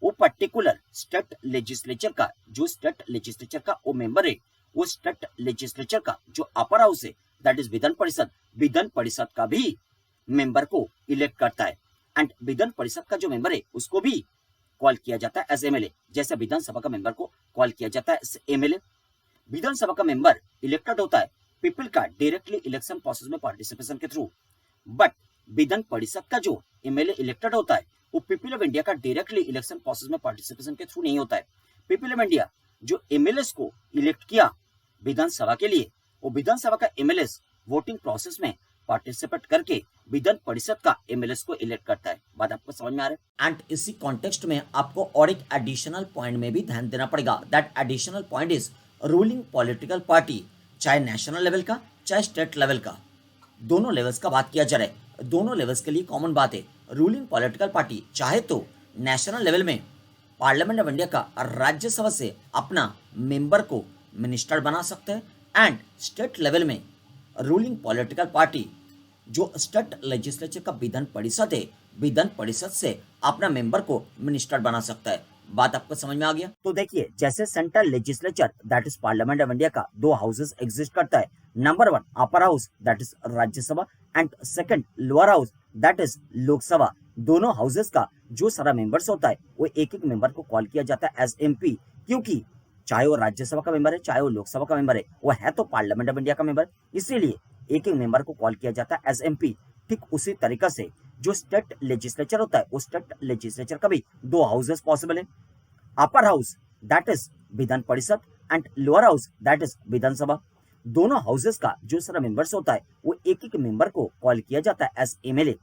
Speaker 1: वो पर्टिकुलर स्टेट लेजिस्लेचर का जो स्टेट लेजिस्लेचर का वो मेंबर है, वो स्टेट लेजिस्लेचर का जो अपर हाउस है दैट इज विधान परिषद, विधान परिषद का भी मेंबर को इलेक्ट करता है। एंड विधान परिषद का जो मेंबर है उसको भी कॉल किया जाता है एज एमएलए, जैसे विधानसभा का मेंबर को कॉल किया जाता है एज एमएलए। विधानसभा का मेंबर इलेक्टेड होता है पीपल का डायरेक्टली इलेक्शन प्रोसेस में पार्टिसिपेशन के थ्रू, बट विधान परिषद का जो एमएलए इलेक्टेड होता है वो पीपल ऑफ इंडिया का डायरेक्टली इलेक्शन प्रोसेस में पार्टिसिपेशन के थ्रू नहीं होता है। पीपल ऑफ इंडिया जो एमएलएस को इलेक्ट किया विधानसभा के लिए, वो विधानसभा का एमएलएस वोटिंग प्रोसेस में पार्टिसिपेट करके विधान परिषद का एमएलएस को इलेक्ट करता है। बात आपको समझ में आ रहा है? एंड इसी कॉन्टेक्स्ट में आपको और एक एडिशनल पॉइंट में भी ध्यान देना पड़ेगा। That additional point is ruling political party, चाहे नेशनल लेवल का चाहे स्टेट लेवल का, दोनों लेवल्स का बात किया जा रहा है। दोनों लेवल्स के लिए कॉमन बात है, रूलिंग पॉलिटिकल पार्टी चाहे तो नेशनल लेवल में पार्लियामेंट ऑफ इंडिया का राज्यसभा से अपना मेंबर को मिनिस्टर बना सकते हैं एंड स्टेट लेवल में रूलिंग पॉलिटिकल पार्टी जो स्टेट लेजिस्लेचर का विधान परिषद है, विधान परिषद से अपना मेंबर को मिनिस्टर बना सकता है। बात आपको समझ में आ गया? तो देखिए, जैसे central legislature that is parliament of India का दो हाउसेस एग्जिस्ट करता है। Number 1 upper house that is Rajya Sabha and second lower house that is Lok Sabha. दोनों हाउसेस का जो सारा मेंबर्स होता है वो एक एक मेंबर को कॉल किया जाता है एज एमपी, क्योंकि चाहे वो राज्यसभा का मेंबर है चाहे वो लोकसभा का मेंबर है, वो है तो पार्लियामेंट ऑफ इंडिया का मेंबर, इसीलिए एक एक मेंबर को कॉल किया जाता है एज एमपी। ठीक उसी तरीका से जो स्टेट लेजिस्लेचर होता है वो स्टेट लेजिस्लेचर का भी दो हाउसेस पॉसिबल है। Upper house that is Vidhan Parishad and lower house that is Vidhan Sabha. दोनों हाउसेस का जो सारा मेंबर्स होता है वो एक एक मेंबर को कॉल किया जाता है एज एमएलए।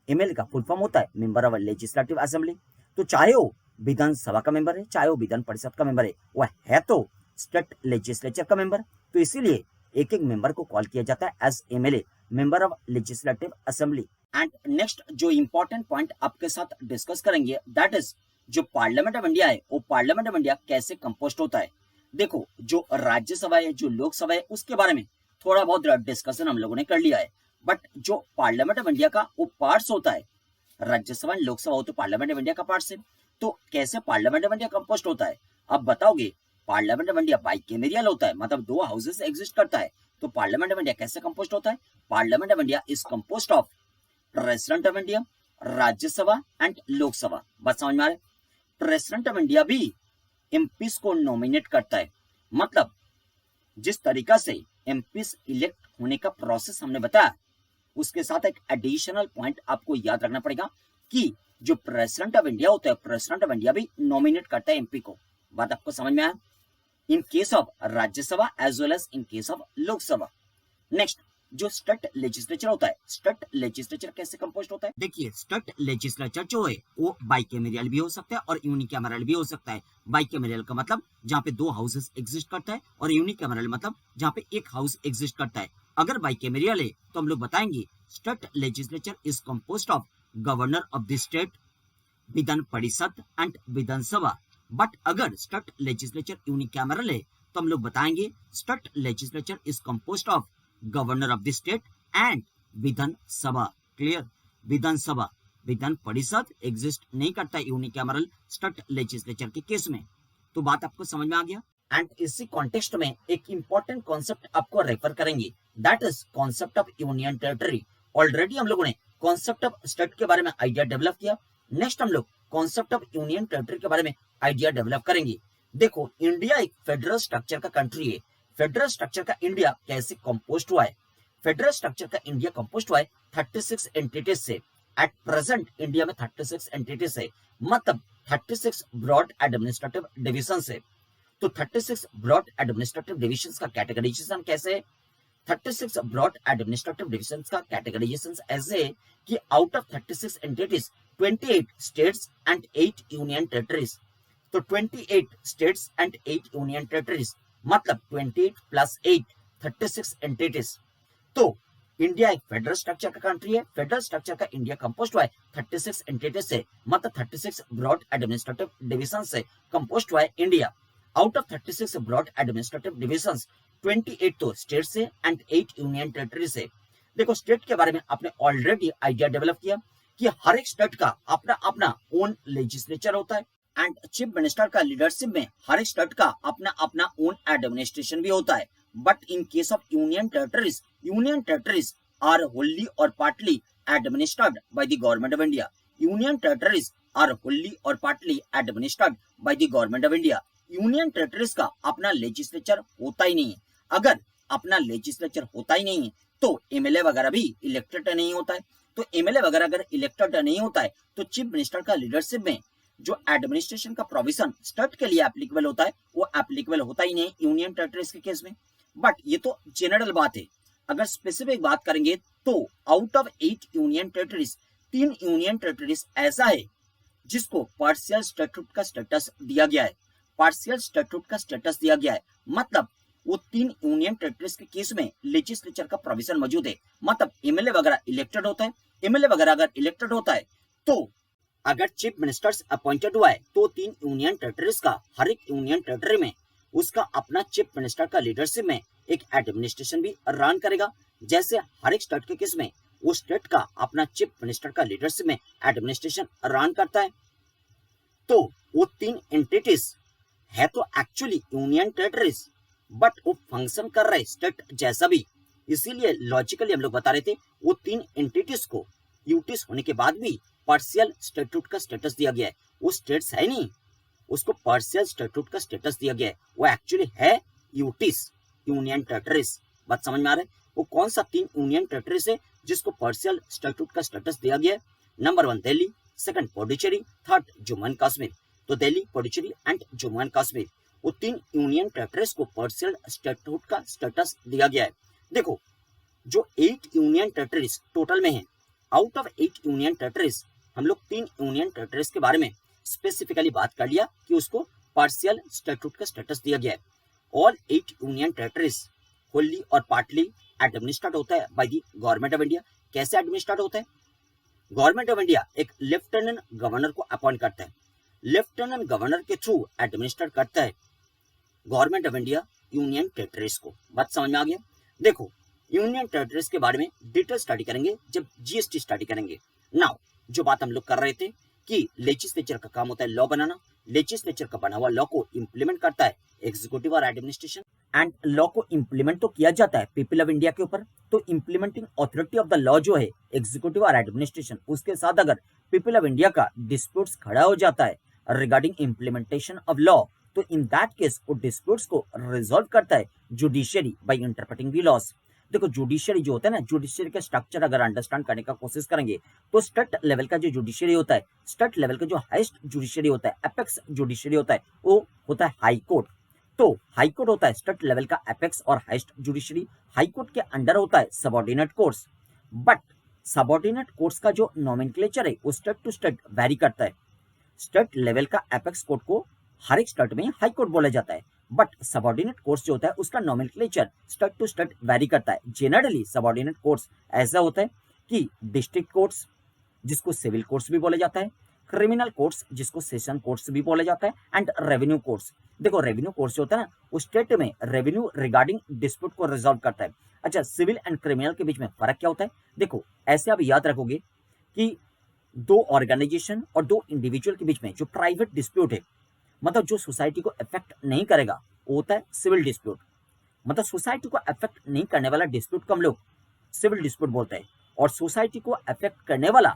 Speaker 1: एमएलए का फुल फॉर्म होता है मेंबर ऑफ लेजिस्लेटिव असेंबली। तो चाहे वो विधानसभा का मेंबर है चाहे वो विधान परिषद का मेंबर है, वह है तो स्टेट लेजिस्लेचर का मेंबर, तो इसीलिए एक एक मेंबर को कॉल किया जाता है as MLA, member of legislative assembly. And next जो इंपॉर्टेंट पॉइंट आपके साथ डिस्कस करेंगे दैट इज जो पार्लियामेंट ऑफ इंडिया है वो पार्लियामेंट ऑफ इंडिया कैसे कंपोस्ट होता है। देखो, जो राज्यसभा है जो लोकसभा है उसके बारे में थोड़ा बहुत डिस्कशन हम लोगों ने कर लिया है, बट जो पार्लियामेंट ऑफ इंडिया का वो पार्ट्स होता है, राज्यसभा लोकसभा हो तो पार्लियामेंट ऑफ इंडिया का पार्ट्स है। तो कैसे पार्लियामेंट ऑफ इंडिया कंपोस्ट होता है अब बताओगे? पार्लियामेंट ऑफ इंडिया बाइकेमेरियल होता है, मतलब दो हाउसेस एग्जिस्ट करता है। तो पार्लियामेंट ऑफ इंडिया कैसे कंपोस्ट होता है? Parliament of India is composed of president of India, Rajya Sabha and Lok Sabha. बात समझ में आ रहा है? प्रेसिडेंट ऑफ इंडिया भी एमपीस को नॉमिनेट करता है, मतलब जिस तरीका से एमपीस इलेक्ट होने का प्रोसेस हमने बताया उसके साथ एक एडिशनल पॉइंट आपको याद रखना पड़ेगा कि जो प्रेसिडेंट ऑफ इंडिया होता है प्रेसिडेंट ऑफ इंडिया भी नॉमिनेट करता है एमपी को। बात आपको समझ में आया? In case of Rajya Sabha as well as in case of Lok Sabha. Next जो स्टेट लेजिस्लेचर होता है, स्टेट लेजिस्लेचर कैसे कंपोस्ट होता है? देखिए, स्टेट लेजिस्लेचर जो है वो बाइकेमेरियल भी हो सकता है और यूनिकैमरल भी हो सकता है। बाइकेमेरियल का मतलब जहाँ पे दो हाउसेस एग्जिस्ट करता है और यूनिकैमरल मतलब जहाँ पे एक हाउस एग्जिस्ट करता है। अगर बाइकेमेरियल है तो हम लोग बताएंगे state legislature is composed of governor of the state, Vidhan Parishad and Vidhan Sabha. But अगर स्टेट लेजिस्लेचर यूनिकैमरल है तो हम लोग बताएंगे state legislature is composed of governor of the state and Vidhan Sabha. Clear? Vidhan Sabha Vidhan Parishad exist नहीं करता यूनिकैमरल स्टेट लेजिस्लेचर के केस में। तो बात आपको समझ में आ गया। एंड इसी कॉन्टेक्स्ट में एक इंपॉर्टेंट कॉन्सेप्ट आपको रेफर करेंगे, that is concept of union territory. Already हम लोगों ने कॉन्सेप्ट ऑफ स्टेट के बारे में आइडिया डेवलप किया, नेक्स्ट हम लोग कॉन्सेप्ट ऑफ यूनियन टेरिटरी के बारे में आइडिया डेवलप करेंगे। देखो, इंडिया एक फेडरल स्ट्रक्चर का कंट्री है। फेडरल स्ट्रक्चर का इंडिया कैसे कंपोस्ट हुआ है? फेडरल स्ट्रक्चर का इंडिया कंपोस्ट हुआ है 36 एंटिटीज से। एट प्रेजेंट इंडिया में 36 एंटिटीज है, मतलब 36 ब्रॉड एडमिनिस्ट्रेटिव डिविजन है। तो 36 ब्रॉड एडमिनिस्ट्रेटिव डिविजन का कैटेगराइजेशन कैसे है? 36 ब्रॉड एडमिनिस्ट्रेटिव डिविजन का कैटेगराइजेशन ऐसे है कि out of 36 entities 28 states and 8 union territories. तो 28 स्टेट्स एंड 8 यूनियन टेरिटरीज, मतलब 28 प्लस 8 36 एंटिटीज। तो इंडिया एक फेडरल स्ट्रक्चर का कंट्री है। फेडरल स्ट्रक्चर का इंडिया कंपोस्ट हुआ है 36 एंटिटीज से, मतलब 36 ब्रॉड एडमिनिस्ट्रेटिव डिविजन से कंपोस्ट हुआ है India. Out of 36 broad administrative division 28 तो स्टेट से एंड 8 यूनियन टेरिटरी से। देखो, स्टेट के बारे में आपने ऑलरेडी आइडिया डेवलप किया कि हर एक स्टेट का अपना अपना ओन लेजिस्लेचर होता है एंड चीफ मिनिस्टर का लीडरशिप में हर एक स्टेट का अपना अपना ओन एडमिनिस्ट्रेशन भी होता है। But in case of union territories are wholly or partly administered by the government of India. Union territories are wholly or partly administered by the government of India. Union territories का अपना legislature होता ही नहीं है। अगर अपना legislature होता ही नहीं है तो एमएलए वगैरह भी इलेक्टेड नहीं होता है। तो एमएलए वगैरह अगर इलेक्टेड नहीं होता है तो चीफ मिनिस्टर का लीडरशिप में जो एडमिनिस्ट्रेशन का प्रोविजन स्टेट के लिए एप्लीकेबल होता है वो एप्लीकेबल होता ही नहीं यूनियन टेरिटरीज के केस में। बट ये तो जनरल बात है। अगर स्पेसिफिक बात करेंगे तो out of 8 union territories 3 union territories ऐसा है जिसको पार्शियल स्टेट्यूट का स्टेटस दिया गया है। पार्शियल स्टेट्यूट का स्टेटस दिया गया है, मतलब वो 3 यूनियन टेरिटरीज के केस में लेजिस्लेचर का प्रोविजन मौजूद है, मतलब एमएलए वगैरह इलेक्टेड होता है। एमएलए वगैरह अगर इलेक्टेड होता है तो अगर चीफ मिनिस्टर्स अपॉइंटेड हुआ है तो 3 यूनियन टेरिटरीज का हर एक यूनियन टेरिटरी में उसका अपना चीफ मिनिस्टर का लीडरशिप में एक एडमिनिस्ट्रेशन भी रन करेगा। जैसे हर एक स्टेट के केस में वो स्टेट का अपना चीफ मिनिस्टर का लीडरशिप में एडमिनिस्ट्रेशन रन करता है। तो वो 3 एंटिटीज है तो एक्चुअली यूनियन टेरिटरीज, बट वो फंक्शन कर रहे स्टेट जैसा भी। इसीलिए लॉजिकली हम लोग बता रहे थे वो 3 एंटिटीज को यूटीज होने के बाद भी पार्शियल स्टेट्यूट का स्टेटस दिया गया है। वो स्टेट्स है नहीं, उसको पार्शियल स्टेट्यूट का स्टेटस दिया गया है। वो एक्चुअली है यूटीज, यूनियन टेरिटरीज। बात समझ में आ रहा है? वो कौन सा 3 यूनियन टेरिटरीज है जिसको पार्शियल स्टेट्यूट का स्टेटस दिया गया है? Number 1 Delhi, second Puducherry, third Jammu and Kashmir. तो दिल्ली, पुडुचेरी एंड जम्मू एंड कश्मीर, वो 3 यूनियन टेरिटरीज को पार्शियल स्टेट्यूट का स्टेटस दिया गया है। देखो, जो 8 यूनियन टेरिटरीज टोटल में है, आउट ऑफ 8 यूनियन टेरिटरीज हम लोग 3 यूनियन टेरिटरीज के बारे में स्पेसिफिकली बात कर लिया कि उसको पार्शियल स्टेट्यूट का स्टेटस दिया गया है। All 8 union territories Holi or partly administrate होता है bye the government of India. कैसे एडमिनिस्ट्रेट होता है? गवर्नमेंट ऑफ इंडिया एक लेफ्टिनेंट गवर्नर को अपॉइंट करता है। लेफ्टिनेंट गवर्नर के थ्रू एडमिनिस्ट्रेट करता है government of India union territories को। बात समझ में आ गया? देखो, यूनियन टेरिटरीज के बारे में डिटेल स्टडी करेंगे जब जीएसटी स्टडी करेंगे। नाउ जो बात हम लोग कर रहे थे कि लेजिस्लेचर का काम होता है लॉ बनाना। लेजिस्लेचर का बना हुआ लॉ को इंप्लीमेंट करता है एग्जीक्यूटिव और एडमिनिस्ट्रेशन। एंड लॉ को इंप्लीमेंट तो किया जाता है पीपल ऑफ इंडिया के ऊपर। तो implementing authority of the law जो है एग्जीक्यूटिव और एडमिनिस्ट्रेशन, उसके साथ अगर पीपल ऑफ इंडिया का डिस्प्यूट्स खड़ा हो जाता है रिगार्डिंग इंप्लीमेंटेशन ऑफ लॉ, तो इन दैट केस वो डिस्प्यूट्स को रिजॉल्व करता है judiciary by interpreting the laws. देखो, जुडिशियरी जो होता है ना, जुडिशियरी का स्ट्रक्चर अगर अंडरस्टैंड करने का कोशिश करेंगे तो स्टेट लेवल का जो जुडिशियरी होता है, स्टेट लेवल का जो हाईएस्ट जुडिशियरी होता है, एपेक्स जुडिशियरी होता है, वो होता है हाई कोर्ट। तो हाई कोर्ट होता है स्टेट लेवल का एपेक्स और हाईएस्ट जुडिशियरी। हाई कोर्ट के अंडर होता है subordinate courts, but subordinate courts का जो नोमेनक्लेचर है वो स्टेट टू स्टेट वैरी करता है। स्टेट लेवल का एपेक्स कोर्ट को हर एक स्टेट में हाई कोर्ट बोला जाता है, बट सबऑर्डिनेट कोर्ट्स जो होता है उसका nomenclature state to state vary करता है। जेनरली सबऑर्डिनेट कोर्ट्स ऐसा होता है कि डिस्ट्रिक्ट कोर्ट्स जिसको सिविल कोर्ट्स भी बोला जाता है, क्रिमिनल कोर्ट्स जिसको सेशन कोर्ट्स भी बोला जाता है, एंड रेवेन्यू कोर्ट्स। देखो, रेवेन्यू कोर्ट्स जो होता है ना, उस स्टेट में रेवेन्यू रिगार्डिंग डिस्प्यूट को रिजॉल्व करता है। अच्छा, सिविल एंड क्रिमिनल के बीच में फर्क क्या होता है? देखो, ऐसे आप याद रखोगे कि दो ऑर्गेनाइजेशन और दो इंडिविजुअल के बीच में जो प्राइवेट डिस्प्यूट है, मतलब जो सोसाइटी को अफेक्ट नहीं करेगा, वो होता है सिविल डिस्प्यूट। मतलब सोसाइटी को अफेक्ट नहीं करने वाला डिस्प्यूट को हम लोग सिविल डिस्प्यूट बोलते हैं, और सोसाइटी को अफेक्ट करने वाला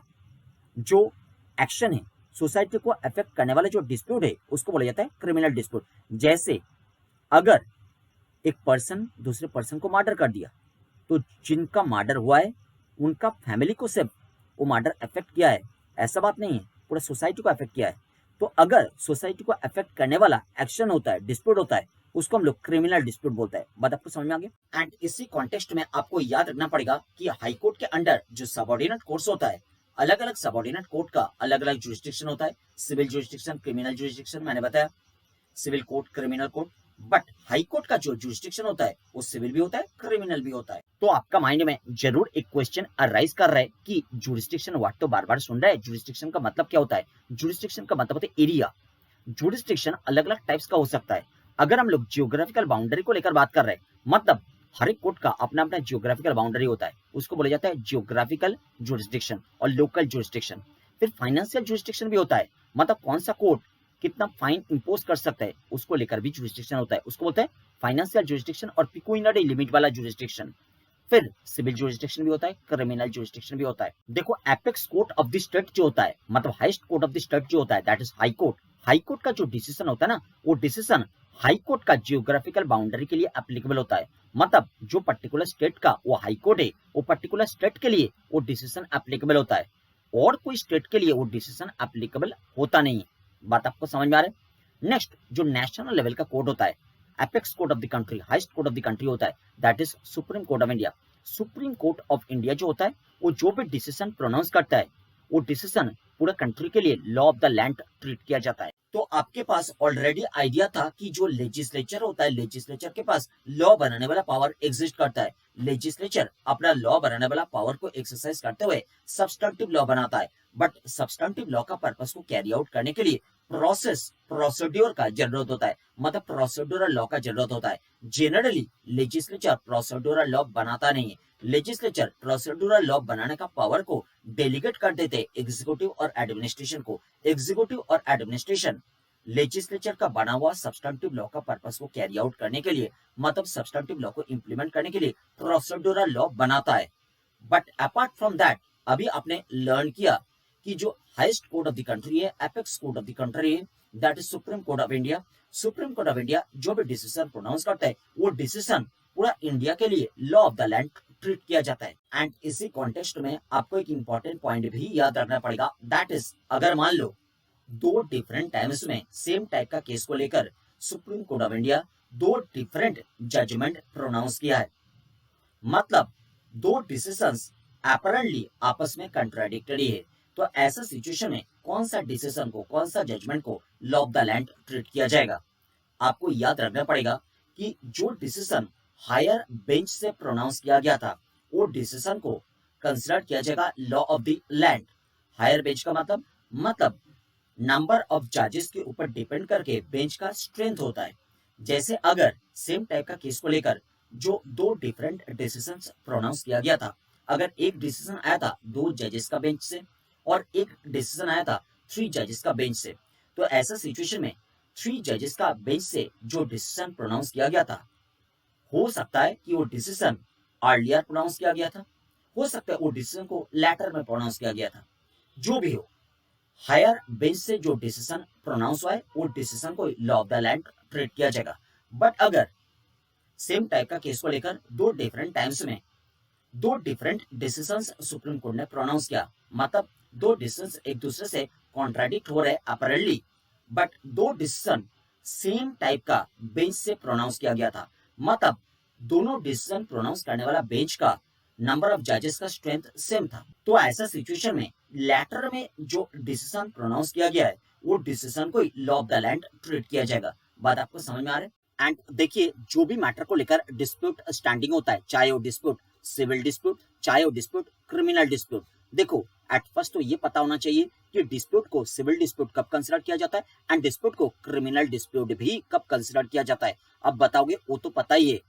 Speaker 1: जो एक्शन है, सोसाइटी को अफेक्ट करने वाला जो डिस्प्यूट है, उसको बोला जाता है क्रिमिनल डिस्प्यूट। जैसे अगर एक पर्सन दूसरे पर्सन को मर्डर कर दिया, तो जिनका मर्डर हुआ है उनका फैमिली को सिर्फ वो मर्डर अफेक्ट किया है, ऐसा बात नहीं है, पूरा सोसाइटी को अफेक्ट किया है। तो अगर सोसाइटी को अफेक्ट करने वाला एक्शन होता है, डिस्प्यूट होता है, उसको हम लोग क्रिमिनल डिस्प्यूट बोलते हैं। बात आपको समझ में आ गया? एंड इसी कॉन्टेक्स्ट में आपको याद रखना पड़ेगा कि हाई कोर्ट के अंडर जो सबऑर्डिनेट कोर्ट्स होता है, अलग अलग सबऑर्डिनेट कोर्ट का अलग अलग जुरिस्डिक्शन होता है। सिविल जुरिस्डिक्शन, क्रिमिनल जुरिस्डिक्शन मैंने बताया, civil court, criminal court. But high court का जो जुरिस्डिक्शन होता है वो सिविल भी होता है, क्रिमिनल भी होता है। तो आपका माइंड में जरूर एक क्वेश्चन अराइज कर रहा है कि जुरिस्डिक्शन वर्ड तो बार बार सुन रहा है, जुरिस्डिक्शन का मतलब क्या होता है? जुरिस्डिक्शन का मतलब होता है एरिया। जुरिस्डिक्शन अलग अलग टाइप्स का हो सकता है। अगर हम लोग जियोग्राफिकल बाउंड्री को लेकर बात कर रहे हैं, मतलब हर एक कोर्ट का अपना अपना जियोग्राफिकल बाउंड्री होता है, उसको बोला जाता है जियोग्राफिकल जुरिस्डिक्शन और लोकल जुरिस्डिक्शन। फिर फाइनेंशियल जुरिस्डिक्शन भी होता है, मतलब कौन सा कोर्ट कितना फाइन इंपोज कर सकता है, उसको लेकर भी जुरिस्डिक्शन होता है, उसको बोलते हैं फाइनेंशियल जुरिस्डिक्शन और पिक्यूनियरी लिमिट वाला जुरिस्डिक्शन। फिर सिविल जुरिस्डिक्शन भी होता है, क्रिमिनल जुरिस्डिक्शन भी होता है। देखो, apex court of the state जो होता है, मतलब highest court of the state जो होता है, that is high court. High court का जो डिसीजन होता है ना, वो डिसीजन हाई कोर्ट का जियोग्राफिकल बाउंड्री के लिए एप्लीकेबल होता है। मतलब जो पर्टिकुलर स्टेट का वो हाई कोर्ट है, वो पर्टिकुलर स्टेट के लिए वो डिसीजन एप्लीकेबल होता है, और कोई स्टेट के लिए वो डिसीजन एप्लीकेबल होता नहीं है। बात आपको समझ में आ रहा है? नेक्स्ट, जो नेशनल लेवल का कोर्ट होता है, apex court of the country, highest court of the country होता है, that is supreme court of India. Supreme court of India जो होता है, वो जो भी डिसीजन प्रोनाउंस करता है, वो डिसीजन पूरा कंट्री के लिए law of the land treat किया जाता है। तो आपके पास ऑलरेडी आइडिया था कि जो लेजिस्लेचर होता है, लेजिस्लेचर के पास लॉ बनाने वाला पावर एग्जिस्ट करता है। लेजिस्लेचर अपना लॉ बनाने वाला पावर को एक्सरसाइज करते हुए सब्सटेंटिव लॉ बनाता है। बट सब्सटेंटिव लॉ का पर्पस को कैरी आउट करने के लिए प्रोसीड्योर का जरूरत होता है, मतलब प्रोसीड्यूरल लॉ का जरूरत होता है। जनरली लेजिस्लेचर प्रोसीड्यूरल लॉ बनाता नहीं है। लेजिस्लेचर प्रोसीड्यूरल लॉ बनाने का पावर को डेलीगेट कर देते हैं एग्जीक्यूटिव और एडमिनिस्ट्रेशन को। एग्जीक्यूटिव और एडमिनिस्ट्रेशन लेजिस्लेचर का बना हुआ सब्सटेंटिव लॉ का पर्पस को कैरी आउट करने के लिए, मतलब सब्सटेंटिव लॉ को इंप्लीमेंट करने के लिए प्रोसीड्यूरल लॉ बनाता है। बट अपार्ट फ्रॉम दैट, अभी आपने लर्न किया कि जो highest court of the country है, apex court of the country है, that is supreme court of India. Supreme court of India जो भी डिसीजन प्रोनाउंस करता है, वो डिसीजन पूरा इंडिया के लिए law of the land treat किया जाता है। एंड इसी कॉन्टेक्स्ट में आपको एक इंपॉर्टेंट पॉइंट भी याद रखना पड़ेगा, दैट इज अगर मान लो दो डिफरेंट टाइम्स में सेम टाइप का केस को लेकर सुप्रीम कोर्ट ऑफ इंडिया दो डिफरेंट जजमेंट प्रोनाउंस किया है, मतलब दो डिसीजंस अपरेंटली आपस में कंट्राडिक्टरी है, तो ऐसा सिचुएशन में कौन सा डिसीजन को, कौन सा जजमेंट को law of the land treat किया जाएगा? आपको याद रखना पड़ेगा कि जो डिसीजन हायर बेंच से प्रोनाउंस किया गया था, वो डिसीजन को कंसिडर किया जाएगा law of the land. Higher bench का मतलब नंबर ऑफ जजेस के ऊपर डिपेंड करके बेंच का स्ट्रेंथ होता है। जैसे अगर सेम टाइप का केस को लेकर जो दो डिफरेंट डिसीजंस प्रोनाउंस किया गया था, अगर एक डिसीजन आया था दो जजेस का बेंच से और एक डिसीजन आया था 3 जजेस का बेंच से, तो ऐसा सिचुएशन में 3 जजेस का बेंच से जो डिसीजन प्रोनाउंस किया गया था, हो सकता है कि वो डिसीजन अर्लियर प्रोनाउंस किया गया था, हो सकता है वो डिसीजन को लेटर में प्रोनाउंस किया गया था। जो भी हो, हायर बेंच से जो डिसीजन प्रोनाउंस हुआ है, वो डिसीजन को law of the land treat किया जाएगा। बट अगर सेम टाइप का केस को लेकर दो डिफरेंट टाइम्स में दो डिफरेंट डिसीजंस सुप्रीम कोर्ट ने प्रोनाउंस किया, मतलब दो डिसीजंस एक दूसरे से कॉन्ट्राडिक्ट हो रहे अपरेंटली, बट दो डिसीजन सेम टाइप का बेंच से प्रोनाउंस किया गया था, मतलब दोनों डिसीजन प्रोनाउंस करने वाला बेंच का नंबर ऑफ जजेस का स्ट्रेंथ सेम था, तो ऐसा सिचुएशन में लेटर में जो डिसीजन प्रोनाउंस किया गया है, वो डिसीजन को law of the land treat किया जाएगा। बात आपको समझ में आ रहा है? एंड देखिए, जो भी मैटर को लेकर डिस्प्यूट स्टैंडिंग होता है, चाहे वो डिस्प्यूट सिविल डिस्प्यूट, चाहे वो डिस्प्यूट क्रिमिनल डिस्प्यूट, देखो एट फर्स्ट तो ये पता होना चाहिए कि डिस्प्यूट को सिविल डिस्प्यूट कब कंसिडर किया जाता है एंड डिस्प्यूट को क्रिमिनल डिस्प्यूट भी कब कंसिडर किया जाता है। अब बताओगे, वो तो पता ही है।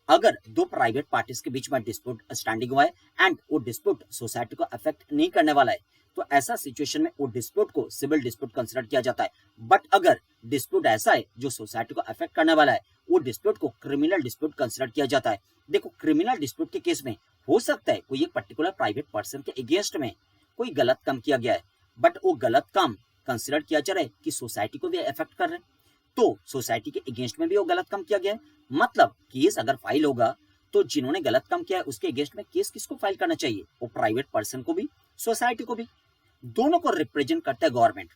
Speaker 1: अगर दो प्राइवेट पार्टीज के बीच में डिस्प्यूट स्टैंडिंग हुआ है एंड वो डिस्प्यूट सोसाइटी को अफेक्ट नहीं करने वाला है, तो ऐसा सिचुएशन में वो डिस्प्यूट को सिविल डिस्प्यूट कंसिडर किया जाता है। बट अगर डिस्प्यूट ऐसा है जो सोसाइटी को अफेक्ट करने वाला है, वो डिस्प्यूट को क्रिमिनल डिस्प्यूट कंसिडर किया जाता है। देखो, क्रिमिनल डिस्प्यूट के केस में हो सकता है कोई एक पर्टिकुलर प्राइवेट पर्सन के अगेंस्ट में कोई गलत काम किया गया है, बट वो गलत काम कंसिडर किया जा रहा है कि सोसाइटी को भी अफेक्ट कर रहे हैं, तो सोसाइटी के अगेंस्ट में भी वो गलत काम किया गया है। मतलब केस अगर फाइल होगा तो जिन्होंने गलत काम किया है उसके अगेंस्ट में केस किसको फाइल करना चाहिए? वो प्राइवेट पर्सन को भी, सोसाइटी को भी, दोनों को रिप्रेजेंट करता है गवर्नमेंट।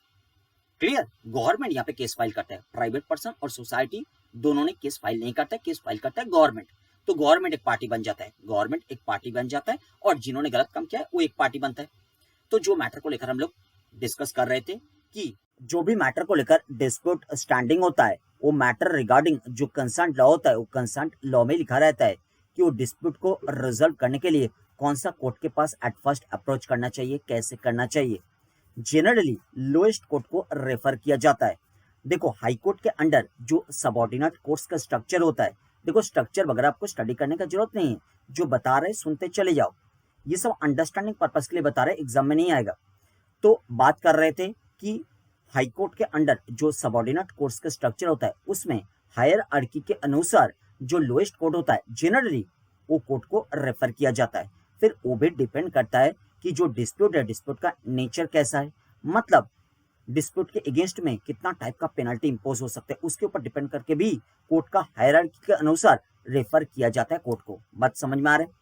Speaker 1: क्लियर? गवर्नमेंट यहाँ पे केस फाइल करता है, प्राइवेट पर्सन और सोसाइटी दोनों ने केस फाइल नहीं करता है, केस फाइल करता है गवर्नमेंट। तो गवर्नमेंट एक पार्टी बन जाता है, गवर्नमेंट एक पार्टी बन जाता है और जिन्होंने गलत काम किया है वो एक पार्टी बनता है। तो जो मैटर को लेकर हम लोग डिस्कस कर रहे थे कि जो भी मैटर को लेकर डिस्प्यूट स्टैंडिंग होता है, वो मैटर रिगार्डिंग जो कंसर्न लॉ होता है, वो कंसर्न लॉ में लिखा रहता है कि वो डिस्प्यूट को रिजॉल्व करने के लिए कौन सा कोर्ट के पास एट फर्स्ट अप्रोच करना चाहिए, कैसे करना चाहिए। जनरली लोएस्ट कोर्ट को रेफर किया जाता है। देखो, हाई कोर्ट के अंडर जो सबऑर्डिनेट कोर्ट्स का स्ट्रक्चर होता है, देखो स्ट्रक्चर वगैरह आपको स्टडी करने का जरूरत नहीं है, जो बता रहे सुनते चले जाओ, ये सब अंडरस्टैंडिंग पर्पस के लिए बता रहे, एग्जाम में नहीं आएगा। तो बात कर रहे थे कि हाई कोर्ट के अंडर जो सबऑर्डिनेट कोर्ट्स का स्ट्रक्चर होता है, उसमें हायर आर्की के अनुसार जो लोएस्ट कोर्ट होता है, जनरली वो कोर्ट को रेफर किया जाता है। फिर वो भी डिपेंड करता है कि जो डिस्प्यूट है, डिस्प्यूट का नेचर कैसा है, मतलब डिस्प्यूट के अगेंस्ट में कितना टाइप का पेनल्टी इंपोज हो सकता है, उसके ऊपर डिपेंड करके भी कोर्ट का हायरार्की के अनुसार रेफर किया जाता है कोर्ट को। बात समझ में आ रहा है?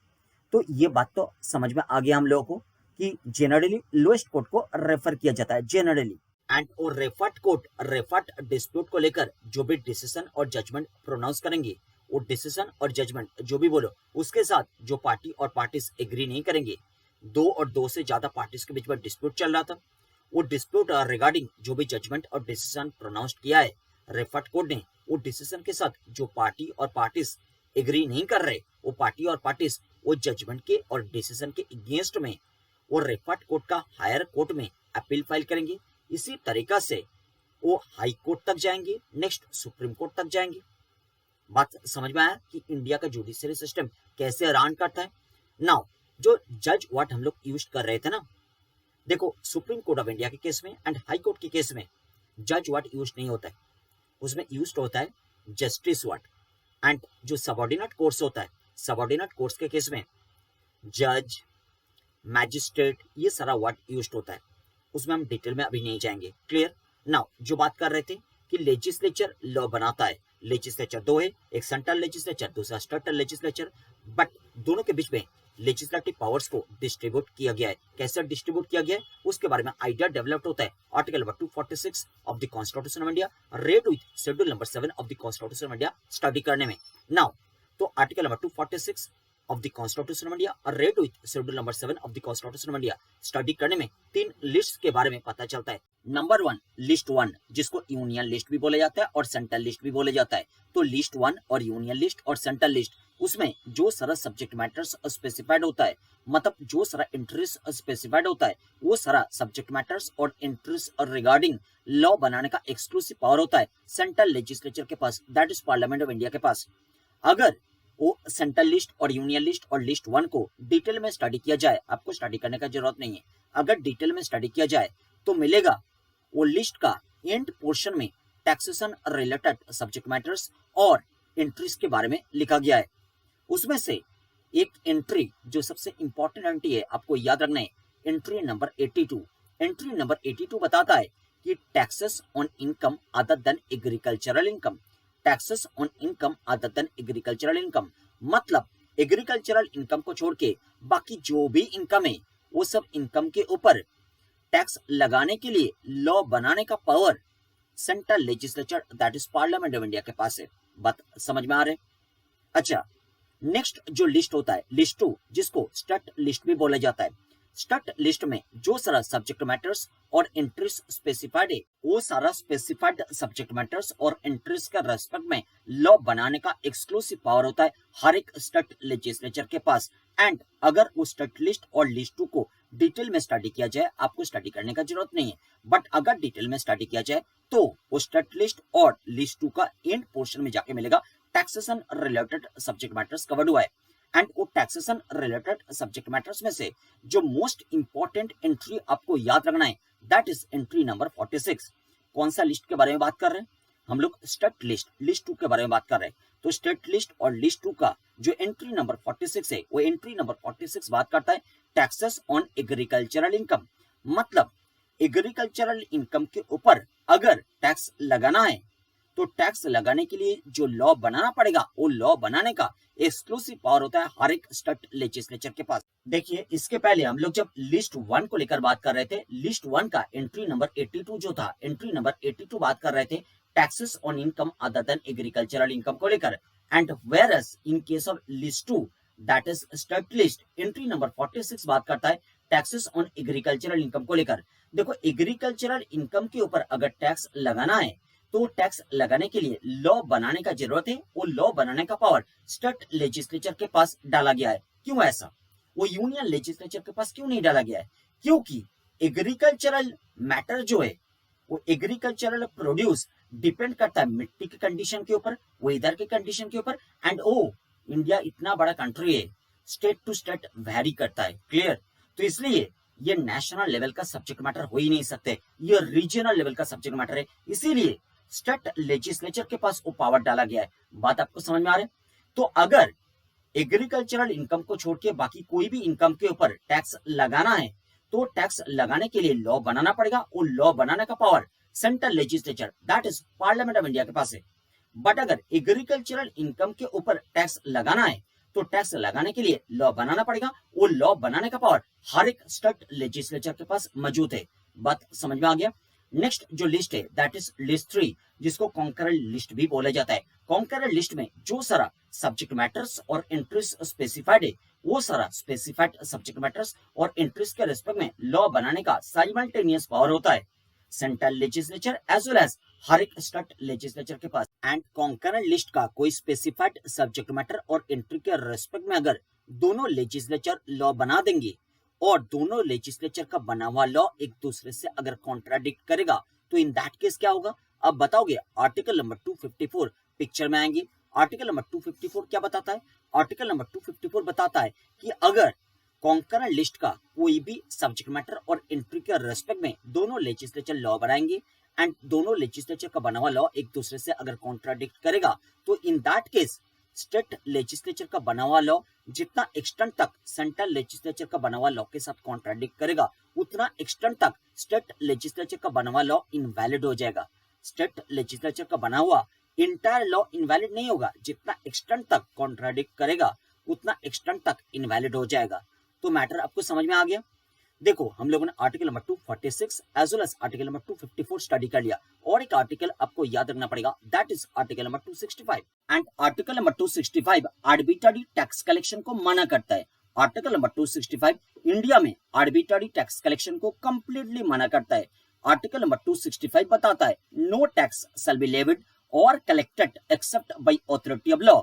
Speaker 1: तो ये बात तो समझ में आ गया हम लोगों को कि जनरली लोएस्ट कोर्ट को रेफर किया जाता है जनरली। एंड वो रेफर्ड कोर्ट रेफर्ड डिस्प्यूट को लेकर जो भी डिसीजन और जजमेंट प्रोनाउंस करेंगे, वो डिसीजन और जजमेंट जो भी बोलो, उसके साथ जो पार्टी और पार्टीज एग्री नहीं करेंगे, दो और दो से ज्यादा पार्टीज के बीच में डिस्प्यूट चल रहा था, वो डिस्प्यूट रिगार्डिंग जो भी जजमेंट और डिसीजन प्रोनाउंस किया है रेफर्ड कोर्ट ने, वो डिसीजन के साथ जो पार्टी और पार्टीज एग्री नहीं कर रहे, वो पार्टी और पार्टीज वो जजमेंट के और डिसीजन के अगेंस्ट में वो रेफर्ड कोर्ट का हायर कोर्ट में अपील फाइल करेंगे। इसी तरीका से वो हाई कोर्ट तक जाएंगे, नेक्स्ट सुप्रीम कोर्ट तक जाएंगे। बात समझ में आया कि इंडिया का जुडिशियरी सिस्टम कैसे रन करता है। नाउ जो जज व्हाट हम लोग यूज कर रहे थे ना, देखो सुप्रीम कोर्ट ऑफ इंडिया के केस में एंड हाई कोर्ट के केस में जज व्हाट यूज नहीं होता है, उसमें यूज होता है जस्टिस व्हाट। एंड जो सबऑर्डिनेट कोर्ट्स होता है, सबऑर्डिनेट कोर्ट्स के केस में जज, मैजिस्ट्रेट, ये सारा वर्ड यूज होता है, उसमें हम डिटेल में अभी नहीं जाएंगे। क्लियर? नाउ जो बात कर रहे थे कि लेजिस्लेचर लॉ बनाता है, लेजिस्लेचर दो है, एक सेंट्रल लेजिस्लेचर, दूसरा स्टेट लेजिस्लेचर, बट दोनों के बीच में लेजिस्लेटिव पावर्स को डिस्ट्रीब्यूट किया गया है। कैसे डिस्ट्रीब्यूट किया गया है उसके बारे में आइडिया डेवलप्ड होता है article number 246 of the constitution of India read with schedule number 7 of the constitution of India study करने में। नाउ तो article number 246 of the constitution of India और read with schedule number 7 of the constitution of India study करने में तीन list के बारे में पता चलता है। नंबर 1 लिस्ट 1, जिसको यूनियन लिस्ट भी बोला जाता है और सेंट्रल लिस्ट भी बोला जाता है। तो लिस्ट 1 और यूनियन लिस्ट और सेंट्रल लिस्ट, उसमें जो सारा सब्जेक्ट मैटर्स स्पेसिफाइड होता है, मतलब जो सारा इंटरेस्ट स्पेसिफाइड होता है, वो सारा सब्जेक्ट मैटर्स और इंटरेस्ट रिगार्डिंग लॉ बनाने का एक्सक्लूसिव पावर होता है सेंट्रल लेजिस्लेचर के पास, that is parliament of India के पास। अगर वो सेंट्रल लिस्ट और यूनियन लिस्ट और लिस्ट 1 को डिटेल में स्टडी किया जाए, आपको स्टडी करने का जरूरत नहीं है, अगर डिटेल में स्टडी किया जाए तो मिलेगा वो लिस्ट का एंड पोर्शन में टैक्सेशन रिलेटेड सब्जेक्ट मैटर्स और एंट्रीज के बारे में लिखा गया है। उसमें से एक एंट्री जो सबसे इंपॉर्टेंट एंट्री है, आपको याद रखना है, एंट्री नंबर 82। एंट्री नंबर 82 बताता है कि taxes on income other than agricultural income, taxes on income other than agricultural income, मतलब एग्रीकल्चरल इनकम को छोड़ के बाकी जो भी इनकम है, वो सब इनकम के ऊपर टैक्स लगाने के लिए लॉ बनाने का power central legislature that is parliament of India के पास है। बात समझ में आ रहा है? अच्छा, नेक्स्ट जो लिस्ट होता है लिस्ट 2, जिसको स्टेट लिस्ट भी बोला जाता है। स्टेट लिस्ट में जो सारा सब्जेक्ट मैटर्स और इंटरेस्ट स्पेसिफाइड है, वो सारा स्पेसिफाइड सब्जेक्ट मैटर्स और इंटरेस्ट का रेस्पेक्ट में लॉ बनाने का एक्सक्लूसिव पावर होता है हर एक स्टेट लेजिस्लेचर के पास। एंड अगर वो स्टेट लिस्ट और लिस्ट 2 को डिटेल में स्टडी किया जाए, आपको स्टडी करने का जरूरत नहीं है, बट अगर डिटेल में स्टडी किया जाए तो वो स्टेट लिस्ट और लिस्ट 2 का एंड पोर्शन में जाके मिलेगा taxation related subject matters covered हुआ है। एंड वो टैक्सेशन रिलेटेड सब्जेक्ट मैटर्स में से जो मोस्ट इंपॉर्टेंट एंट्री आपको याद रखना है, दैट इज एंट्री नंबर 46। कौन सा लिस्ट के बारे में बात कर रहे हैं हम लोग? स्टेट लिस्ट, लिस्ट 2 के बारे में बात कर रहे हैं। तो स्टेट लिस्ट और लिस्ट 2 का जो एंट्री नंबर 46 है, वो एंट्री नंबर 46 बात करता है टैक्सेस ऑन एग्रीकल्चरल इनकम। मतलब एग्रीकल्चरल इनकम के ऊपर अगर टैक्स लगाना है तो टैक्स लगाने के लिए जो लॉ बनाना पड़ेगा, वो लॉ बनाने का एक्सक्लूसिव पावर होता है हर एक स्टेट लेजिस्लेचर के पास। देखिए, इसके पहले हम लोग जब लिस्ट 1 को लेकर बात कर रहे थे, लिस्ट 1 का एंट्री नंबर 82 जो था, एंट्री नंबर 82 बात कर रहे थे taxes on income other than agricultural income को लेकर। And whereas in case of list 2 that is state list, entry number 46 बात करता है टैक्सेस ऑन एग्रीकल्चरल इनकम को लेकर। देखो, एग्रीकल्चरल इनकम के ऊपर अगर टैक्स लगाना है तो टैक्स लगाने के लिए लॉ बनाने का जरूरत है। वो लॉ बनाने का पावर स्टेट लेजिस्लेचर के पास डाला गया है। क्यों ऐसा? वो यूनियन लेजिस्लेचर के पास क्यों नहीं डाला गया है? क्योंकि एग्रीकल्चरल मैटर जो है, वो एग्रीकल्चरल प्रोड्यूस डिपेंड करता है मिट्टी की कंडीशन के ऊपर, वेदर के कंडीशन के ऊपर। एंड इंडिया इतना बड़ा कंट्री है, स्टेट टू स्टेट वैरी करता है। क्लियर? तो इसलिए ये नेशनल लेवल का सब्जेक्ट मैटर हो ही नहीं सकते, ये रीजनल लेवल का सब्जेक्ट मैटर है। इसीलिए स्टेट लेजिस्लेचर के पास वो पावर डाला गया है। बात आपको समझ में आ रहा है? तो अगर एग्रीकल्चरल इनकम को छोड़ के बाकी कोई भी इनकम के ऊपर टैक्स लगाना है तो टैक्स लगाने के लिए लॉ बनाना पड़ेगा। वो लॉ बनाने का power central legislature that is parliament of India के पास है। बट अगर एग्रीकल्चरल इनकम के ऊपर टैक्स लगाना है तो टैक्स लगाने के लिए लॉ बनाना पड़ेगा। वो लॉ बनाने का पावर हर एक स्टेट लेजिस्लेचर के पास मौजूद है। बात समझ में आ गया? नेक्स्ट जो लिस्ट है दैट इज लिस्ट 3, जिसको कॉन्करेंट लिस्ट भी बोला जाता है। कॉन्करेंट लिस्ट में जो सारा सब्जेक्ट मैटर्स और एंट्रीज स्पेसिफाइड है, वो सारा स्पेसिफाइड सब्जेक्ट मैटर्स और एंट्रीज के रिस्पेक्ट में लॉ बनाने का साइमल्टेनियस पावर होता है central legislature as well as हर एक स्टेट लेजिस्लेचर के पास। एंड कॉन्करेंट लिस्ट का कोई स्पेसिफाइड सब्जेक्ट मैटर और एंट्री के रिस्पेक्ट में अगर दोनों लेजिस्लेचर लॉ बना देंगे और दोनों लेजिस्लेचर का बना हुआ लॉ एक दूसरे से अगर कॉन्ट्राडिक्ट करेगा तो इन दैट केस क्या होगा? अब बताओगे? आर्टिकल नंबर 254 पिक्चर में आएंगे। आर्टिकल नंबर 254 क्या बताता है? आर्टिकल नंबर 254 बताता है कि अगर कॉन्करेंट लिस्ट का कोई भी सब्जेक्ट मैटर और एंट्री के रेस्पेक्ट में दोनों लेजिस्लेचर लॉ बनाएंगे एंड दोनों लेजिस्लेचर का बना हुआ लॉ एक दूसरे से अगर कॉन्ट्राडिक्ट करेगा तो in that case state legislature का बना हुआ लॉ जितना एक्सटेंट तक सेंट्रल लेजिस्लेचर का बना हुआ लॉ के साथ कॉन्ट्राडिक्ट करेगा, उतना एक्सटेंट तक स्टेट लेजिस्लेचर का बना हुआ लॉ इनवैलिड हो जाएगा। स्टेट लेजिस्लेचर का बना हुआ इंटायर लॉ इनवैलिड नहीं होगा, जितना एक्सटेंट तक कॉन्ट्राडिक्ट करेगा उतना एक्सटेंट तक इनवैलिड हो जाएगा। तो मैटर आपको समझ में आ गया? देखो, हम लोगों ने article number 246 as well as article number 254 study कर लिया और एक आर्टिकल आपको याद रखना पड़ेगा that is article number 265। And article number 265 arbitrary tax collection को मना करता है। आर्टिकल नंबर 265 इंडिया में आर्बिट्ररी टैक्स कलेक्शन को कंप्लीटली मना करता है। आर्टिकल नंबर 265 बताता है no tax shall be levied और collected except by authority of law.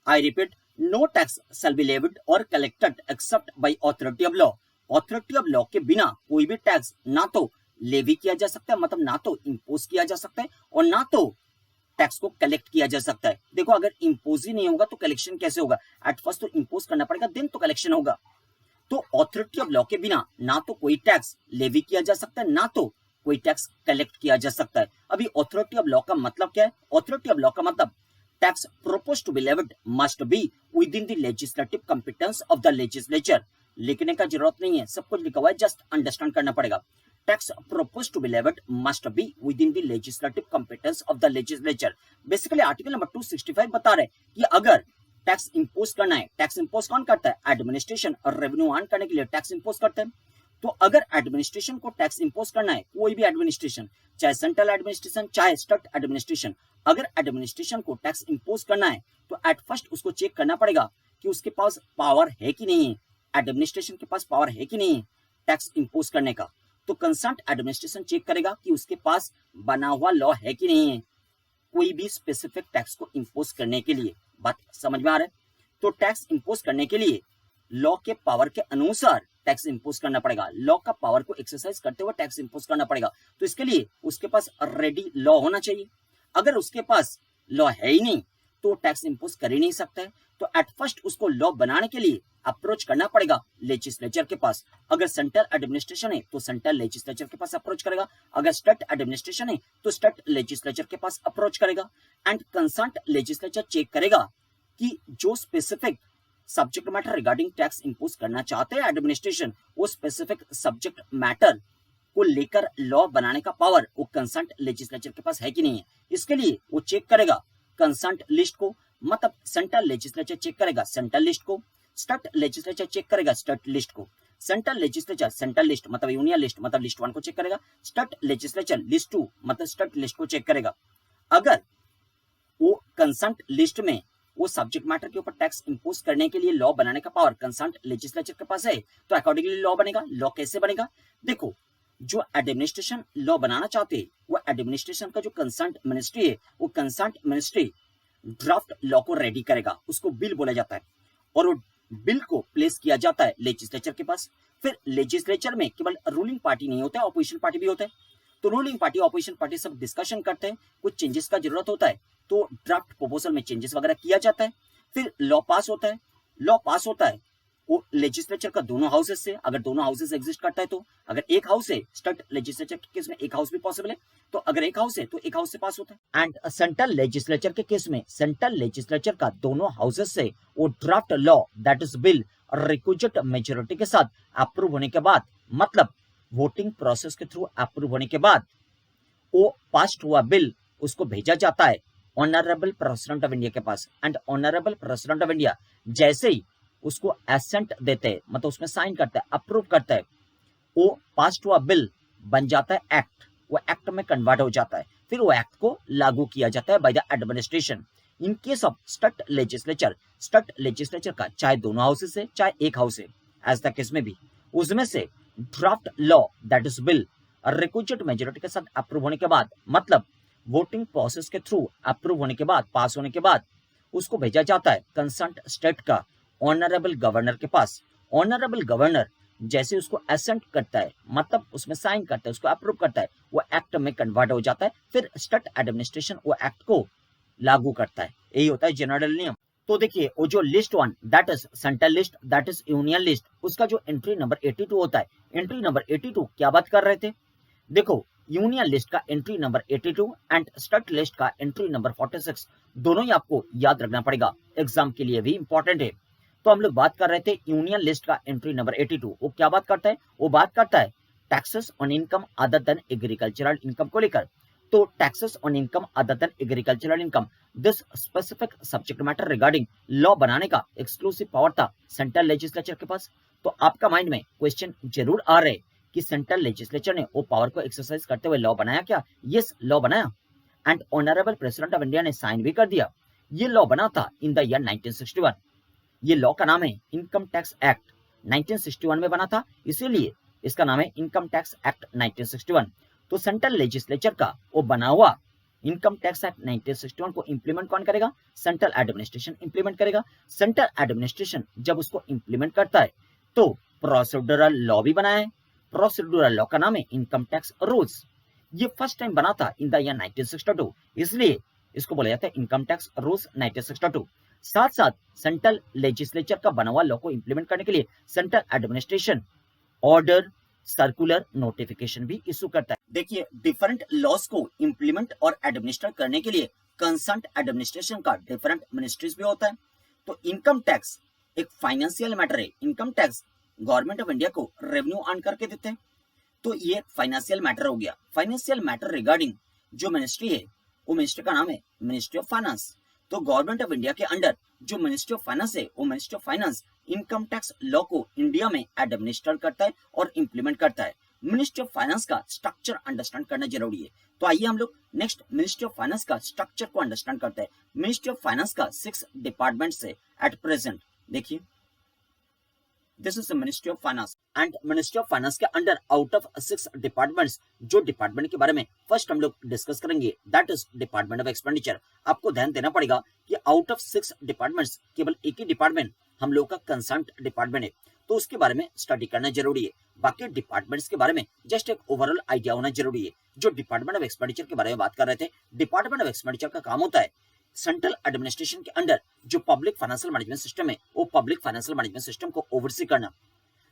Speaker 1: I repeat, no tax shall be levied और collected except by authority of law. Authority of law के बिना कोई भी टैक्स ना तो लेवी किया जा सकता है, मतलब ना तो इंपोज किया जा सकता है और ना तो टैक्स को कलेक्ट किया जा सकता है। देखो, अगर इंपोज ही नहीं होगा तो कलेक्शन कैसे होगा? एट फर्स्ट तो इंपोज करना पड़ेगा, देन तो कलेक्शन होगा। तो ऑथोरिटी ऑफ लॉ के बिना ना तो कोई टैक्स लेवी किया जा सकता है, ना तो कोई टैक्स कलेक्ट किया जा सकता है। अभी ऑथोरिटी ऑफ लॉ का मतलब क्या है? ऑथोरिटी ऑफ लॉ का मतलब tax proposed to be levied must be within the legislative competence of the legislature। लिखने का जरूरत नहीं है, सब कुछ लिखा हुआ है, जस्ट अंडरस्टैंड करना पड़ेगा। Tax proposed to be levied must be within the legislative competence of the legislature। Basically article number 265 बता रहे कि अगर टैक्स इंपोज करना है, टैक्स इंपोज कौन करता है? एडमिनिस्ट्रेशन। और रेवेन्यू अर्न करने के लिए टैक्स इंपोज करते हैं। तो अगर एडमिनिस्ट्रेशन को टैक्स इंपोज करना है, कोई भी एडमिनिस्ट्रेशन, चाहे सेंट्रल एडमिनिस्ट्रेशन चाहे स्टेट एडमिनिस्ट्रेशन, अगर एडमिनिस्ट्रेशन को टैक्स इंपोज करना है तो एट फर्स्ट उसको चेक करना पड़ेगा कि उसके पास पावर है कि नहीं है, एडमिनिस्ट्रेशन के पास पावर है कि नहीं है टैक्स इंपोज करने का। तो कंसर्न एडमिनिस्ट्रेशन चेक करेगा कि उसके पास बना हुआ लॉ है कि नहीं है कोई भी स्पेसिफिक टैक्स को इंपोज करने के लिए। बात समझ में आ रहा है? तो टैक्स इंपोज करने के लिए लॉ के पावर के अनुसार टैक्स इंपोज करना पड़ेगा, लॉ का पावर को एक्सरसाइज करते हुए टैक्स इंपोज करना पड़ेगा। तो इसके लिए उसके पास रेडी लॉ होना चाहिए। अगर उसके पास लॉ है ही नहीं तो टैक्स इम्पोज कर ही नहीं सकता है। तो एट फर्स्ट उसको लॉ बनाने के लिए अप्रोच करना पड़ेगा लेजिस्लेचर के पास। अगर सेंट्रल एडमिनिस्ट्रेशन है तो सेंट्रल लेजिस्लेचर के पास अप्रोच करेगा, अगर स्टेट एडमिनिस्ट्रेशन है तो स्टेट लेजिस्लेचर के पास अप्रोच करेगा। एंड कंसर्न्ड लेजिस्लेचर चेक करेगा कि जो specific subject matter regarding tax impose करना चाहते हैं एडमिनिस्ट्रेशन, वो स्पेसिफिक सब्जेक्ट मैटर को लेकर लॉ बनाने का पावर वो कंसर्न्ड लेजिस्लेचर के पास है कि नहीं है। इसके लिए वो चेक करेगा कंसर्न्ड लिस्ट को, मतलब सेंट्रल लेजिस्लेचर चेक करेगा सेंट्रल लिस्ट को, स्टेट लेजिस्लेचर चेक करेगा स्टेट लिस्ट को। सेंट्रल लेजिस्लेचर सेंट्रल लिस्ट मतलब यूनियन लिस्ट मतलब लिस्ट 1 को चेक करेगा, स्टेट लेजिस्लेचर लिस्ट 2 मतलब स्टेट लिस्ट को चेक करेगा। अगर वो कंसर्न्ड लिस्ट में वो सब्जेक्ट मैटर के ऊपर टैक्स इंपोज करने के लिए लॉ बनाने का पावर कंसर्न्ड लेजिस्लेचर के पास है, तो अकॉर्डिंगली लॉ बनेगा। लॉ कैसे बनेगा? देखो, जो एडमिनिस्ट्रेशन लॉ बनाना चाहते हैं वो एडमिनिस्ट्रेशन का जो कंसर्न्ड मिनिस्ट्री है, वो कंसर्न्ड मिनिस्ट्री ड्राफ्ट लॉ को रेडी करेगा, उसको बिल बोला जाता है, और वो बिल को प्लेस किया जाता है लेजिस्लेचर के पास। फिर लेजिस्लेचर में केवल रूलिंग पार्टी नहीं होता है, ऑपोजिशन पार्टी भी होता है। तो रूलिंग पार्टी ऑपोजिशन पार्टी सब डिस्कशन करते हैं, कुछ चेंजेस का जरूरत होता है तो ड्राफ्ट प्रपोजल में चेंजेस वगैरह किया जाता है। फिर लॉ पास होता है। लॉ पास होता है वो लेजिस्लेचर का दोनों हाउसेस से, अगर दोनों हाउसेस एग्जिस्ट करता है तो, अगर एक हाउस है स्टेट लेजिस्लेचर के केस में एक हाउस भी पॉसिबल है, तो अगर एक हाउस है तो एक हाउस से पास होता है। एंड सेंट्रल लेजिस्लेचर के केस में सेंट्रल लेजिस्लेचर का दोनों हाउसेस से वो draft law that is bill requisite majority के साथ अप्रूव होने के बाद, मतलब वोटिंग प्रोसेस के थ्रू अप्रूव होने के बाद वो पास हुआ बिल उसको भेजा जाता है ऑनरेबल प्रेसिडेंट ऑफ इंडिया के पास। And honourable president of India जैसे ही उसको एसेंट देते हैं, मतलब उसमें साइन करता है, अप्रूव करता है, वो पास हुआ बिल बन जाता है एक्ट, वो एक्ट में कन्वर्ट हो जाता है। फिर वो एक्ट को लागू किया जाता है by the administration. In case of state legislature का चाहे दोनों हाउसेस है चाहे एक हाउस है, एज द केस में भी, उसमें से draft law that is bill requisite majority के साथ अप्रूव होने के बाद, मतलब वोटिंग प्रोसेस के थ्रू अप्रूव होने के बाद, पास होने के बाद, उसको भेजा जाता है कंसर्न्ड स्टेट का ऑनरेबल गवर्नर के पास। ऑनरेबल गवर्नर जैसे उसको एसेंट करता है, मतलब उसमें साइन करता है, उसको अप्रूव करता है, वो एक्ट में कन्वर्ट हो जाता है। फिर स्टेट एडमिनिस्ट्रेशन वो एक्ट को लागू करता है। यही होता है जनरल नियम। तो देखिए, वो जो list 1 that is central list that is union list, उसका जो एंट्री नंबर 82 होता है, एंट्री नंबर 82 क्या बात कर रहे थे? देखो, यूनियन लिस्ट का entry number 82 and state list का एंट्री नंबर 46 दोनों ही आपको याद रखना पड़ेगा, एग्जाम के लिए भी इंपॉर्टेंट है। तो हम लोग बात कर रहे थे यूनियन लिस्ट का एंट्री नंबर 82, वो क्या बात करता है? वो बात करता है taxes on income other than agricultural income को लेकर। तो taxes on income other than agricultural income, this specific subject matter regarding law बनाने का एक्सक्लूसिव पावर था सेंट्रल लेजिस्लेचर के पास। तो आपका माइंड में क्वेश्चन जरूर आ रहे कि सेंट्रल लेजिस्लेचर ने वो पावर को एक्सरसाइज करते हुए लॉ बनाया क्या? यस, लॉ बनाया, and honourable president of India ने साइन भी कर दिया। ये लॉ बना था इन द ईयर 1961। ये लॉ का नाम है इनकम टैक्स एक्ट, 1961 में बना था, इसीलिए इसका नाम है इनकम टैक्स एक्ट 1961। तो सेंट्रल लेजिस्लेचर का वो बना हुआ इनकम टैक्स एक्ट 1961 को इंप्लीमेंट कौन करेगा? सेंट्रल एडमिनिस्ट्रेशन इंप्लीमेंट करेगा। सेंट्रल एडमिनिस्ट्रेशन जब उसको इंप्लीमेंट करता है तो प्रोसीड्यूरल लॉ भी बनाया है। प्रोसीड्यूरल लॉ का नाम है इनकम टैक्स रूल्स। ये फर्स्ट टाइम बना था इन द ईयर 1962, इसलिए इसको बोला जाता है इनकम टैक्स रूल्स 1962। साथ साथ सेंट्रल लेजिस्लेचर का बना हुआ लॉ को इंप्लीमेंट करने के लिए central administration order, circular, notification भी इशू करता है। देखिए, डिफरेंट लॉज को इंप्लीमेंट और एडमिनिस्टर करने के लिए कंसर्न्ड एडमिनिस्ट्रेशन का डिफरेंट मिनिस्ट्रीज भी होता है। तो इनकम टैक्स एक फाइनेंशियल मैटर है। Income tax government of India को रेवेन्यू अर्न करके देते हैं, तो ये फाइनेंशियल मैटर हो गया। फाइनेंशियल मैटर रिगार्डिंग जो मिनिस्ट्री है, वो मिनिस्ट्री का नाम है मिनिस्ट्री ऑफ फाइनेंस। तो गवर्नमेंट ऑफ इंडिया के अंडर जो मिनिस्ट्री ऑफ फाइनेंस है, वो ministry of finance income tax law को इंडिया में एडमिनिस्टर करता है और इंप्लीमेंट करता है। मिनिस्ट्री ऑफ फाइनेंस का स्ट्रक्चर अंडरस्टैंड करना जरूरी है। तो आइए हम लोग नेक्स्ट मिनिस्ट्री ऑफ फाइनेंस का स्ट्रक्चर को अंडरस्टैंड करते हैं। मिनिस्ट्री ऑफ फाइनेंस का 6 डिपार्टमेंट है एट प्रेजेंट। देखिए, this is the ministry of finance and ministry of finance के अंडर आउट ऑफ 6 डिपार्टमेंट्स, जो डिपार्टमेंट के बारे में फर्स्ट हम लोग डिस्कस करेंगे that is department of expenditure. आपको ध्यान देना पड़ेगा कि आउट ऑफ 6 डिपार्टमेंट्स केवल एक ही डिपार्टमेंट हम लोग का कंसर्न्ड डिपार्टमेंट है, तो उसके बारे में स्टडी करना जरूरी है। बाकी डिपार्टमेंट्स के बारे में जस्ट एक ओवरऑल आइडिया होना जरूरी है। जो डिपार्टमेंट ऑफ एक्सपेंडिचर के बारे में बात कर रहे थे, डिपार्टमेंट ऑफ एक्सपेंडिचर का काम होता है सेंट्रल एडमिनिस्ट्रेशन के अंडर जो पब्लिक फाइनेंशियल मैनेजमेंट सिस्टम है वो पब्लिक फाइनेंशियल मैनेजमेंट सिस्टम को ओवरसी करना।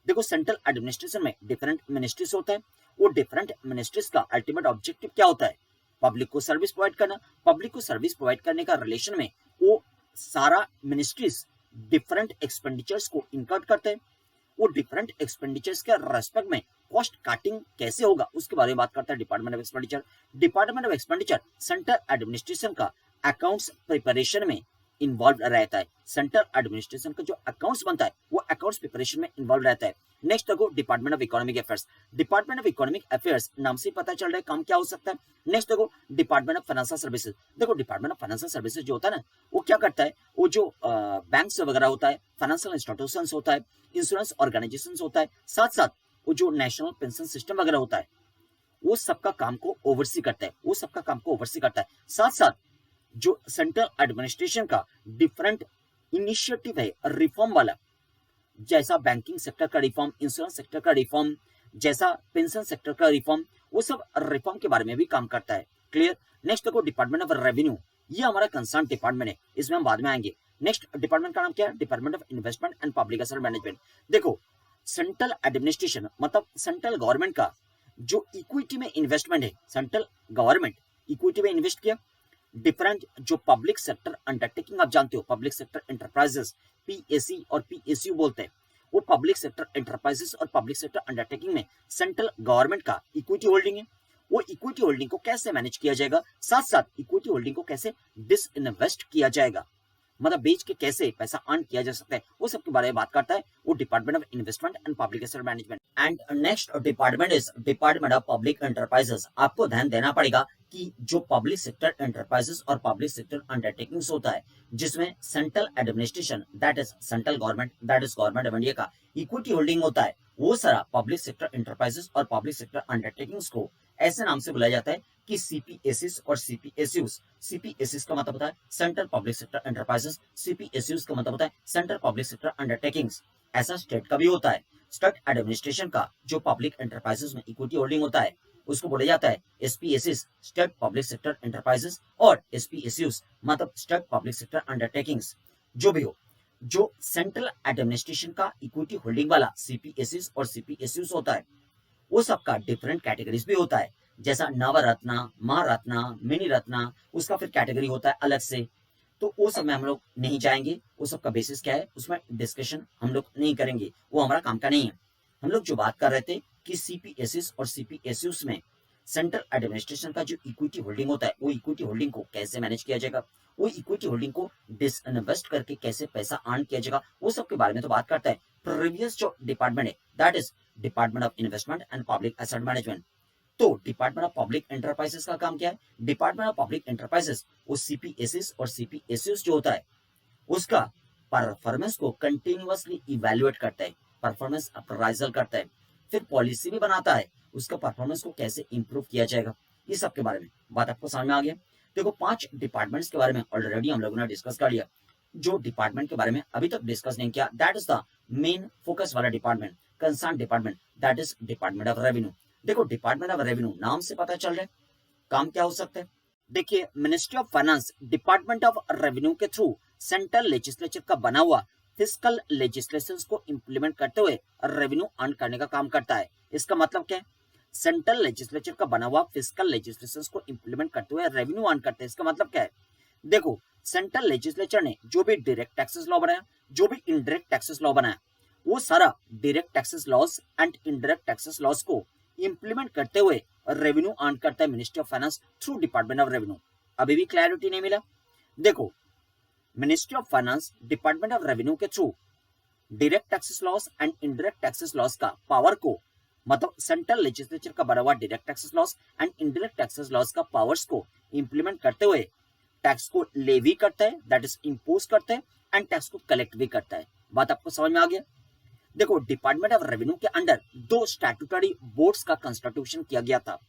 Speaker 1: देखो सेंट्रल एडमिनिस्ट्रेशन में डिफरेंट मिनिस्ट्रीज होता है, वो डिफरेंट मिनिस्ट्रीज का अल्टीमेट ऑब्जेक्टिव क्या होता है, पब्लिक को सर्विस प्रोवाइड करना। पब्लिक को सर्विस प्रोवाइड करने का रिलेशन में वो सारा मिनिस्ट्रीज डिफरेंट एक्सपेंडिचर्स को इनकर्ट करते हैं। वो डिफरेंट एक्सपेंडिचर्स के रेस्पेक्ट में कॉस्ट कटिंग कैसे होगा उसके बारे में बात करता है department of expenditure. Department of expenditure central administration का अकाउंट्स प्रिपरेशन में इन्वॉल्व रहता है। सेंट्रल एडमिनिस्ट्रेशन का जो अकाउंट्स बनता है वो अकाउंट्स प्रिपरेशन में इन्वॉल्व रहता है। नेक्स्ट देखो department of economic affairs. Department of economic affairs नाम से पता चल रहा है काम क्या हो सकता है। नेक्स्ट देखो डिपार्टमेंट ऑफ फाइनेंशियल सर्विसेज। देखो डिपार्टमेंट ऑफ फाइनेंशियल सर्विसेज जो होता है ना वो क्या करता है, वो जो बैंक्स वगैरह होता है, फाइनेंशियल इंस्टीट्यूशंस होता है, इंश्योरेंस ऑर्गेनाइजेशंस होता है, साथ साथ वो जो नेशनल पेंशन सिस्टम वगैरह होता है वो सबका काम को ओवरसी करता है, वो सबका काम को ओवरसी करता है। साथ साथ जो सेंट्रल एडमिनिस्ट्रेशन का डिफरेंट इनिशिएटिव है रिफॉर्म वाला, जैसा बैंकिंग सेक्टर का रिफॉर्म, इंश्योरेंस सेक्टर का रिफॉर्म, जैसा पेंशन सेक्टर का रिफॉर्म, वो सब रिफॉर्म के बारे में भी काम करता है। क्लियर। नेक्स्ट देखो डिपार्टमेंट ऑफ रेवेन्यू, ये हमारा कंसर्न डिपार्टमेंट है, इसमें हम बाद में आएंगे। नेक्स्ट डिपार्टमेंट का नाम क्या है, department of investment and public asset management. देखो सेंट्रल एडमिनिस्ट्रेशन मतलब सेंट्रल गवर्नमेंट का जो इक्विटी में इन्वेस्टमेंट है, सेंट्रल गवर्नमेंट इक्विटी में इन्वेस्ट किया। डिफरेंट जो पब्लिक सेक्टर अंडरटेकिंग आप जानते हो, पब्लिक सेक्टर एंटरप्राइजेस पीएसई और पीएसयू बोलते हैं, वो पब्लिक सेक्टर एंटरप्राइजेस और पब्लिक सेक्टर अंडरटेकिंग में सेंट्रल गवर्नमेंट का इक्विटी होल्डिंग है। वो इक्विटी होल्डिंग को कैसे मैनेज किया जाएगा, साथ साथ इक्विटी होल्डिंग को कैसे डिसइन्वेस्ट किया जाएगा, मतलब बेच के कैसे पैसा अर्न किया जा सकता है, वो सब के बारे में बात करता है वो department of investment and public asset management. And next department is department of public enterprises. आपको ध्यान देना पड़ेगा कि जो पब्लिक सेक्टर एंटरप्राइजेस और पब्लिक सेक्टर अंडरटेकिंग्स होता है जिसमें central administration that is central government that is government of India का इक्विटी होल्डिंग होता है, वो सारा पब्लिक सेक्टर एंटरप्राइजेस और पब्लिक सेक्टर अंडरटेकिंग्स को ऐसे नाम से बुलाया जाता है कि सीपीएसयूज और सीपीएसयूज। सीपीएसयूज का मतलब होता है सेंट्रल पब्लिक सेक्टर एंटरप्राइजेस, सीपीएसयूज का मतलब होता है सेंट्रल पब्लिक सेक्टर अंडरटेकिंग्स। ऐसा स्टेट का भी होता है। स्टेट एडमिनिस्ट्रेशन का जो पब्लिक एंटरप्राइजेस में इक्विटी होल्डिंग होता है उसको बोला जाता है SPSS state public sector enterprises, और एसपीएसयूज मतलब स्टेट पब्लिक सेक्टर अंडरटेकिंग्स। जो भी हो, जो सेंट्रल एडमिनिस्ट्रेशन का इक्विटी होल्डिंग वाला सीपीएसएस और सीपीएसयूज होता है वो सबका डिफरेंट कैटेगरीज भी होता है, जैसा नवरत्ना, महारत्ना, मिनी रत्ना, उसका फिर कैटेगरी होता है अलग से। तो वो सब में हम लोग नहीं जाएंगे, वो सब का बेसिस क्या है उसमें डिस्कशन हम लोग नहीं करेंगे, वो हमारा काम का नहीं है। हम लोग जो बात कर रहे थे कि सीपीएसएस और सीपीएसयूज में सेंट्रल एडमिनिस्ट्रेशन का जो इक्विटी होल्डिंग होता है वो इक्विटी होल्डिंग को कैसे मैनेज किया जाएगा, वो इक्विटी होल्डिंग को डिसइन्वेस्ट करके कैसे पैसा अर्न किया जाएगा, वो सब के बारे में तो बात करता है प्रीवियस जो डिपार्टमेंट है that is department of investment and public asset management. तो डिपार्टमेंट ऑफ पब्लिक एंटरप्राइजेस का काम क्या है, डिपार्टमेंट ऑफ पब्लिक एंटरप्राइजेस वो सीपीएसएस और सीपीएसयूज जो होता है उसका परफॉर्मेंस को कंटिन्यूअसली इवैल्यूएट करता है, परफॉर्मेंस अप्राइजल करता है, फिर पॉलिसी भी बनाता है उसका परफॉर्मेंस को कैसे इंप्रूव किया जाएगा, ये सब के बारे में बात आपको समझ में आ गया। देखो 5 डिपार्टमेंट्स के बारे में ऑलरेडी हम लोगों ने डिस्कस कर लिया। जो डिपार्टमेंट के बारे में अभी तक डिस्कस नहीं किया that is the main focus वाला department, concern department that is department of revenue. देखो डिपार्टमेंट ऑफ रेवेन्यू नाम से पता चल रहा है काम क्या हो सकता है। देखिए ministry of finance department of revenue के थ्रू सेंट्रल लेजिस्लेचर का बना हुआ फिस्कल लेजिस्लेशंस को इंप्लीमेंट करते हुए रेवेन्यू अर्न करने का काम करता है। इसका मतलब क्या है, सेंट्रल लेजिस्लेचर का बना हुआ फिस्कल लेजिस्लेशंस को इंप्लीमेंट करते हुए रेवेन्यू अर्न करते हैं। इसका मतलब क्या है, देखो सेंट्रल लेजिस्लेचर ने जो भी डायरेक्ट टैक्सेस लॉ बनाया, जो भी इनडायरेक्ट टैक्सेस लॉ बनाया, वो सारा direct taxes laws and indirect taxes laws को इंप्लीमेंट करते हुए रेवेन्यू अर्न करता है ministry of finance through department of revenue. अभी भी क्लैरिटी नहीं मिला। देखो ministry of finance department of revenue के through direct taxes laws and indirect taxes laws का पावर को, मतलब सेंट्रल लेजिस्लेचर का बना हुआ direct taxes laws and indirect taxes laws का पावर्स को इंप्लीमेंट करते हुए टैक्स को लेवी करता है दैट इज इंपोज करता है एंड टैक्स को कलेक्ट भी करता है। बात आपको समझ में आ गया। देखो डिपार्टमेंट ऑफ रेवेन्यू के अंडर 2 स्टैट्यूटरी बोर्ड्स का कंस्टिट्यूशन किया गया था।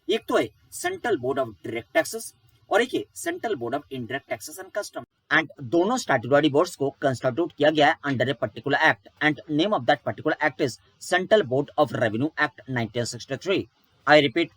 Speaker 1: एक तो है central board of direct taxes और एक है central board of indirect taxes and custom. And दोनों स्टैट्यूटरी बोर्ड्स को कंस्टिट्यूट किया गया है under a particular act and name of that particular act is central board of revenue act 1963। I repeat,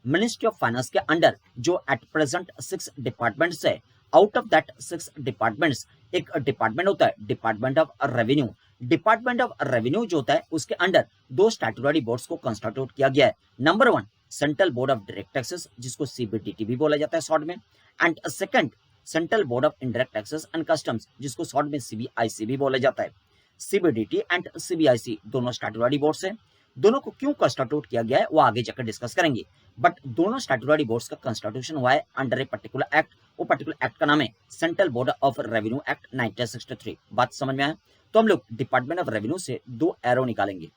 Speaker 1: ministry of finance के under जो at present 6 departments है out of that 6 departments एक department होता है department of revenue. Department of revenue जो होता है उसके अंडर 2 स्टैट्यूटरी बोर्ड्स को कंस्टिट्यूट किया गया है। Number 1 central board of direct taxes जिसको सीबीडीटी भी बोला जाता है शॉर्ट में, and second central board of indirect taxes and customs जिसको शॉर्ट में सीबीआईसी भी बोला जाता है। सीबीडीटी एंड सीबीआईसी दोनों स्टैट्यूटरी बोर्ड्स हैं। दोनों को क्यों कंस्टिट्यूट किया गया है वो आगे जाकर डिस्कस करेंगे, बट दोनों स्टैट्यूटरी बोर्ड्स का कंस्टिट्यूशन हुआ है अंडर ए पर्टिकुलर एक्ट। वो पर्टिकुलर एक्ट का नाम है central board of revenue act 1963। बात समझ में आया? तो हम लोग डिपार्टमेंट ऑफ रेवेन्यू से 2 एरो निकालेंगे।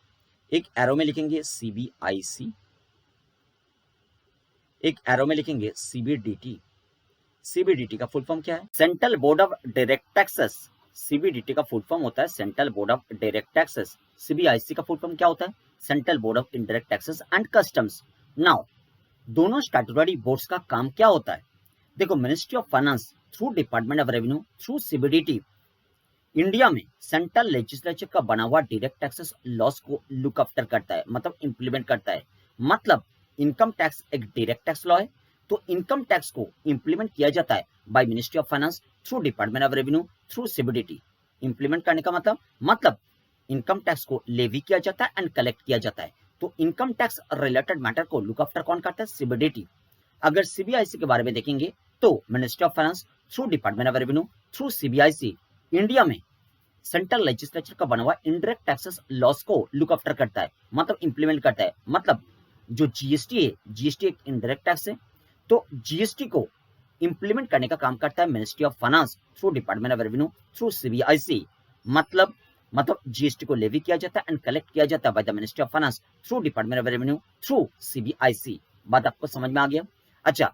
Speaker 1: एक एरो में लिखेंगे सीबीआईसी, एक एरो में लिखेंगे सीबीडीटी। सीबीडीटी का फुल फॉर्म क्या है? Central board of direct taxes. CBDT का फुल फॉर्म होता है central board of direct taxes. CBIC का फुल फॉर्म क्या होता है? Central board of indirect taxes and customs. Now दोनों स्टैट्यूटरी बोर्ड्स का काम क्या होता है? देखो, ministry of finance through department of revenue through CBDT India में सेंट्रल लेजिस्लेचर का बना हुआ डायरेक्ट टैक्सेस लॉस को लुक आफ्टर करता है, मतलब इंप्लीमेंट करता है। मतलब इनकम टैक्स एक डायरेक्ट टैक्स लॉ है, तो इनकम टैक्स को इंप्लीमेंट किया जाता है by ministry of finance through department of revenue through CBDT. Implement करने का मतलब इनकम टैक्स को लेवी किया जाता है एंड कलेक्ट किया जाता है। तो इनकम टैक्स रिलेटेड मैटर को लुक आफ्टर कौन करता है? सीबीडीटी। अगर सीबीआईसी के बारे में देखेंगे तो ministry of finance through department of revenue through CBIC India में सेंट्रल लेजिस्लेचर का बना हुआ इनडायरेक्ट टैक्सेस लॉस को लुक आफ्टर करता है, मतलब इंप्लीमेंट करता है। मतलब जो जीएसटी है, जीएसटी एक इनडायरेक्ट टैक्स है, तो जीएसटी को इंप्लीमेंट करने का काम करता है ministry of finance through department of revenue through CBIC. मतलब जीएसटी को लेवी किया जाता है एंड कलेक्ट किया जाता है by the ministry of finance through department of revenue through CBIC. बात आपको समझ में आ गया? अच्छा,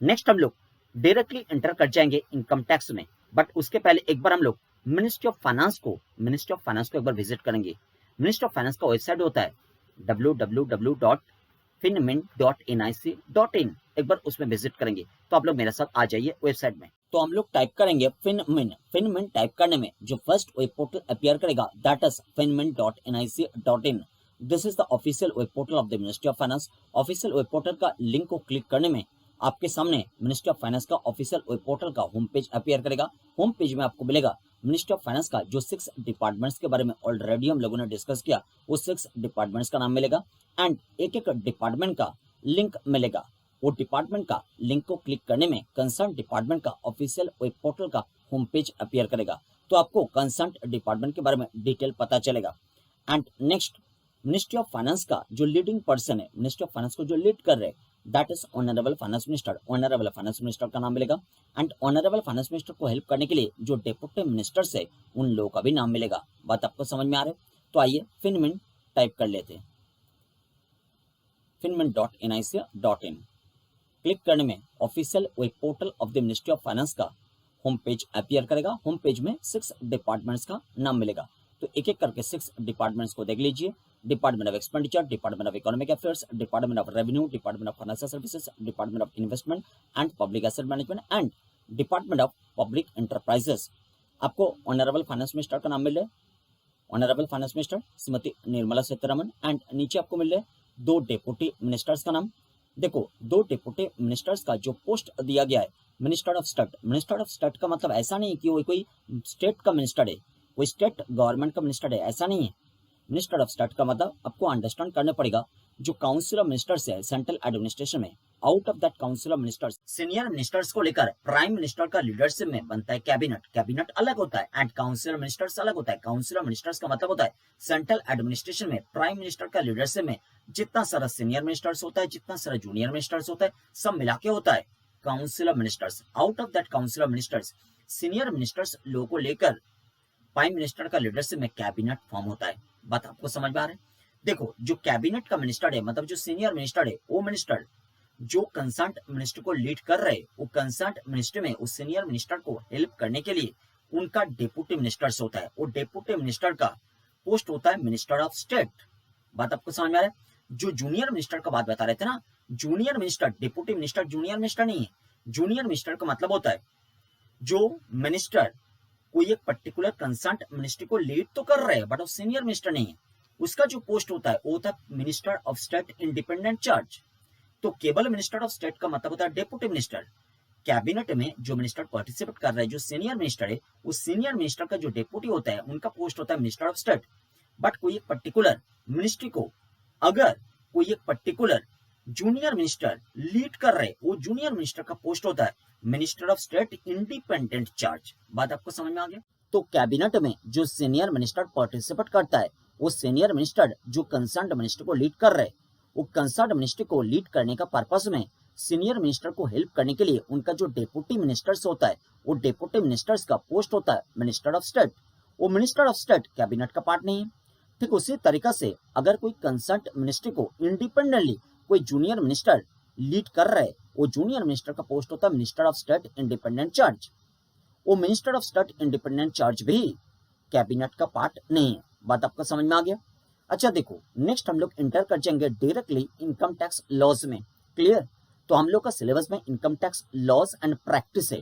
Speaker 1: नेक्स्ट हम लोग डायरेक्टली एंटर कर जाएंगे इनकम टैक्स में, बट उसके पहले एक बार हम लोग मिनिस्ट्री ऑफ फाइनेंस को एक बार विजिट करेंगे। मिनिस्ट्री ऑफ फाइनेंस का वेबसाइट होता है www.finmin.nic.in। एक बार उसमें विजिट करेंगे तो आप लोग मेरे साथ आ जाइए वेबसाइट में। तो हम लोग टाइप करेंगे फिनमिन टाइप करने में जो फर्स्ट वेब पोर्टल अपीयर करेगा that is finmin.nic.in। This is the official web portal of the ministry of finance. Official web portal का लिंक को क्लिक करने में आपके सामने मिनिस्ट्री ऑफ फाइनेंस का ऑफिशियल वेब पोर्टल का होम पेज अपीयर करेगा। होम पेज में आपको मिलेगा मिनिस्ट्री ऑफ फाइनेंस का जो 6 डिपार्टमेंट्स के बारे में ऑलरेडी हम लोगों ने डिस्कस किया, वो 6 डिपार्टमेंट्स का नाम मिलेगा एंड एक एक डिपार्टमेंट का लिंक मिलेगा। वो डिपार्टमेंट का लिंक को क्लिक करने में कंसर्न डिपार्टमेंट का ऑफिशियल वेब पोर्टल का होम पेज अपीयर करेगा, तो आपको कंसर्न डिपार्टमेंट के बारे में डिटेल पता चलेगा। And next ministry of finance का जो लीडिंग पर्सन है, मिनिस्ट्री ऑफ फाइनेंस को जो लीड कर रहे हैं that is honourable finance minister. Honourable finance minister का नाम मिलेगा एंड ऑनरेबल फाइनेंस मिनिस्टर को हेल्प करने के लिए जो डेप्यूटी मिनिस्टर्स है उन लोगों का भी नाम मिलेगा। बात आपको समझ में आ रहा है? तो आइए फिनमिन टाइप कर लेते हैं, finmin.nic.in। क्लिक करने में official web portal of the ministry of finance का होम पेज अपीयर करेगा। होम पेज में 6 डिपार्टमेंट्स का नाम मिलेगा, तो एक एक करके 6 डिपार्टमेंट्स को देख लीजिए। Department of expenditure, department of economic affairs, department of revenue, department of financial services, department of investment and public asset management and department of public enterprises. आपको ऑनरेबल फाइनेंस मिनिस्टर का नाम मिल रहा है, honourable finance minister Shrimati Nirmala Sitharaman, and नीचे आपको मिल रहा है 2 deputy ministers का नाम। देखो, 2 डेप्यूटी मिनिस्टर्स का जो पोस्ट दिया गया है minister of state. Minister of state का मतलब ऐसा नहीं कि वो कोई स्टेट का मिनिस्टर है, कोई स्टेट गवर्नमेंट का मिनिस्टर है, ऐसा नहीं है। मिनिस्टर ऑफ स्टेट का मतलब आपको अंडरस्टैंड करना पड़ेगा जो काउंसिल ऑफ मिनिस्टर्स है सेंट्रल एडमिनिस्ट्रेशन में, out of that council of ministers senior ministers को लेकर प्राइम मिनिस्टर का लीडरशिप में बनता है कैबिनेट। कैबिनेट अलग होता है एंड काउंसिल ऑफ मिनिस्टर्स अलग होता है। काउंसिल ऑफ मिनिस्टर्स का मतलब होता है सेंट्रल एडमिनिस्ट्रेशन में प्राइम मिनिस्टर का लीडरशिप में जितना सारा सीनियर मिनिस्टर्स होता है, जितना सारा जूनियर मिनिस्टर्स होता है, सब मिला के होता है council of ministers. Out of that council of ministers senior ministers लोगों को लेकर प्राइम मिनिस्टर का लीडरशिप में कैबिनेट फॉर्म होता है। बात आपको समझ में आ रहा है? देखो, जो कैबिनेट का मिनिस्टर है, मतलब जो सीनियर मिनिस्टर है, वो मिनिस्टर जो कंसर्न मिनिस्टर को लीड कर रहे, वो कंसर्न मिनिस्टर में उस सीनियर मिनिस्टर को हेल्प करने के लिए उनका डेप्यूटी मिनिस्टर्स होता है। वो डेप्यूटी मिनिस्टर का पोस्ट होता है मिनिस्टर ऑफ स्टेट। बात आपको समझ में आ रहा है? जो जूनियर मिनिस्टर का बात बता रहे थे ना, junior minister, deputy minister junior minister नहीं है। जूनियर मिनिस्टर का मतलब होता है जो मिनिस्टर कोई एक पर्टिकुलर कंसर्न मिनिस्ट्री को लीड तो कर रहे हैं बट वो सीनियर मिनिस्टर नहीं है। उसका जो पोस्ट होता है वो होता है minister of state independent charge. तो केवल मिनिस्टर ऑफ स्टेट का मतलब होता है डेप्यूटी मिनिस्टर। कैबिनेट में जो मिनिस्टर पार्टिसिपेट कर रहे हैं, जो सीनियर मिनिस्टर है, उस सीनियर मिनिस्टर का जो डेप्यूटी होता है उनका पोस्ट होता है मिनिस्टर ऑफ स्टेट। बट कोई एक पर्टिकुलर मिनिस्ट्री को अगर कोई एक पर्टिकुलर जूनियर मिनिस्टर लीड कर रहे, वो जूनियर मिनिस्टर का पोस्ट होता है minister of state independent charge. बात आपको समझ में आ गया? तो कैबिनेट में जो सीनियर मिनिस्टर पार्टिसिपेट करता है, वो सीनियर मिनिस्टर जो कंसर्न्ड मिनिस्टर को लीड कर रहे, वो कंसर्न्ड मिनिस्टर को लीड करने का पर्पस में सीनियर मिनिस्टर को हेल्प करने के लिए उनका जो डेप्यूटी मिनिस्टर्स होता है, वो डेप्यूटी मिनिस्टर्स का पोस्ट होता है मिनिस्टर ऑफ स्टेट। वो मिनिस्टर ऑफ स्टेट कैबिनेट का पार्ट नहीं है। ठीक उसी तरीका से अगर कोई कंसर्न्ड मिनिस्ट्री को इंडिपेंडेंटली कोई जूनियर मिनिस्टर लीड कर रहे, वो जूनियर मिनिस्टर का पोस्ट होता है minister of state independent charge. वो minister of state independent charge भी कैबिनेट का पार्ट नहीं है। बात आपको समझ में आ गया? अच्छा देखो, नेक्स्ट हम लोग इंटर कर जाएंगे डायरेक्टली इनकम टैक्स लॉज में। क्लियर? तो हम लोग का सिलेबस में income tax laws and practice है,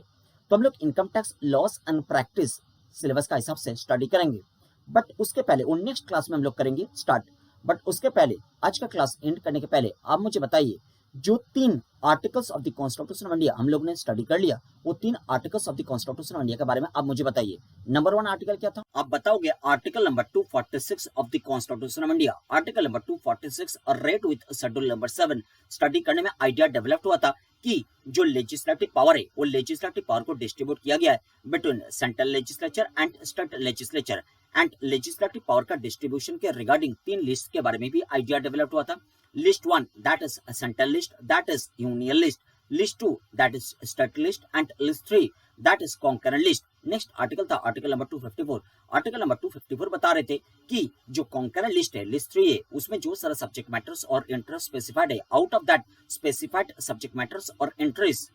Speaker 1: तो हम लोग income tax laws and practice syllabus का हिसाब से स्टडी करेंगे। बट उसके पहले वो नेक्स्ट क्लास में हम लोग करेंगे स्टार्ट। बट उसके पहले आज का क्लास एंड करने के पहले आप मुझे बताइए, जो 3 articles of the constitution of India हम लोग ने स्टडी कर लिया, वो 3 articles of the constitution of India के बारे में आप मुझे बताइए। नंबर 1 आर्टिकल क्या था? आप बताओगे article number 246 of the constitution of India. Article number 246 rate with schedule number 7 study करने में आइडिया डेवलप हुआ था कि जो लेजिस्लेटिव पावर है, वो लेजिस्लेटिव पावर को डिस्ट्रीब्यूट किया गया है between central legislature and state legislature. And legislative power का डिस्ट्रीब्यूशन के रिगार्डिंग 3 लिस्ट के बारे में भी आइडिया डेवलप हुआ था। List 1 that is a central list, that is union list. List 2 that is state list, and list 3 that is concurrent list. Next article था article number 254। Article number 254 बता रहे थे कि जो कॉन्करेंट लिस्ट है, list 3 है, उसमें जो सारा सब्जेक्ट मैटर्स और इंटरेस्ट स्पेसिफाइड है, out of that specified subject matters और इंटरेस्ट,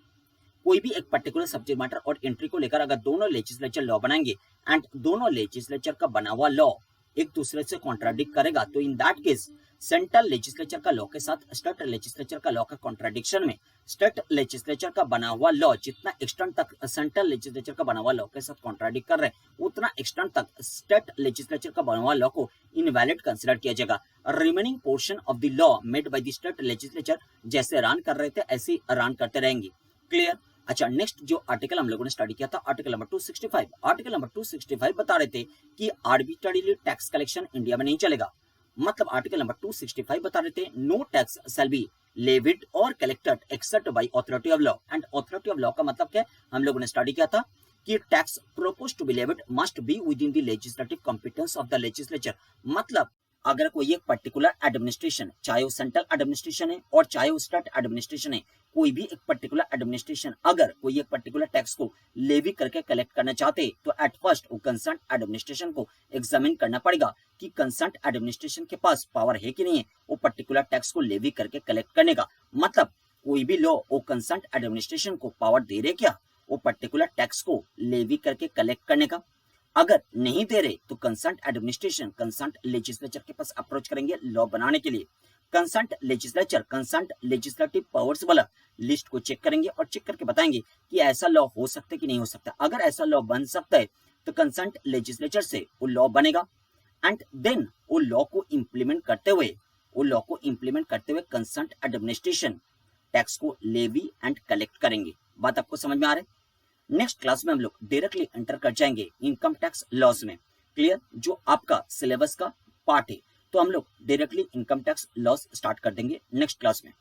Speaker 1: कोई भी एक पर्टिकुलर सब्जेक्ट मैटर और एंट्री को लेकर अगर दोनों लेजिस्लेचर लॉ बनाएंगे एंड दोनों लेजिस्लेचर का बना हुआ लॉ एक दूसरे से कॉन्ट्राडिक्ट करेगा, तो in that case central legislature का लॉ के साथ स्टेट लेजिस्लेचर का लॉ का कॉन्ट्राडिक्शन में स्टेट लेजिस्लेचर का बना हुआ लॉ जितना एक्सटेंट तक सेंट्रल लेजिस्लेचर का बना हुआ लॉ के साथ कॉन्ट्राडिक्ट कर रहे हैं, उतना एक्सटेंट तक स्टेट लेजिस्लेचर का बना हुआ लॉ को इनवैलिड कंसिडर किया जाएगा। Remaining portion of the law made by the state legislature जैसे रन कर रहे थे ऐसे रन करते रहेंगे। क्लियर? अच्छा, नेक्स्ट जो आर्टिकल हम लोगों ने स्टडी किया था आर्टिकल नंबर 265। आर्टिकल नंबर 265 बता रहे थे कि आर्बिट्ररीली टैक्स कलेक्शन इंडिया में नहीं चलेगा। मतलब आर्टिकल नंबर 265 बता रहे थे no tax shall be levied और collected except by authority of law. And authority of law का मतलब क्या है, हम लोगों ने स्टडी किया था कि tax proposed to be levied must be within the legislative competence of the legislature. मतलब अगर कोई एक पर्टिकुलर एडमिनिस्ट्रेशन, चाहे वो सेंट्रल एडमिनिस्ट्रेशन है और चाहे वो स्टेट एडमिनिस्ट्रेशन है, कोई भी एक पर्टिकुलर एडमिनिस्ट्रेशन अगर कोई एक पर्टिकुलर टैक्स को लेवी करके कलेक्ट करना चाहते तो एट फर्स्ट वो कंसर्न एडमिनिस्ट्रेशन को एग्जामिन करना पड़ेगा कि कंसर्न एडमिनिस्ट्रेशन के पास पावर है कि नहीं है वो पर्टिकुलर टैक्स को लेवी करके कलेक्ट करने का। मतलब कोई भी लॉ वो कंसर्न एडमिनिस्ट्रेशन को पावर दे रहे क्या वो पर्टिकुलर टैक्स को लेवी करके कलेक्ट करने का। अगर नहीं दे रहे तो कंसर्न एडमिनिस्ट्रेशन कंसर्न लेजिस्लेचर के पास अप्रोच करेंगे लॉ बनाने के लिए। Concern legislature concern legislative powers वाला लिस्ट को चेक करेंगे और चेक करके बताएंगे कि ऐसा लॉ हो सकता है कि नहीं हो सकता। अगर ऐसा लॉ बन सकता है तो कंसर्न लेजिस्लेचर से वो लॉ बनेगा एंड देन वो लॉ को इम्प्लीमेंट करते हुए कंसर्न एडमिनिस्ट्रेशन टैक्स को लेवी एंड कलेक्ट करेंगे। बात आपको समझ में आ रहा है? नेक्स्ट क्लास में हम लोग डायरेक्टली एंटर कर जाएंगे इनकम टैक्स लॉज में। क्लियर? जो आपका सिलेबस का पार्ट है, तो हम लोग directly income tax laws start कर देंगे नेक्स्ट क्लास में।